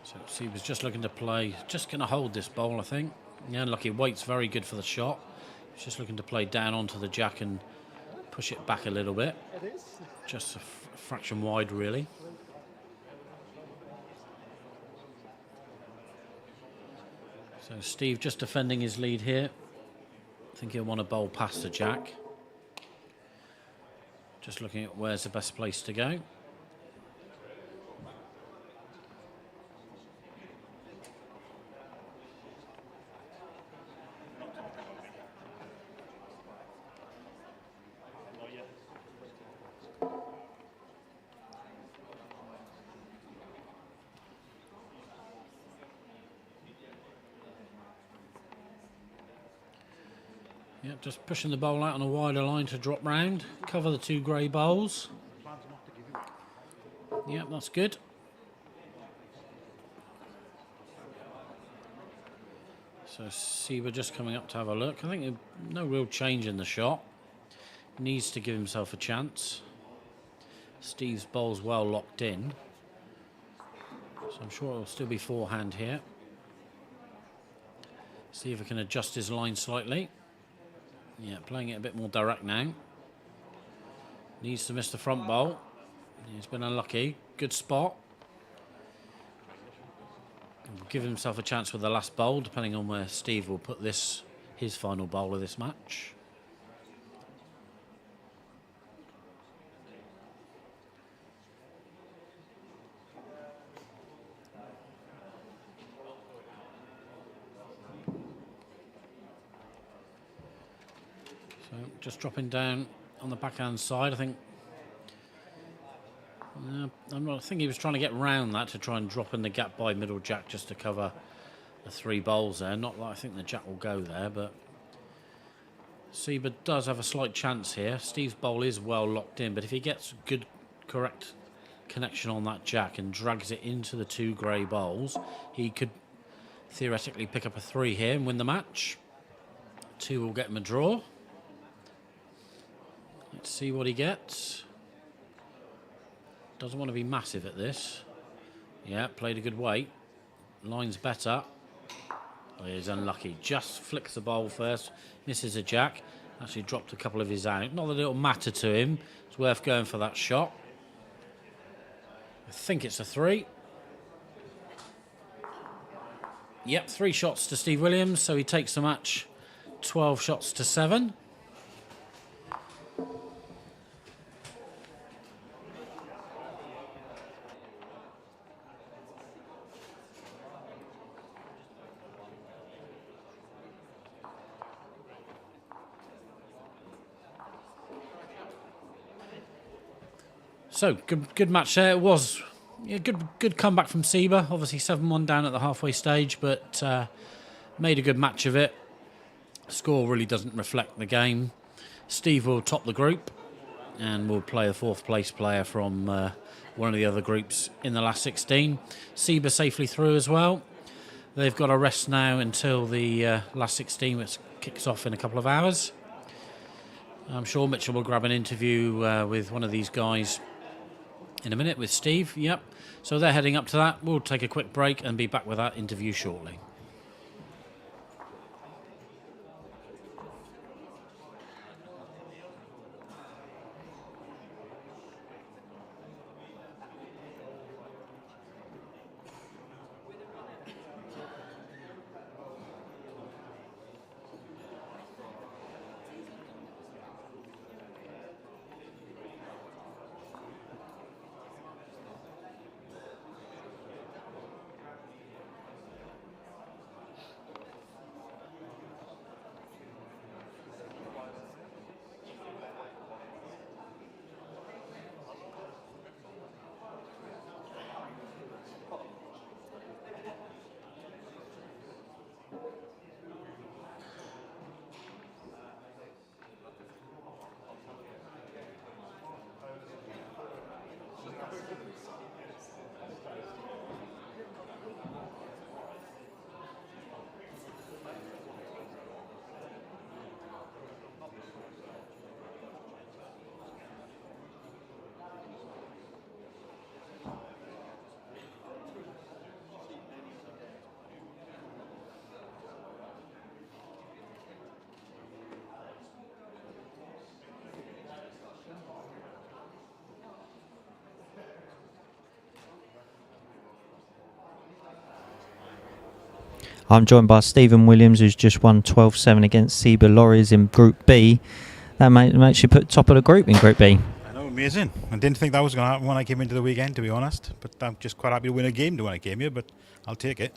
So Sieber's just looking to play, just going to hold this bowl, I think. Yeah, lucky weight's very good for the shot. He's just looking to play down onto the jack and push it back a little bit. Just a fraction wide, really. So Steve just defending his lead here. I think he'll want to bowl past the jack. Just looking at where's the best place to go. Yep, just pushing the bowl out on a wider line to drop round. Cover the 2 grey bowls. Yep, that's good. So Sieber just coming up to have a look. I think no real change in the shot. Needs to give himself a chance. Steve's bowl's well locked in. So I'm sure it'll still be forehand here. See if he can adjust his line slightly. Yeah, playing it a bit more direct now. Needs to miss the front bowl. He's been unlucky. Good spot. Give himself a chance with the last bowl, depending on where Steve will put this, his final bowl of this match. So just dropping down on the backhand side, I think. I think he was trying to get round that to try and drop in the gap by middle jack just to cover the 3 bowls there. Not that I think the jack will go there, but Sieber does have a slight chance here. Steve's bowl is well locked in, but if he gets good, correct connection on that jack and drags it into the 2 grey bowls, he could theoretically pick up a 3 here and win the match. 2 will get him a draw. Let's see what he gets. Doesn't want to be massive at this. Yeah, played a good weight. Line's better. Oh, he's unlucky. Just flicks the bowl first. Misses a jack. Actually dropped a couple of his out. Not that it'll matter to him. It's worth going for that shot. I think it's a 3. Yep, 3 shots to Steve Williams. So he takes the match 12 shots to 7. So, good match there. It was a good comeback from Sieber. Obviously 7-1 down at the halfway stage, but made a good match of it. Score really doesn't reflect the game. Steve will top the group and will play a 4th place player from one of the other groups in the last 16. Sieber safely through as well. They've got a rest now until the last 16, which kicks off in a couple of hours. I'm sure Mitchell will grab an interview with one of these guys in a minute with Steve. Yep. So they're heading up to that. We'll take a quick break and be back with that interview shortly. I'm joined by Stephen Williams, who's just won 12-7 against Seba Lorries in Group B. That makes you put top of the group in Group B. I know, amazing. I didn't think that was going to happen when I came into the weekend, to be honest. But I'm just quite happy to win a game when I came here, but I'll take it.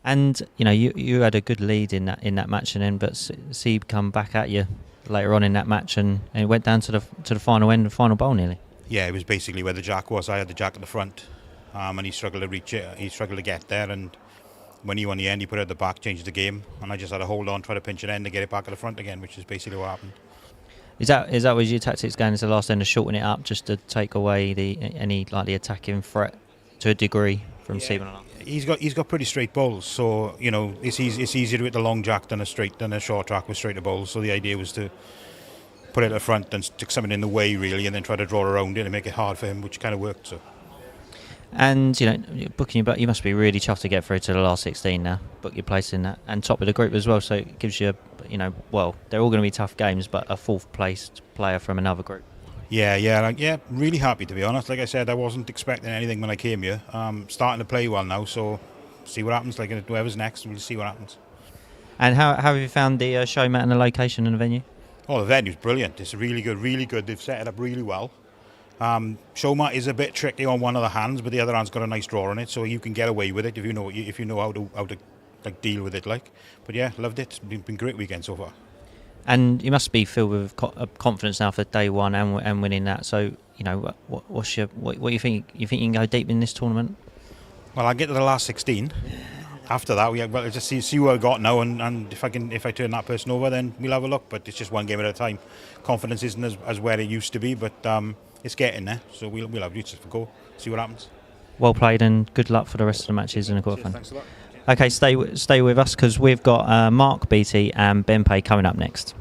And you had a good lead in that match, and then but Seb come back at you later on in that match, and it went down to the final end, the final bowl nearly. Yeah, it was basically where the jack was. I had the jack at the front, and he struggled to reach it. He struggled to get there, and when he won the end, he put it at the back, changed the game, and I just had to hold on, try to pinch it end, and get it back at the front again, which is basically what happened. Is that was your tactics going into the last end, to shorten it up, just to take away any attacking threat to a degree from Stephen? He's got pretty straight bowls, so it's easier to hit the long jack than a short track with straighter bowls. So the idea was to put it at the front and stick something in the way really, and then try to draw around it and make it hard for him, which kind of worked. So. And booking you back, you must be really chuffed to get through to the last 16 now. Book your place in that, and top of the group as well. So it gives you, well, they're all going to be tough games, but a fourth placed player from another group. Yeah, really happy, to be honest. Like I said, I wasn't expecting anything when I came here. Starting to play well now, so see what happens. Like whoever's next, we'll see what happens. And how have you found the show, Matt, and the location and the venue? Oh, the venue's brilliant. It's really good. They've set it up really well. Showmat is a bit tricky on one of the hands, but the other hand's got a nice draw on it, so you can get away with it if you know how to like deal with it. But yeah, loved it. It's been a great weekend so far. And you must be filled with confidence now for day one and winning that. So what you think? You think you can go deep in this tournament? Well, I'll get to the last 16. After that, we'll just see who I got now, and if I turn that person over, then we'll have a look. But it's just one game at a time. Confidence isn't as where it used to be, but it's getting there. So we'll have just a go, see what happens. Well played, and good luck for the rest of the matches in the quarterfinal. Thanks a lot. Okay, stay with us, because we've got Mark, Beattie and Ben Payne coming up next.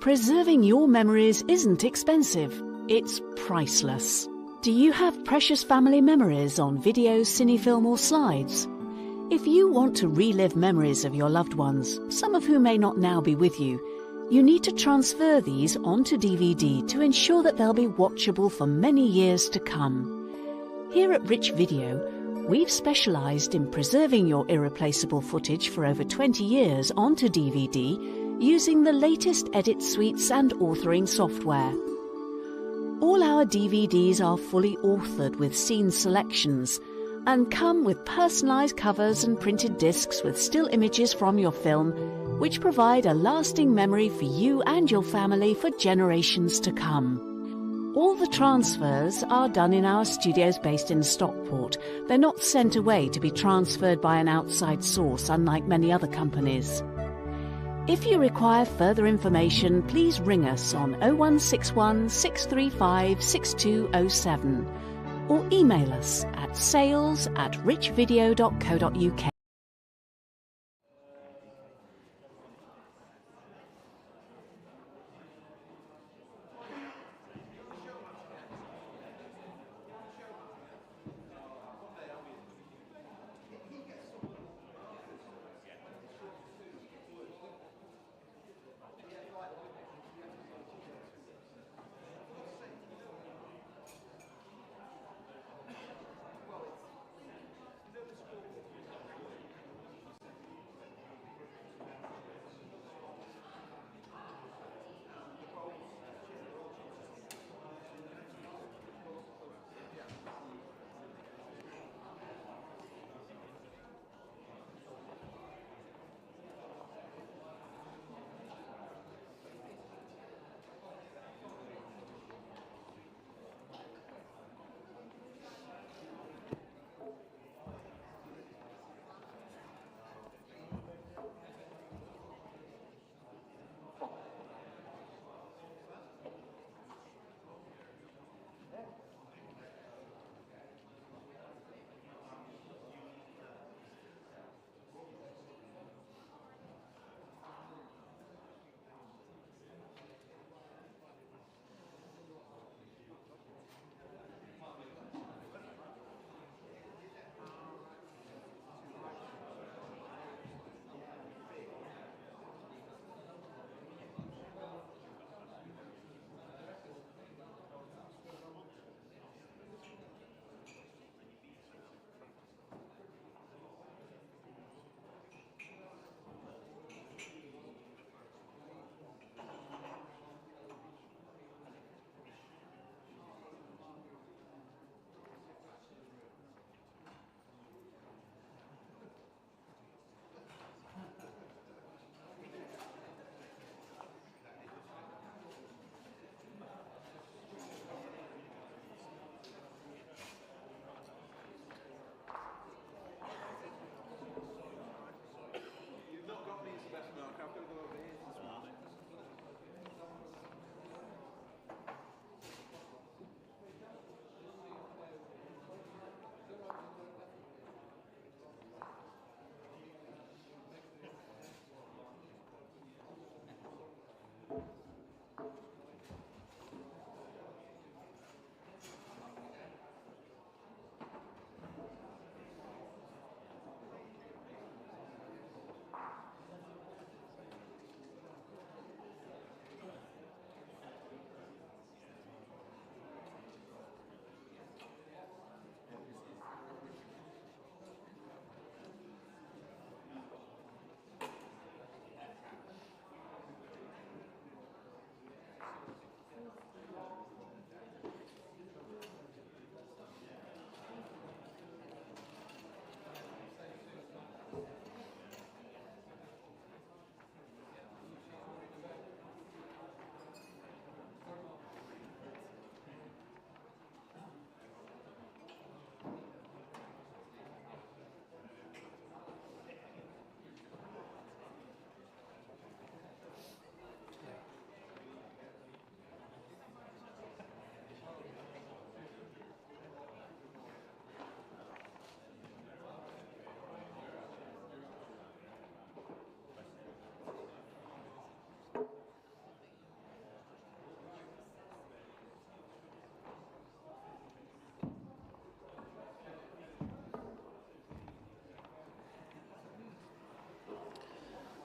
Preserving your memories isn't expensive, it's priceless. Do you have precious family memories on video, cinefilm or slides? If you want to relive memories of your loved ones, some of whom may not now be with you, you need to transfer these onto DVD to ensure that they'll be watchable for many years to come. Here at Rich Video, we've specialised in preserving your irreplaceable footage for over 20 years onto DVD using the latest edit suites and authoring software. All our DVDs are fully authored with scene selections and come with personalised covers and printed discs with still images from your film, which provide a lasting memory for you and your family for generations to come. All the transfers are done in our studios based in Stockport. They're not sent away to be transferred by an outside source, unlike many other companies. If you require further information, please ring us on 0161 635 6207 or email us at sales@richvideo.co.uk.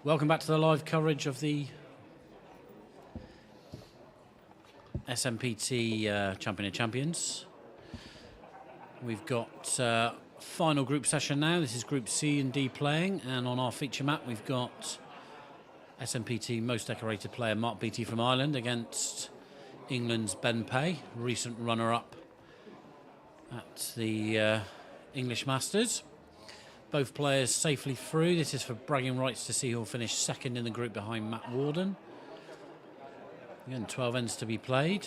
Welcome back to the live coverage of the SMPT Champion of Champions. We've got final group session now. This is Group C and D playing, and on our feature map we've got SMPT Most Decorated Player Mark Beattie from Ireland against England's Ben Pay, recent runner-up at the English Masters. Both players safely through. This is for bragging rights to see who'll finish second in the group behind Matt Warden. Again, 12 ends to be played.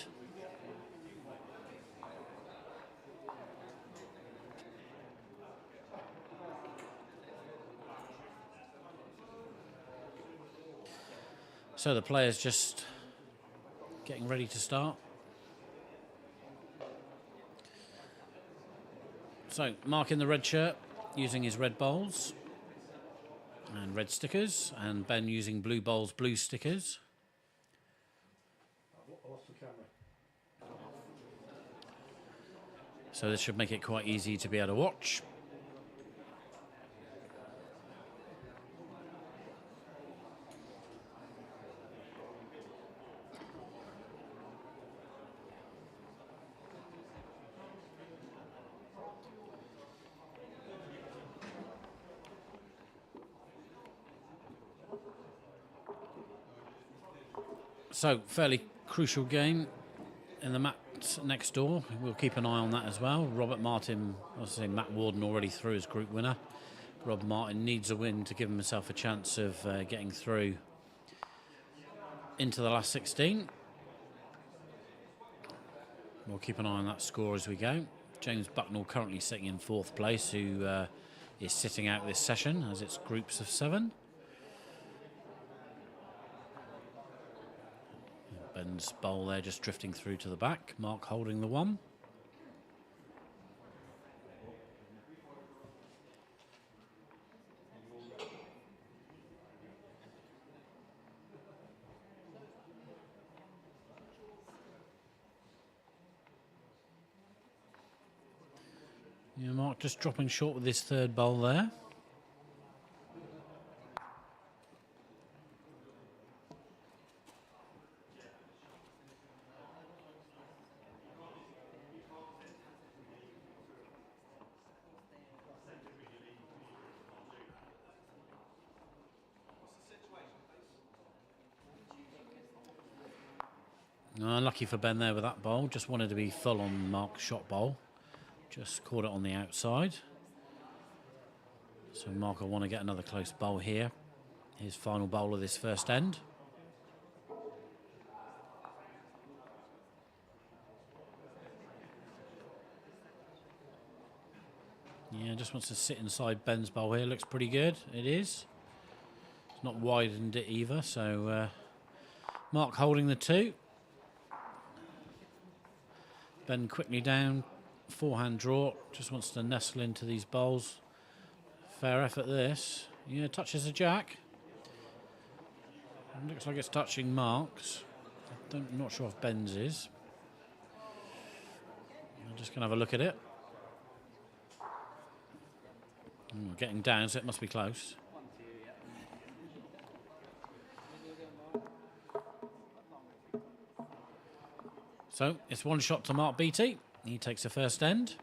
So the players just getting ready to start. So Mark in the red shirt, using his red bowls and red stickers, and Ben using blue bowls, blue stickers. So this should make it quite easy to be able to watch. So, fairly crucial game in the mat next door. We'll keep an eye on that as well. Robert Martin, I was saying Matt Warden already through as group winner. Rob Martin needs a win to give himself a chance of getting through into the last 16. We'll keep an eye on that score as we go. James Bucknell currently sitting in 4th place, who is sitting out this session as it's groups of 7. Ben's bowl there just drifting through to the back. Mark holding the 1. Yeah, Mark just dropping short with his 3rd bowl there. Unlucky for Ben there with that bowl. Just wanted to be full on Mark's shot bowl. Just caught it on the outside. So Mark will want to get another close bowl here. His final bowl of this first end. Yeah, just wants to sit inside Ben's bowl here. Looks pretty good. It is. It's not widened it either. So Mark holding the 2. Ben quickly down, 4-hand draw, just wants to nestle into these bowls. Fair effort this. Yeah, touches a jack. Looks like it's touching Mark's. I'm not sure if Ben's is. I'm just going to have a look at it. Getting down, so it must be close. So it's 1 shot to Mark Beattie. He takes the first end.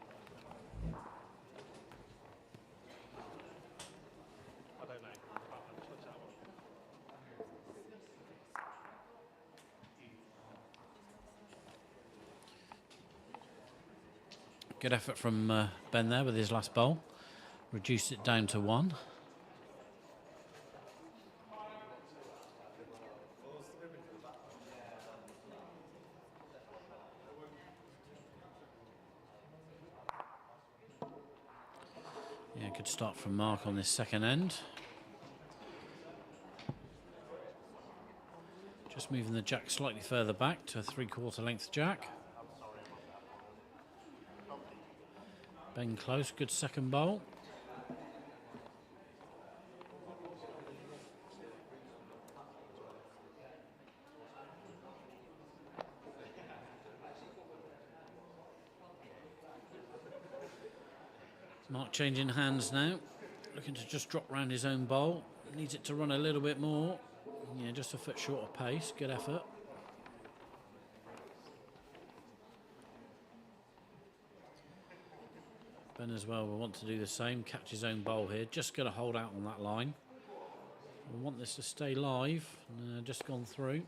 Good effort from Ben there with his last bowl. Reduced it down to 1. Yeah, good start from Mark on this second end. Just moving the jack slightly further back to a 3/4 length jack. Ben close, good second bowl. Mark changing hands now, looking to just drop round his own bowl. Needs it to run a little bit more. Yeah, just a foot short of pace. Good effort. Ben as well will want to do the same. Catch his own bowl here. Just going to hold out on that line. We want this to stay live. Just gone through.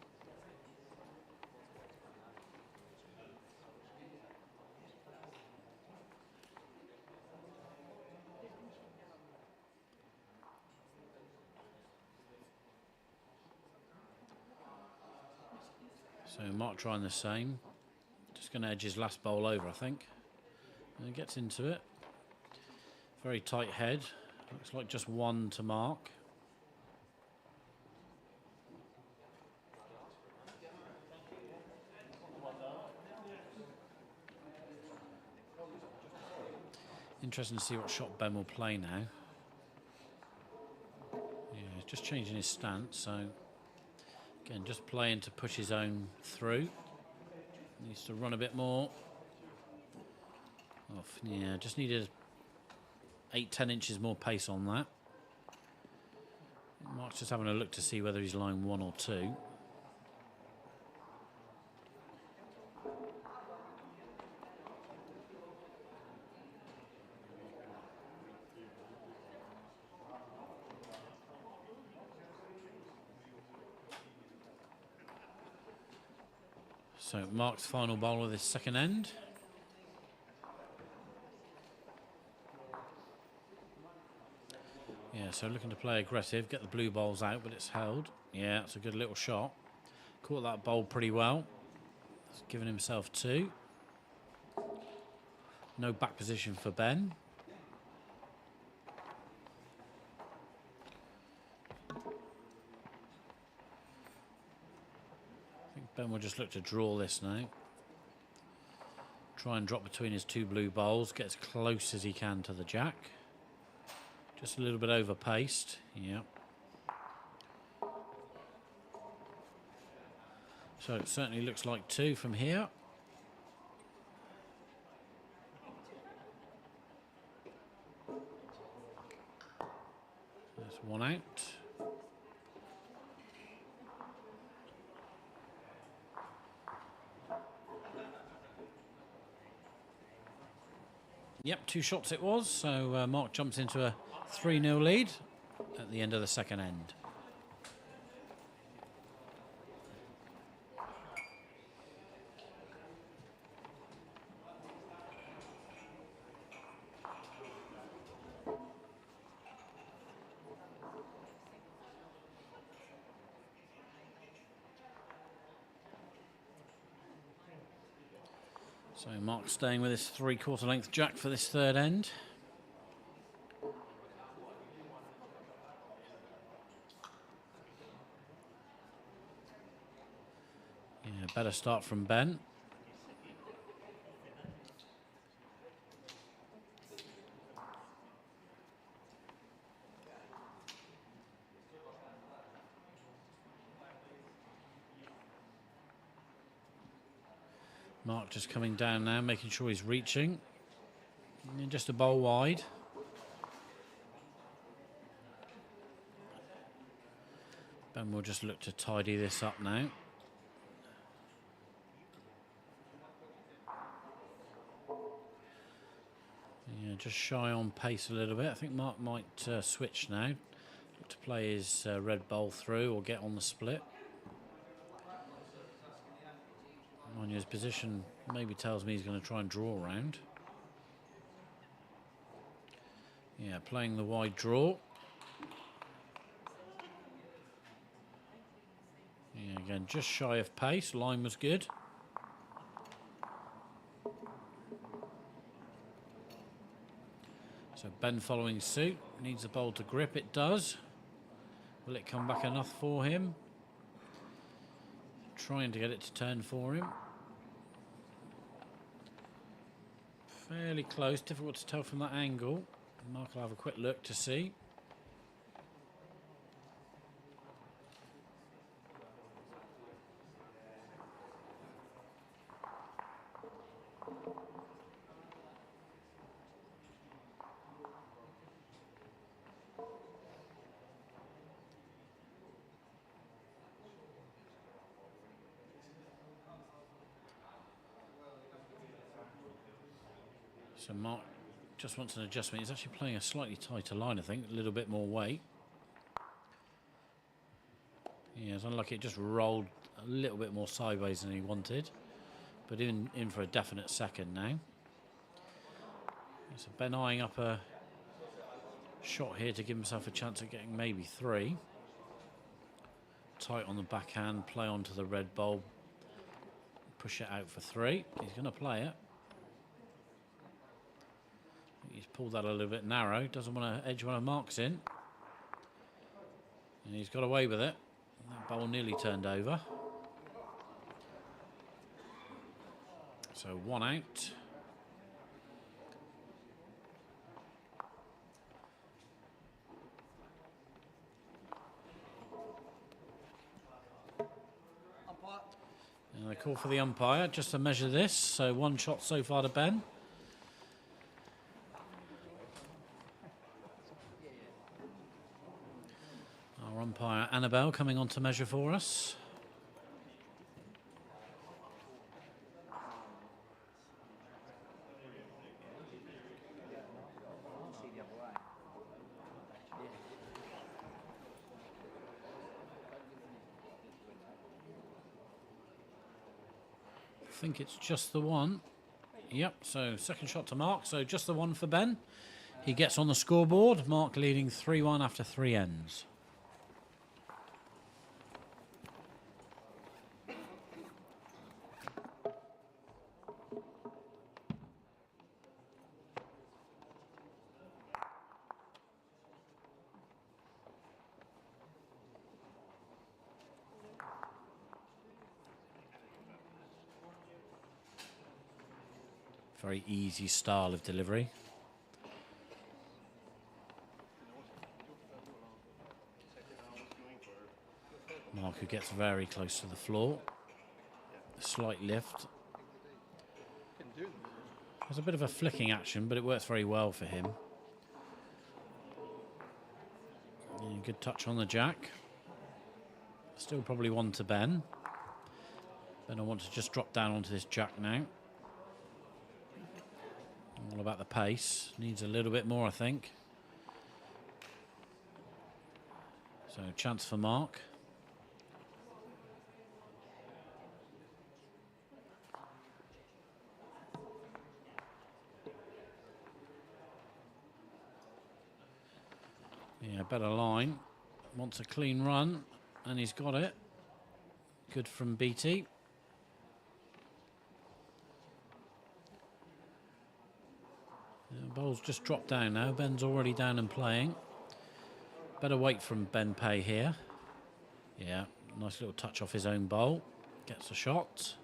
So Mark trying the same. Just going to edge his last bowl over, I think. And he gets into it. Very tight head. Looks like just one to Mark. Interesting to see what shot Ben will play now. Yeah, he's just changing his stance, so again, just playing to push his own through. Needs to run a bit more. Off, yeah, just needed 8-10 inches more pace on that. Mark's just having a look to see whether he's line 1 or 2. So Mark's final bowl of this second end. Yeah, so looking to play aggressive, get the blue balls out, but it's held. Yeah, it's a good little shot. Caught that bowl pretty well. He's given himself 2. No back position for Ben. I think Ben will just look to draw this now. Try and drop between his 2 blue bowls, get as close as he can to the jack. Just a little bit over-paced, yeah. So it certainly looks like 2 from here. That's 1 out. Yep, 2 shots it was, so Mark jumps into a 3-0 lead at the end of the second end. So Mark staying with his 3/4 length jack for this third end. Yeah, better start from Ben. Mark just coming down now, making sure he's reaching. And just a bowl wide. Ben will just look to tidy this up now. Yeah, just shy on pace a little bit. I think Mark might switch now. Look to play his red bowl through or get on the split. Mind you, his position maybe tells me he's going to try and draw around. Yeah, playing the wide draw. Yeah, again, just shy of pace. Line was good. So Ben following suit. Needs the bowl to grip. It does. Will it come back enough for him? Trying to get it to turn for him. Fairly close, difficult to tell from that angle. Mark will have a quick look to see. So Mark just wants an adjustment. He's actually playing a slightly tighter line, I think, a little bit more weight. Yeah, it's unlucky. It just rolled a little bit more sideways than he wanted. But in for a definite second now. So Ben eyeing up a shot here to give himself a chance at getting maybe 3. Tight on the backhand, play onto the red bulb. Push it out for 3. He's going to play it. He's pulled that a little bit narrow. Doesn't want to edge one of Mark's in. And he's got away with it. That bowl nearly turned over. So 1 out. And they call for the umpire just to measure this. So 1 shot so far to Ben. Our umpire Annabelle coming on to measure for us. I think it's just the 1. Yep, so second shot to Mark, so just the 1 for Ben. He gets on the scoreboard, Mark leading 3-1 after 3 ends. Very easy style of delivery. Mark, who gets very close to the floor. A slight lift. There's a bit of a flicking action, but it works very well for him. And good touch on the jack. Still probably 1 to Ben. Ben, I want to just drop down onto this jack now. All about the pace. Needs a little bit more, I think. So, chance for Mark. Yeah, better line. Wants a clean run, and he's got it. Good from Beattie. Bowl's just dropped down now. Ben's already down and playing. Better weight from Ben Pay here. Yeah, nice little touch off his own bowl. Gets a shot.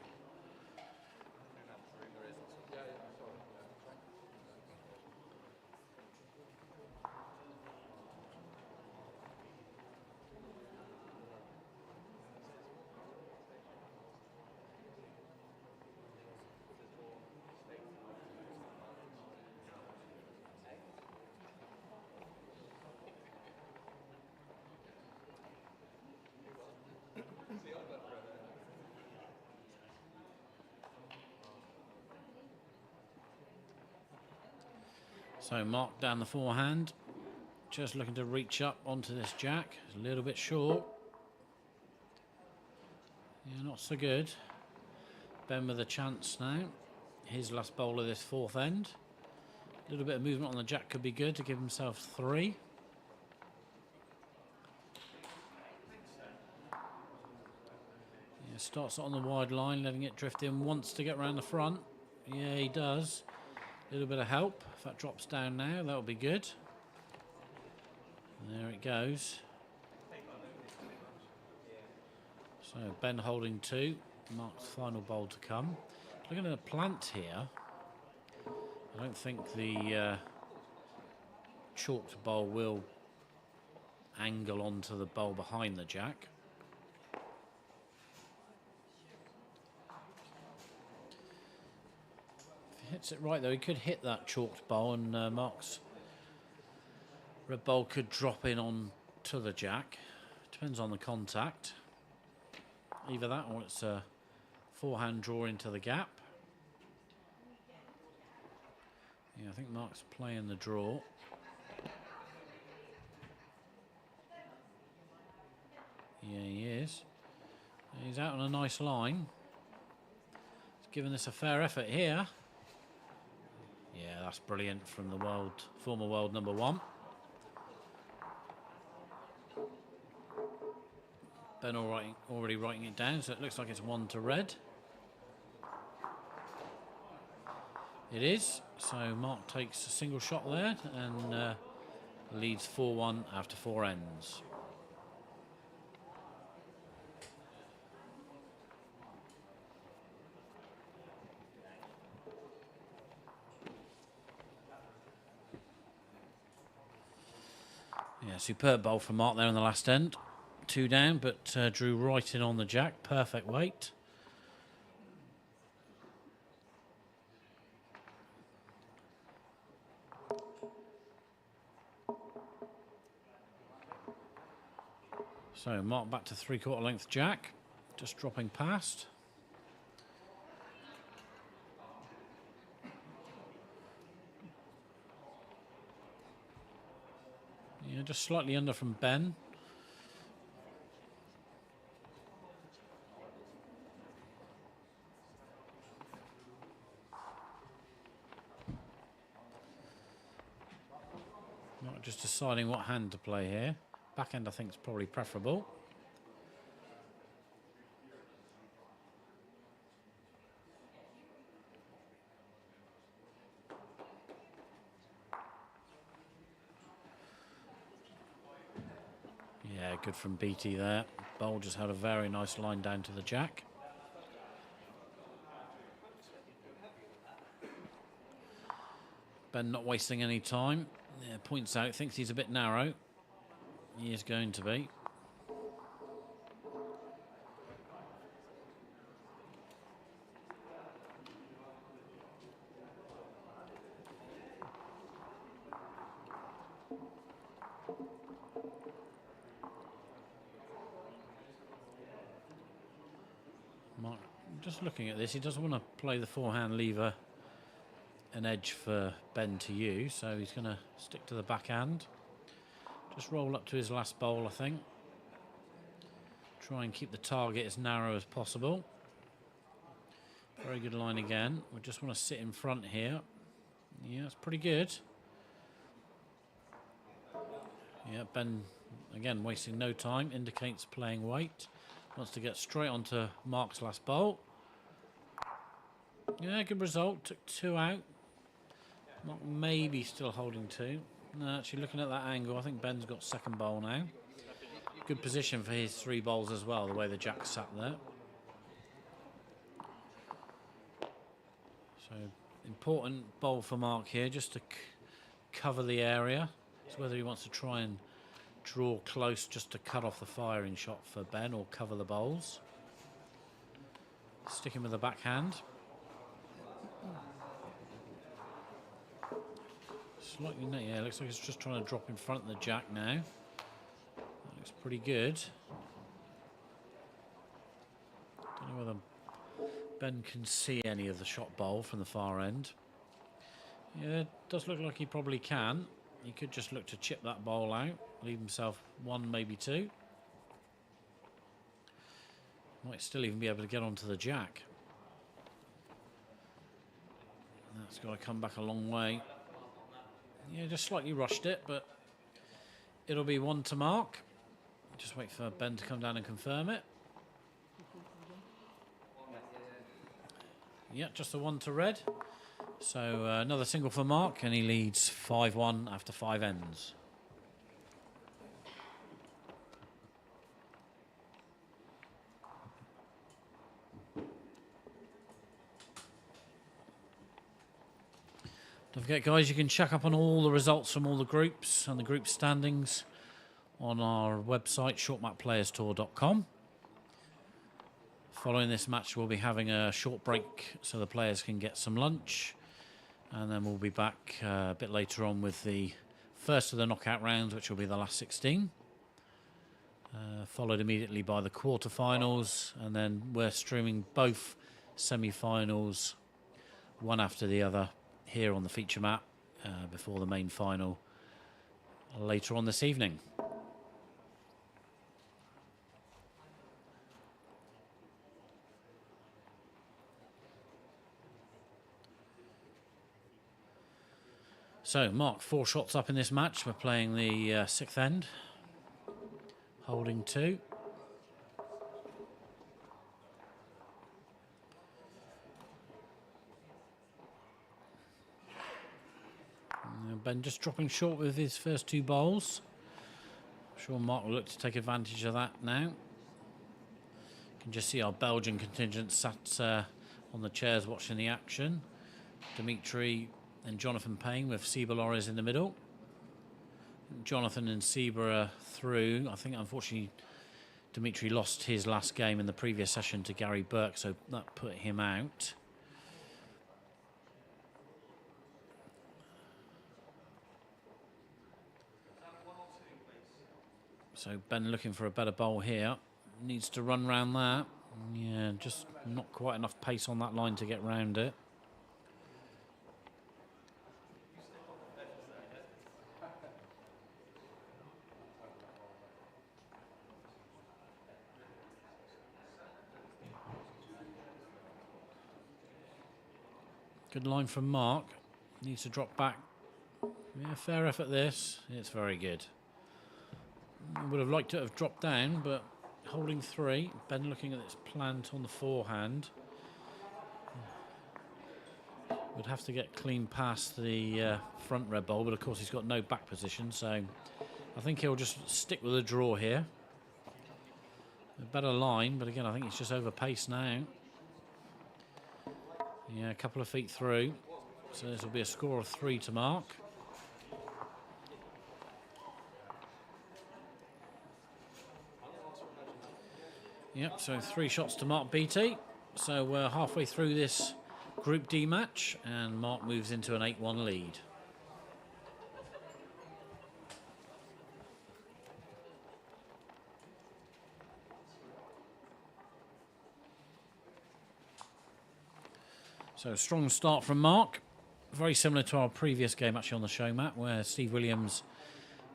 So Mark down the forehand, just looking to reach up onto this jack. It's a little bit short. Yeah, not so good. Ben with a chance now. His last bowl of this 4th end. A little bit of movement on the jack could be good to give himself 3. Yeah, starts on the wide line, letting it drift in. Wants to get around the front. Yeah, he does. A little bit of help. If that drops down now, that'll be good. There it goes. So Ben holding 2. Mark's final bowl to come. Looking at a plant here. I don't think the chalked bowl will angle onto the bowl behind the jack. Hits it right though, he could hit that chalked bowl and Mark's red bowl could drop in on to the jack. Depends on the contact. Either that or it's a forehand draw into the gap. Yeah, I think Mark's playing the draw. Yeah, he is. He's out on a nice line. He's giving this a fair effort here. Yeah, that's brilliant from the former world number 1. Ben already writing it down, so it looks like it's 1 to red. It is. So Mark takes a single shot there and leads 4-1 after 4 ends. Yeah, superb bowl from Mark there in the last end. 2 down, but drew right in on the jack. Perfect weight. So Mark back to 3/4 length jack. Just dropping past. Yeah, just slightly under from Ben. Not just deciding what hand to play here. Backhand, I think, is probably preferable. Yeah, good from Beattie there. Bowl just had a very nice line down to the jack. Ben not wasting any time. Yeah, points out, thinks he's a bit narrow. He is going to be. Mark, just looking at this, he doesn't want to play the forehand lever an edge for Ben to use, so he's going to stick to the backhand. Just roll up to his last bowl, I think. Try and keep the target as narrow as possible. Very good line again. We just want to sit in front here. Yeah, it's pretty good. Yeah, Ben, again, wasting no time, indicates playing weight. Wants to get straight onto Mark's last bowl. Yeah, good result. Took 2 out. Mark maybe still holding 2. No, actually looking at that angle, I think Ben's got second bowl now. Good position for his 3 bowls as well, the way the jack sat there. So, important bowl for Mark here, just to cover the area. It's whether he wants to try and draw close just to cut off the firing shot for Ben or cover the bowls. Sticking with the backhand. Slightly, yeah, looks like he's just trying to drop in front of the jack now. That looks pretty good. Don't know whether Ben can see any of the shot bowl from the far end. Yeah, it does look like he probably can. He could just look to chip that bowl out, leave himself 1, maybe 2. Might still even be able to get onto the jack. That's got to come back a long way. Yeah, just slightly rushed it, but it'll be 1 to Mark. Just wait for Ben to come down and confirm it. Yeah, just a 1 to red. So another single for Mark, and he leads 5-1 after 5 ends. Don't forget, guys, you can check up on all the results from all the groups and the group standings on our website, shortmapplayerstour.com. Following this match, we'll be having a short break so the players can get some lunch. And then we'll be back a bit later on with the first of the knockout rounds, which will be the last 16. Followed immediately by the quarterfinals. And then we're streaming both semi-finals, one after the other, here on the feature map. before the main final later on this evening. So, Mark, 4 shots up in this match. We're playing the 6th end. Holding 2. Ben just dropping short with his first 2 bowls. I'm sure Mark will look to take advantage of that now. You can just see our Belgian contingent sat on the chairs watching the action. Dimitri and Jonathan Payne with Seba Lorries in the middle. Jonathan and Seba are through. I think unfortunately Dimitri lost his last game in the previous session to Gary Burke, so that put him out. So Ben looking for a better bowl here. Needs to run round that. Yeah, just not quite enough pace on that line to get round it. Good line from Mark. Needs to drop back. Yeah, fair effort this. It's very good. I would have liked to have dropped down, but holding 3. Ben looking at this plant on the forehand. Would have to get clean past the front red ball, but of course he's got no back position, so I think he'll just stick with the draw here. A better line, but again I think he's just over pace now. Yeah, a couple of feet through. So this will be a score of 3 to Mark. Yep, so 3 shots to Mark Beattie. So we're halfway through this Group D match, and Mark moves into an 8-1 lead. So strong start from Mark. Very similar to our previous game actually on the show, Matt, where Steve Williams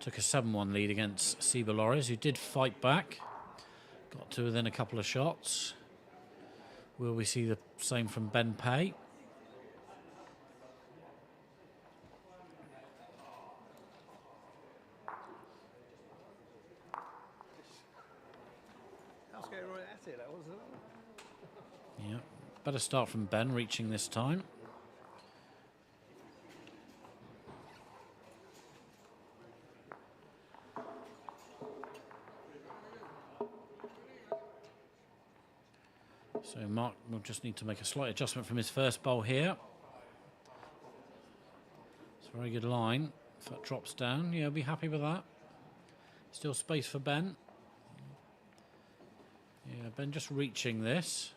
took a 7-1 lead against Seba Lorries, who did fight back. Got to within a couple of shots. Will we see the same from Ben Pay? Yeah, better start from Ben, reaching this time. So Mark will just need to make a slight adjustment from his first bowl here. It's a very good line. If that drops down, yeah, I'll be happy with that. Still space for Ben. Yeah, Ben just reaching this.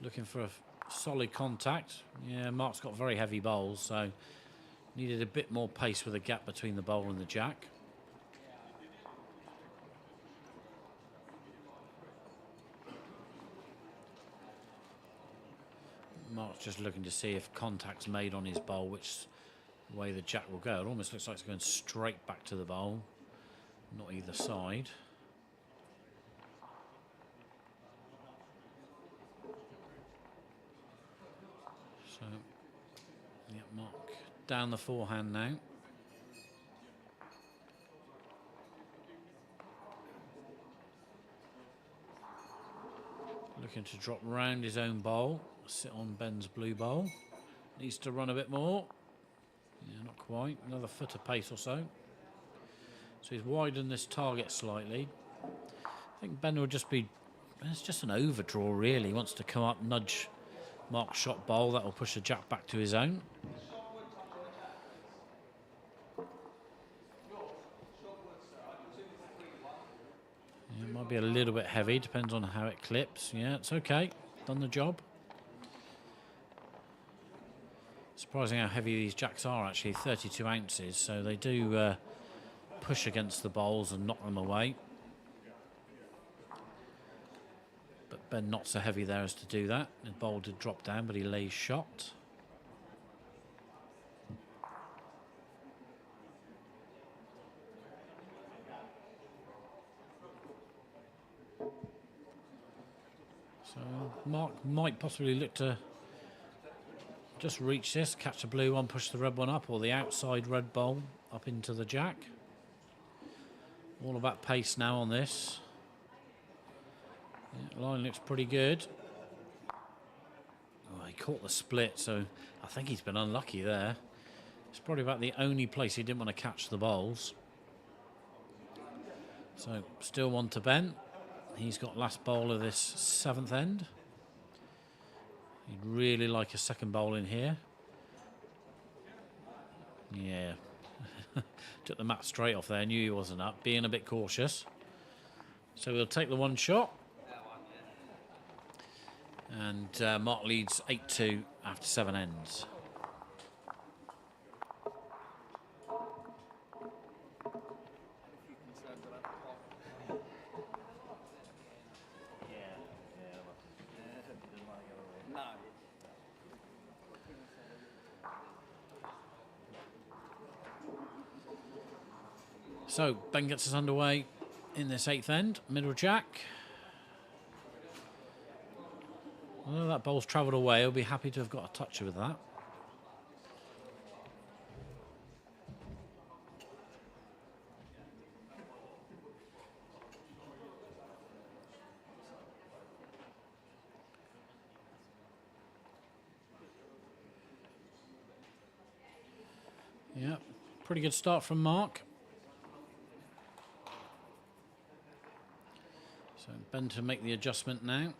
Looking for a solid contact. Yeah, Mark's got very heavy bowls, so needed a bit more pace with a gap between the bowl and the jack. Mark's just looking to see if contact's made on his bowl, which way the jack will go. It almost looks like it's going straight back to the bowl, not either side. So, yeah, Mark down the forehand now. Looking to drop round his own bowl, sit on Ben's blue bowl. Needs to run a bit more. Yeah, not quite. Another foot of pace or so. So he's widened this target slightly. I think Ben will just be... It's just an overdraw, really. He wants to come up, nudge Mark's shot bowl. That will push the jack back to his own. Yeah, it might be a little bit heavy. Depends on how it clips. Yeah, it's okay. Done the job. Surprising how heavy these jacks are, actually. 32 ounces. So they do push against the bowls and knock them away. But Ben not so heavy there as to do that. The bowl did drop down, but he lays shot. So Mark might possibly look to just reach this, catch the blue one, push the red one up, or the outside red bowl up into the jack. All about pace now on this. Yeah, line looks pretty good. Oh, he caught the split, so I think he's been unlucky there. It's probably about the only place he didn't want to catch the bowls. So still one to Ben. He's got last bowl of this 7th end. He'd really like a second bowl in here. Yeah. Took the mat straight off there, knew he wasn't up, being a bit cautious. So we'll take the one shot. And Mark leads 8-2 after 7 ends. So Ben gets us underway in this 8th end, middle jack. Although that bowl's travelled away, he'll be happy to have got a touch with that. Yeah, pretty good start from Mark. So Ben to make the adjustment now.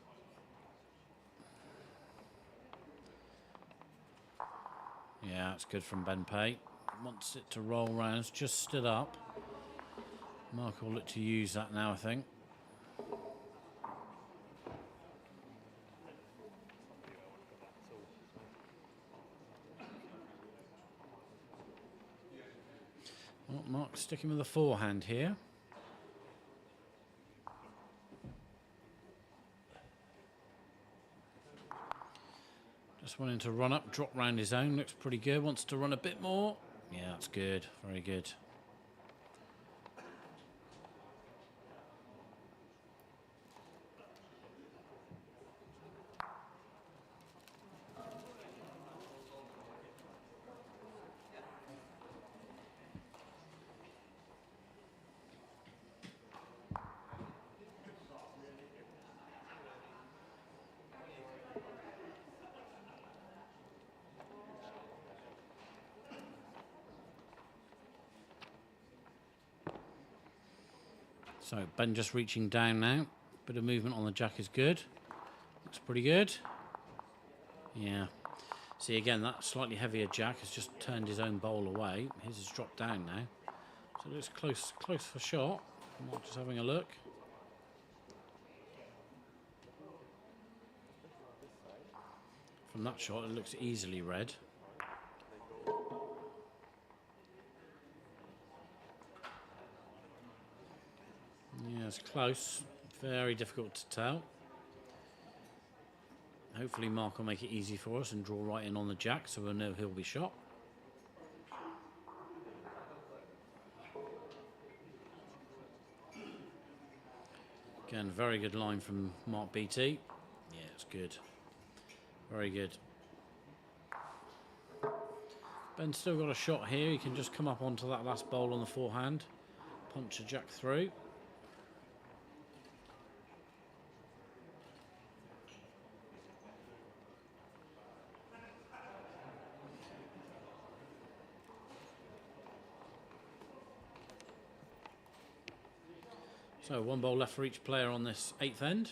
Yeah, that's good from Ben Pay. Wants it to roll round. It's just stood up. Mark will look to use that now, I think. Well, Mark's sticking with the forehand here. Just wanting to run up, drop round his own, looks pretty good. Wants to run a bit more. Yeah, that's good, very good. So Ben just reaching down now. Bit of movement on the jack is good. Looks pretty good. Yeah. See again, that slightly heavier jack has just turned his own bowl away. His has dropped down now. So it looks close for shot. I'm not just having a look. From that shot, it looks easily red. Yeah, it's close. Very difficult to tell. Hopefully Mark will make it easy for us and draw right in on the jack so we'll know he'll be shot. Again, very good line from Mark Beattie. Yeah, it's good. Very good. Ben's still got a shot here. He can just come up onto that last bowl on the forehand. Punch a jack through. So one bowl left for each player on this 8th end.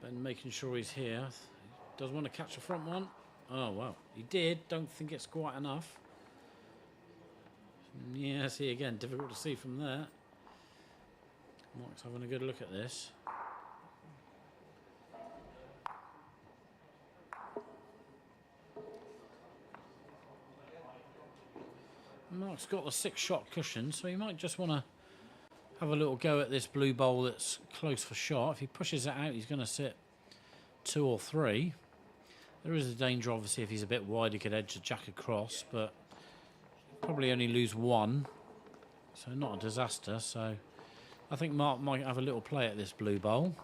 Ben making sure he's here. Does want to catch the front one. Oh, wow. He did. Don't think it's quite enough. Yeah, see again. Difficult to see from there. Mark's having a good look at this. Mark's got the 6-shot cushion, so he might just want to have a little go at this blue bowl that's close for shot. If he pushes it out, he's going to sit 2 or 3. There is a danger, obviously, if he's a bit wide, he could edge the jack across, but probably only lose 1. So not a disaster. So I think Mark might have a little play at this blue bowl.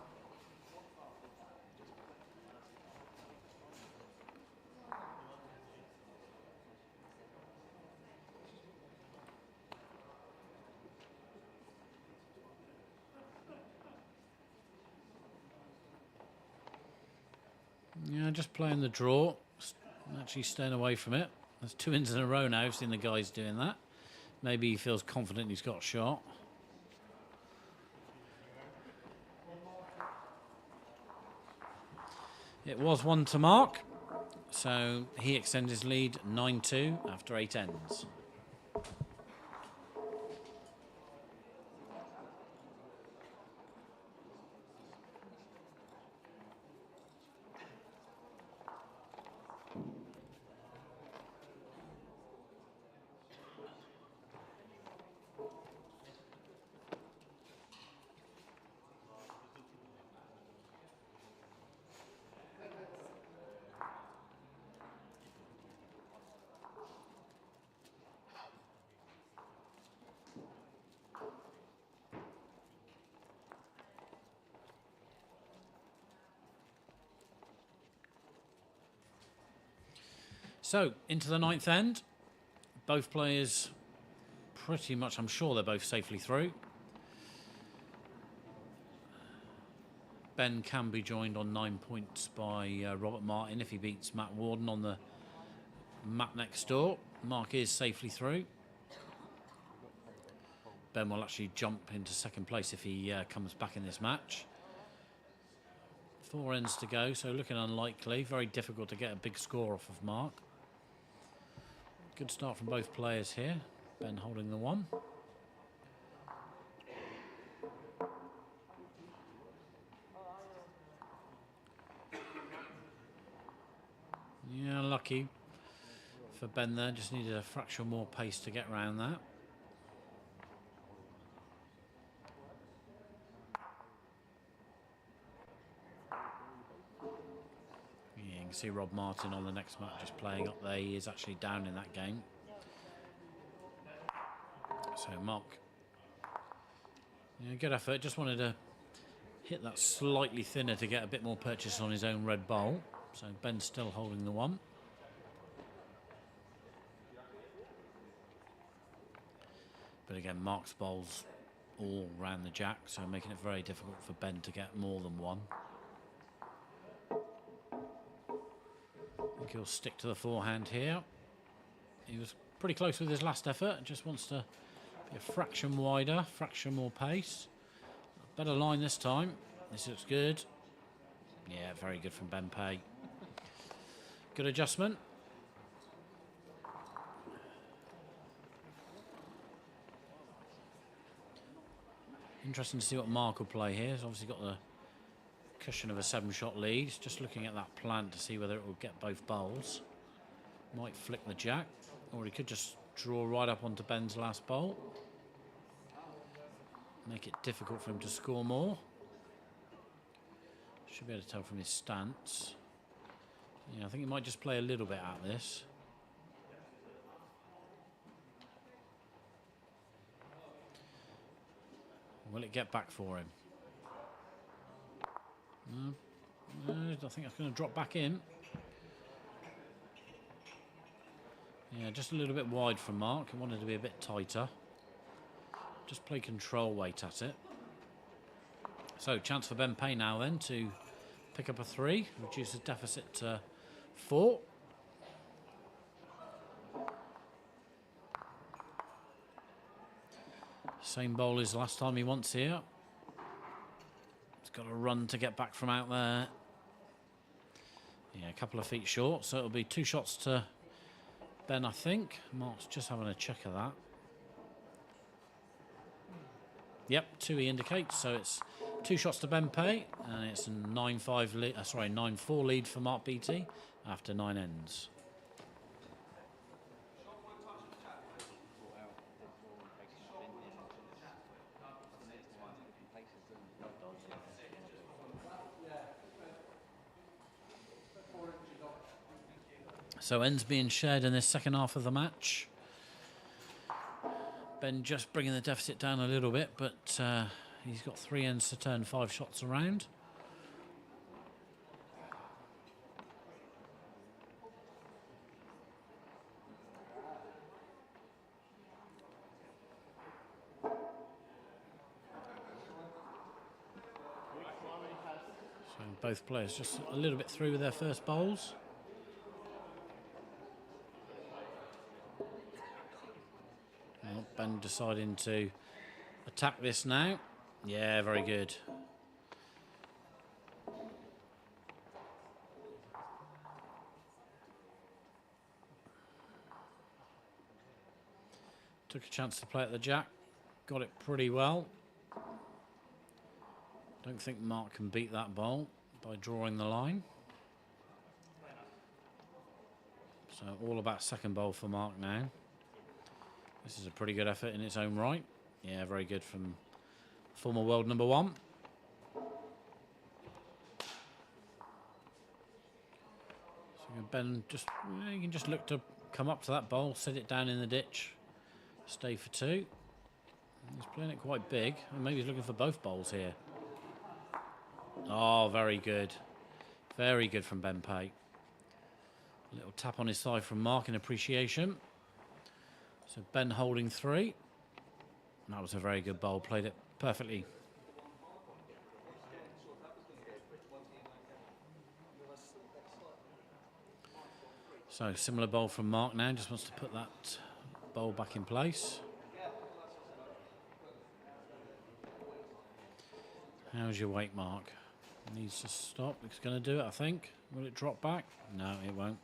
Yeah, just playing the draw, actually staying away from it. There's 2 ins in a row now. I've seen the guys doing that. Maybe he feels confident he's got a shot. It was 1 to Mark, so he extends his lead 9-2 after 8 ends. So, into the 9th end. Both players pretty much, I'm sure they're both safely through. Ben can be joined on 9 points by Robert Martin if he beats Matt Warden on the map next door. Mark is safely through. Ben will actually jump into 2nd place if he comes back in this match. 4 ends to go, so looking unlikely. Very difficult to get a big score off of Mark. Good start from both players here. Ben holding the 1. Yeah, lucky for Ben there. Just needed a fraction more pace to get around that. You can see Rob Martin on the next match just playing up there. He is actually down in that game. So Mark, yeah, good effort. Just wanted to hit that slightly thinner to get a bit more purchase on his own red bowl. So Ben's still holding the 1. But again, Mark's bowls all round the jack, so making it very difficult for Ben to get more than 1. I think he'll stick to the forehand here. He was pretty close with his last effort. Just wants to be a fraction wider, fraction more pace. Better line this time. This looks good. Yeah, very good from Ben Pay. Good adjustment. Interesting to see what Mark will play here. He's obviously got the cushion of a 7-shot lead. He's just looking at that plan to see whether it will get both bowls. Might flick the jack, or he could just draw right up onto Ben's last bowl. Make it difficult for him to score more. Should be able to tell from his stance. Yeah, I think he might just play a little bit at this. Will it get back for him? No, I think that's going to drop back in. Yeah, just a little bit wide from Mark. He wanted to be a bit tighter. Just play control weight at it. So, chance for Ben Payne now then to pick up a 3, reduce the deficit to 4. Same bowl as last time he wants here. He's got to run to get back from out there. Yeah, a couple of feet short, so it'll be 2 shots to Ben, I think. Mark's just having a check of that. Yep, 2 he indicates, so it's 2 shots to Ben Pay, and it's a 9-4 lead for Mark Beattie after 9 ends. So ends being shared in this second half of the match. Ben just bringing the deficit down a little bit, but He's got 3 ends to turn 5 shots around. So both players just a little bit through with their first bowls. Well, Ben deciding to attack this now. Yeah, very good. Took a chance to play at the jack. Got it pretty well. Don't think Mark can beat that bowl by drawing the line. So all about second bowl for Mark now. This is a pretty good effort in its own right. Yeah, very good from former world number 1. So Ben you can just look to come up to that bowl, set it down in the ditch, stay for 2. He's playing it quite big, and maybe he's looking for both bowls here. Oh, very good. Very good from Ben Payne. A little tap on his thigh from Mark in appreciation. So Ben holding 3. That was a very good bowl, played it perfectly. So similar bowl from Mark now, just wants to put that bowl back in place. How's your weight, Mark? Needs to stop. It's going to do it, I think. Will it drop back? No, it won't.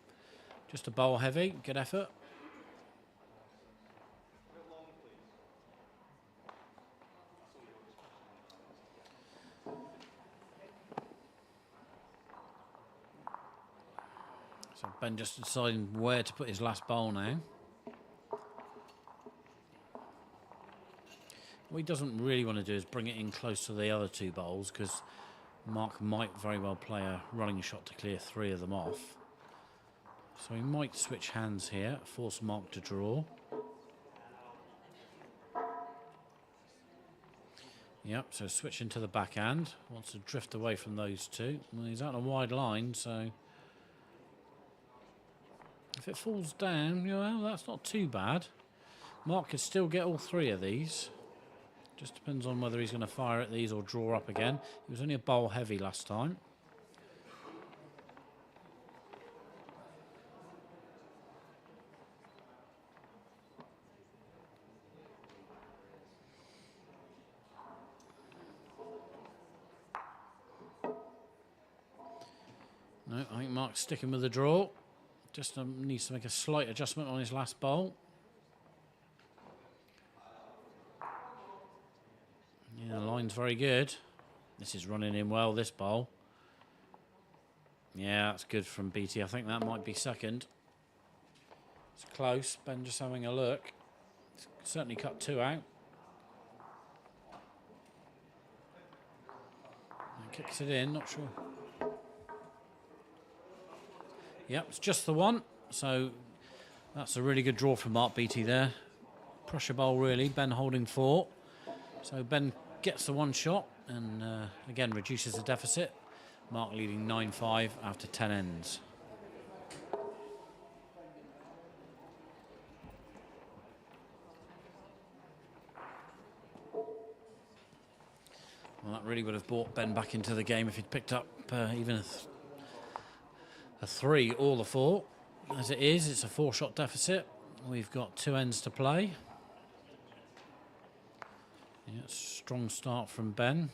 Just a bowl heavy. Good effort. So Ben just deciding where to put his last bowl now. What he doesn't really want to do is bring it in close to the other 2 bowls, because Mark might very well play a running shot to clear 3 of them off. So he might switch hands here, force Mark to draw. Yep, so switching to the backhand. Wants to drift away from those 2. Well, he's out on a wide line, so if it falls down, well, that's not too bad. Mark could still get all 3 of these. Just depends on whether he's going to fire at these or draw up again. He was only a bowl heavy last time. No, I think Mark's sticking with the draw. Just needs to make a slight adjustment on his last bowl. Yeah, the line's very good. This is running in well, this bowl. Yeah, that's good from Beattie. I think that might be second. It's close. Ben just having a look. It's certainly cut 2 out. And kicks it in, not sure. Yep, it's just the 1. So that's a really good draw from Mark Beattie there. Pressure bowl, really. Ben holding 4. So Ben gets the 1 shot and again reduces the deficit. Mark leading 9-5 after 10 ends. Well, that really would have brought Ben back into the game if he'd picked up even a 3 or the 4. As it is, it's a 4-shot deficit. We've got 2 ends to play. Yeah, strong start from Ben.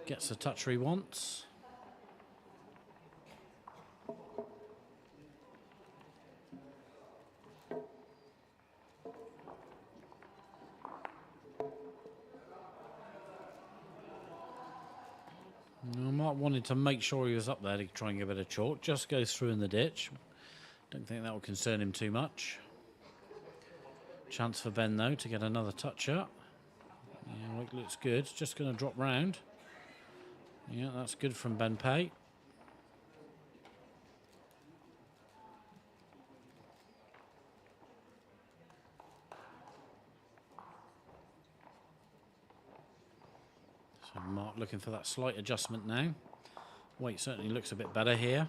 Gets the toucher he wants. Mark wanted to make sure he was up there to try and give it a chalk. Just goes through in the ditch. Don't think that will concern him too much. Chance for Ben, though, to get another toucher. Yeah, weight looks good. Just going to drop round. Yeah, that's good from Ben Payne. So Mark looking for that slight adjustment now. Weight certainly looks a bit better here.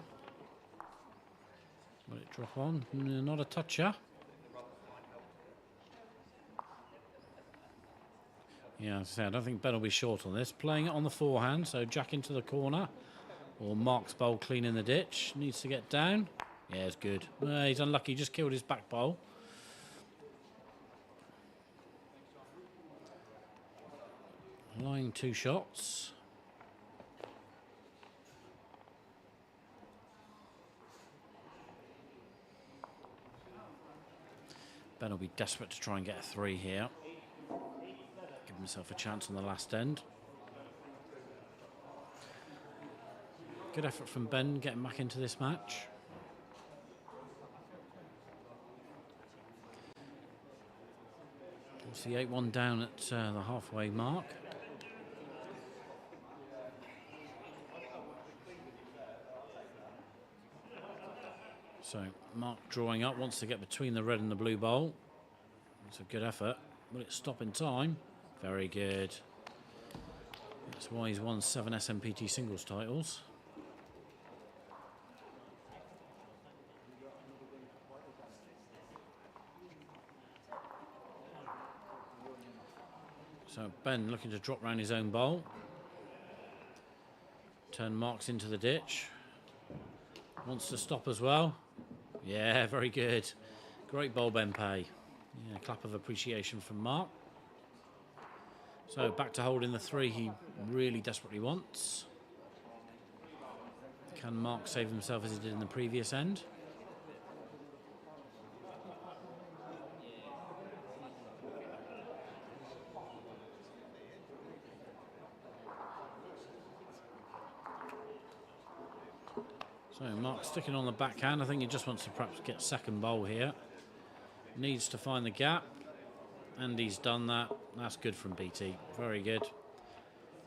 Will it drop on? Not a toucher. Yeah, as I say, I don't think Ben will be short on this. Playing it on the forehand, so Jack into the corner. Or Mark's bowl clean in the ditch. Needs to get down. Yeah, it's good. He's unlucky, just killed his back bowl. Line 2 shots. Ben will be desperate to try and get a 3 here. Give himself a chance on the last end. Good effort from Ben getting back into this match. It's the 8-1 down at the halfway mark. So Mark drawing up, wants to get between the red and the blue bowl. It's a good effort. Will it stop in time? Very good. That's why he's won 7 SMPT singles titles. So Ben looking to drop round his own bowl. Turn Marks into the ditch. Wants to stop as well. Yeah, very good. Great bowl, Ben Pay. Yeah, clap of appreciation from Mark. So back to holding the 3 he really desperately wants. Can Mark save himself as he did in the previous end? So Mark sticking on the backhand. I think he just wants to perhaps get second bowl here. Needs to find the gap. And he's done that. That's good from Beattie. Very good.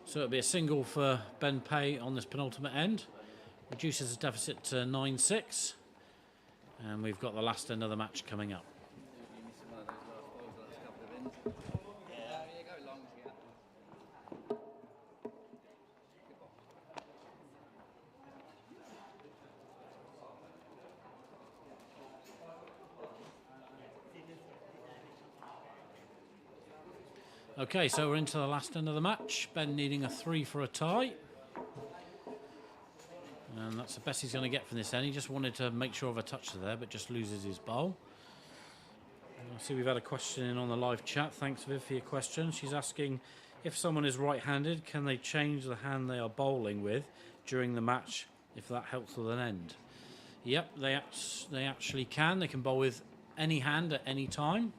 So it'll be a single for Ben Pay on this penultimate end. Reduces his deficit to 9-6. And we've got the last end of the match coming up. Okay, so we're into the last end of the match. Ben needing a 3 for a tie. And that's the best he's going to get from this end. He just wanted to make sure of a touch there, but just loses his bowl. I see we've had a question in on the live chat. Thanks, Viv, for your question. She's asking, if someone is right-handed, can they change the hand they are bowling with during the match if that helps with an end? Yep, they actually can. They can bowl with any hand at any time.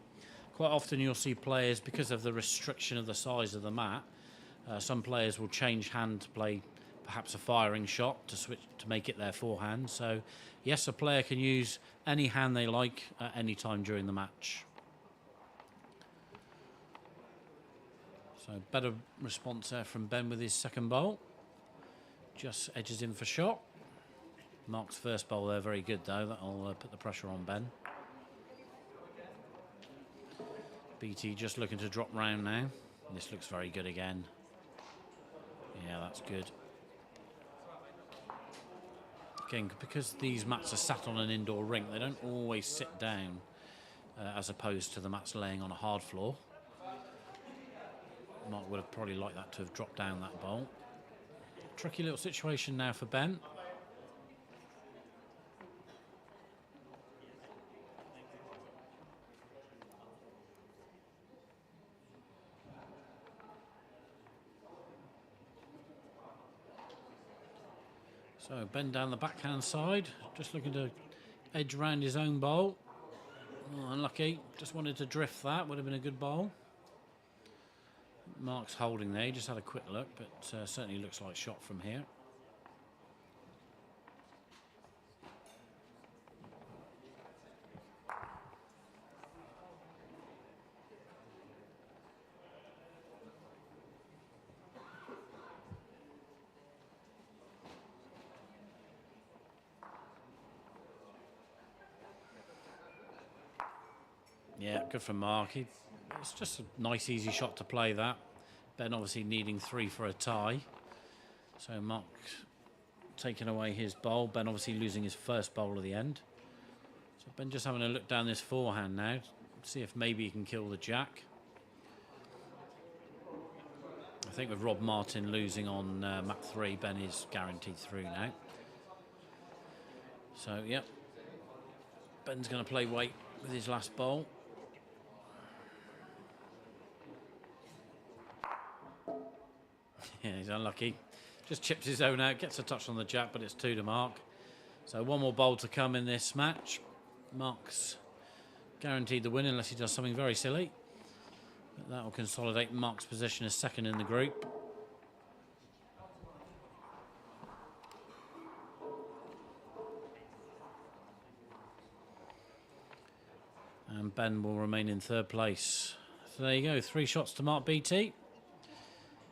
Quite often you'll see players, because of the restriction of the size of the mat, some players will change hand to play perhaps a firing shot to switch to make it their forehand. So yes, a player can use any hand they like at any time during the match. So better response there from Ben with his second bowl. Just edges in for shot. Mark's first bowl there, very good though. That'll put the pressure on Ben. Beattie just looking to drop round now. This looks very good again. Yeah, that's good. Again, because these mats are sat on an indoor rink, they don't always sit down as opposed to the mats laying on a hard floor. Mark would have probably liked that to have dropped down that bowl. Tricky little situation now for Ben. So Ben down the backhand side, just looking to edge round his own bowl. Oh, unlucky, just wanted to drift that, would have been a good bowl. Mark's holding there, he just had a quick look, but certainly looks like shot from here. Yeah, good from Mark. It's just a nice, easy shot to play that. Ben obviously needing 3 for a tie. So Mark taking away his bowl. Ben obviously losing his first bowl of the end. So Ben just having a look down this forehand now. See if maybe he can kill the jack. I think with Rob Martin losing on Mach 3, Ben is guaranteed through now. So, yep. Ben's going to play weight with his last bowl. Yeah, he's unlucky. Just chips his own out, gets a touch on the jack, but it's 2 to Mark. So one more bowl to come in this match. Mark's guaranteed the win unless he does something very silly. But that will consolidate Mark's position as second in the group. And Ben will remain in third place. So there you go, 3 shots to Mark Beattie.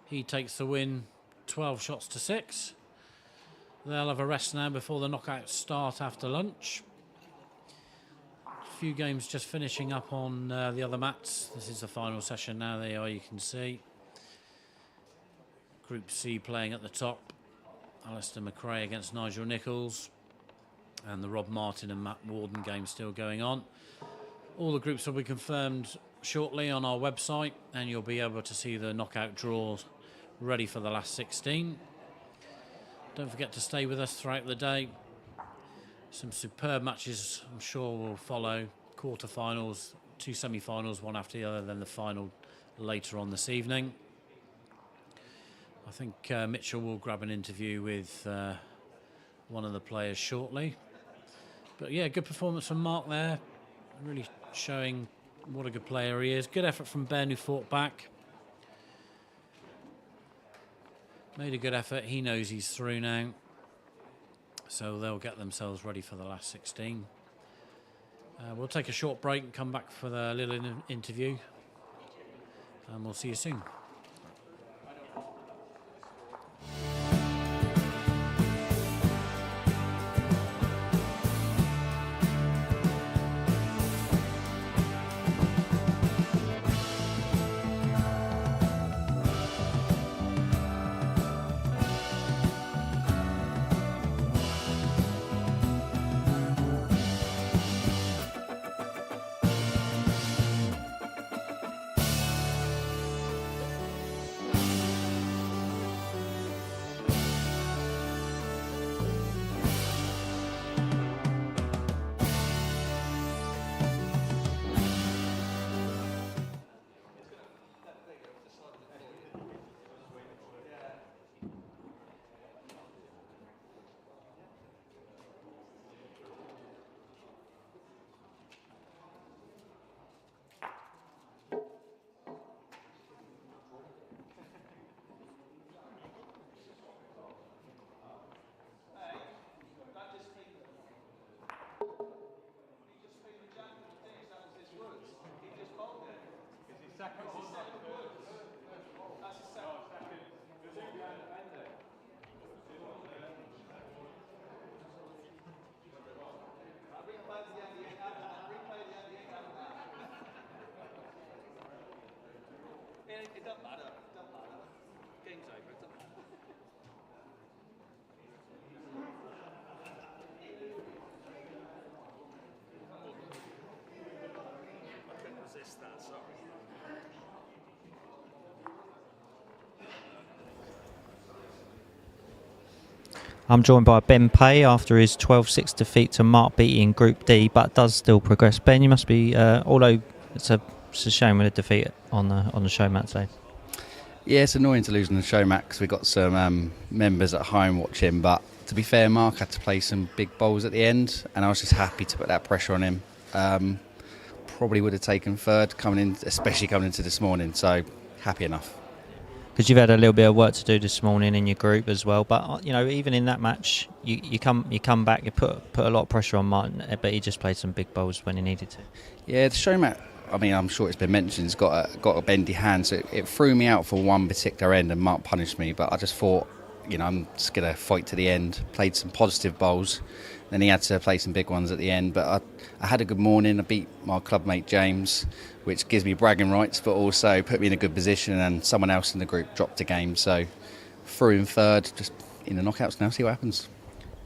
He takes the win, 12 shots to 6. They'll have a rest now before the knockouts start after lunch. A few games just finishing up on the other mats. This is the final session now, there you are, you can see. Group C playing at the top. Alistair McCrae against Nigel Nichols. And the Rob Martin and Matt Warden game still going on. All the groups will be confirmed shortly on our website, and you'll be able to see the knockout draws ready for the last 16. Don't forget to stay with us throughout the day. Some superb matches I'm sure will follow. Quarterfinals, 2 semi-finals, one after the other, then the final later on this evening. I think Mitchell will grab an interview with one of the players shortly. But yeah, good performance from Mark there. Really showing what a good player he is. Good effort from Ben, who fought back. Made a good effort. He knows he's through now. So they'll get themselves ready for the last 16. We'll take a short break and come back for the little interview. And we'll see you soon. It doesn't matter. It doesn't matter. Game's over. It doesn't matter. I couldn't resist that. Sorry. I'm joined by Ben Payne after his 12-6 defeat to Mark Beattie in Group D, but does still progress. Ben, you must be, although it's a shame with a defeat on the show mat today. Yeah, it's annoying to lose on the show mat because we've got some members at home watching, but to be fair, Mark had to play some big bowls at the end, and I was just happy to put that pressure on him. Probably would have taken third, especially coming into this morning, so happy enough. Because you've had a little bit of work to do this morning in your group as well, but you know, even in that match, you come back, you put a lot of pressure on Martin, but he just played some big bowls when he needed to. Yeah, the show mat, I mean, I'm sure it's been mentioned, it's got a bendy hand, so it threw me out for one particular end, and Mark punished me. But I just thought, I'm just going to fight to the end. Played some positive bowls. Then he had to play some big ones at the end. But I had a good morning. I beat my club mate James, which gives me bragging rights, but also put me in a good position. And someone else in the group dropped a game. So through in third, just in the knockouts now, see what happens.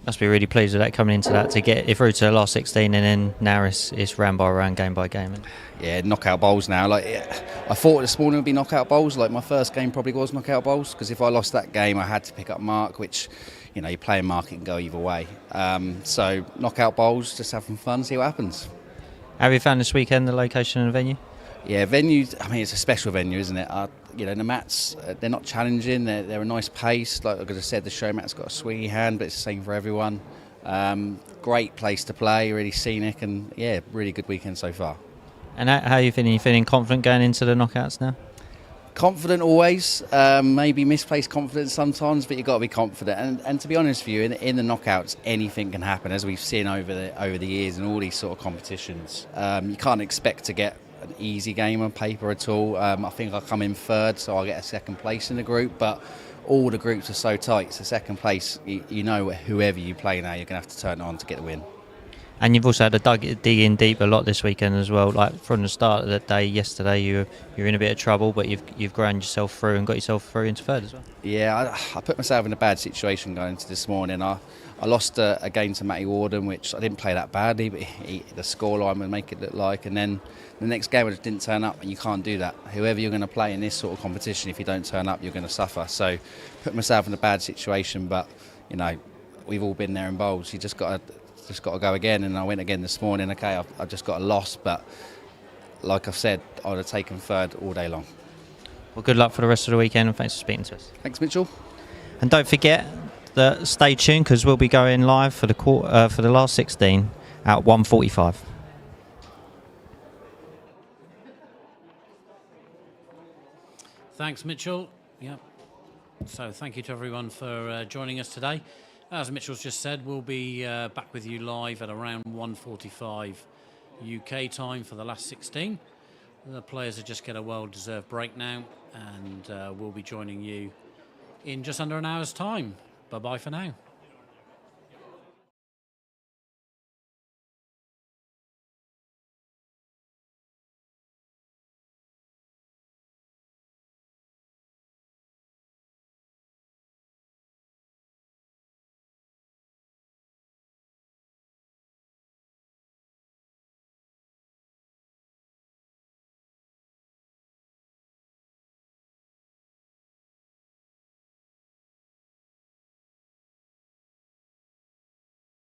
Must be really pleased with that coming into that to get it through to the last 16, and then now it's round by round, game by game. Yeah, knockout bowls now. I thought this morning would be knockout bowls. Like my first game probably was knockout bowls, because if I lost that game, I had to pick up mark, which you play in mark, it can go either way. So knockout bowls, just having fun, see what happens. Have you found this weekend the location and the venue? Yeah, venue. I mean, it's a special venue, isn't it? The mats, they're not challenging. They're a nice pace. Like I said, the show mat's got a swingy hand, but it's the same for everyone. Great place to play, really scenic, and yeah, really good weekend so far. And how are you feeling? You feeling confident going into the knockouts now? Confident always. Maybe misplaced confidence sometimes, but you've got to be confident. And to be honest with you, in the knockouts, anything can happen, as we've seen over the years in all these sort of competitions. You can't expect to get an easy game on paper at all. I think I'll come in third, so I'll get a second place in the group, but all the groups are so tight, so second place, whoever you play now, you're going to have to turn it on to get the win. And you've also had to dig in deep a lot this weekend as well. Like from the start of the day yesterday, you're in a bit of trouble, but you've ground yourself through and got yourself through into third as well. Yeah, I put myself in a bad situation going into this morning. I lost a game to Matty Warden, which I didn't play that badly, but the scoreline would make it look like. And then the next game I just didn't turn up, and you can't do that. Whoever you're going to play in this sort of competition, if you don't turn up, you're going to suffer. So put myself in a bad situation, but we've all been there in bowls. You just got to go again, and I went again this morning. Okay, I've just got a loss, but like I've said, I would have taken third all day long. Well, good luck for the rest of the weekend, and thanks for speaking to us. Thanks, Mitchell. And don't forget that stay tuned, because we'll be going live for the last 16 at 1:45. Thanks, Mitchell. Yep. So thank you to everyone for joining us today. As Mitchell's just said, we'll be back with you live at around 1:45 UK time for the last 16. The players will just get a well-deserved break now, and we'll be joining you in just under an hour's time. Bye-bye for now.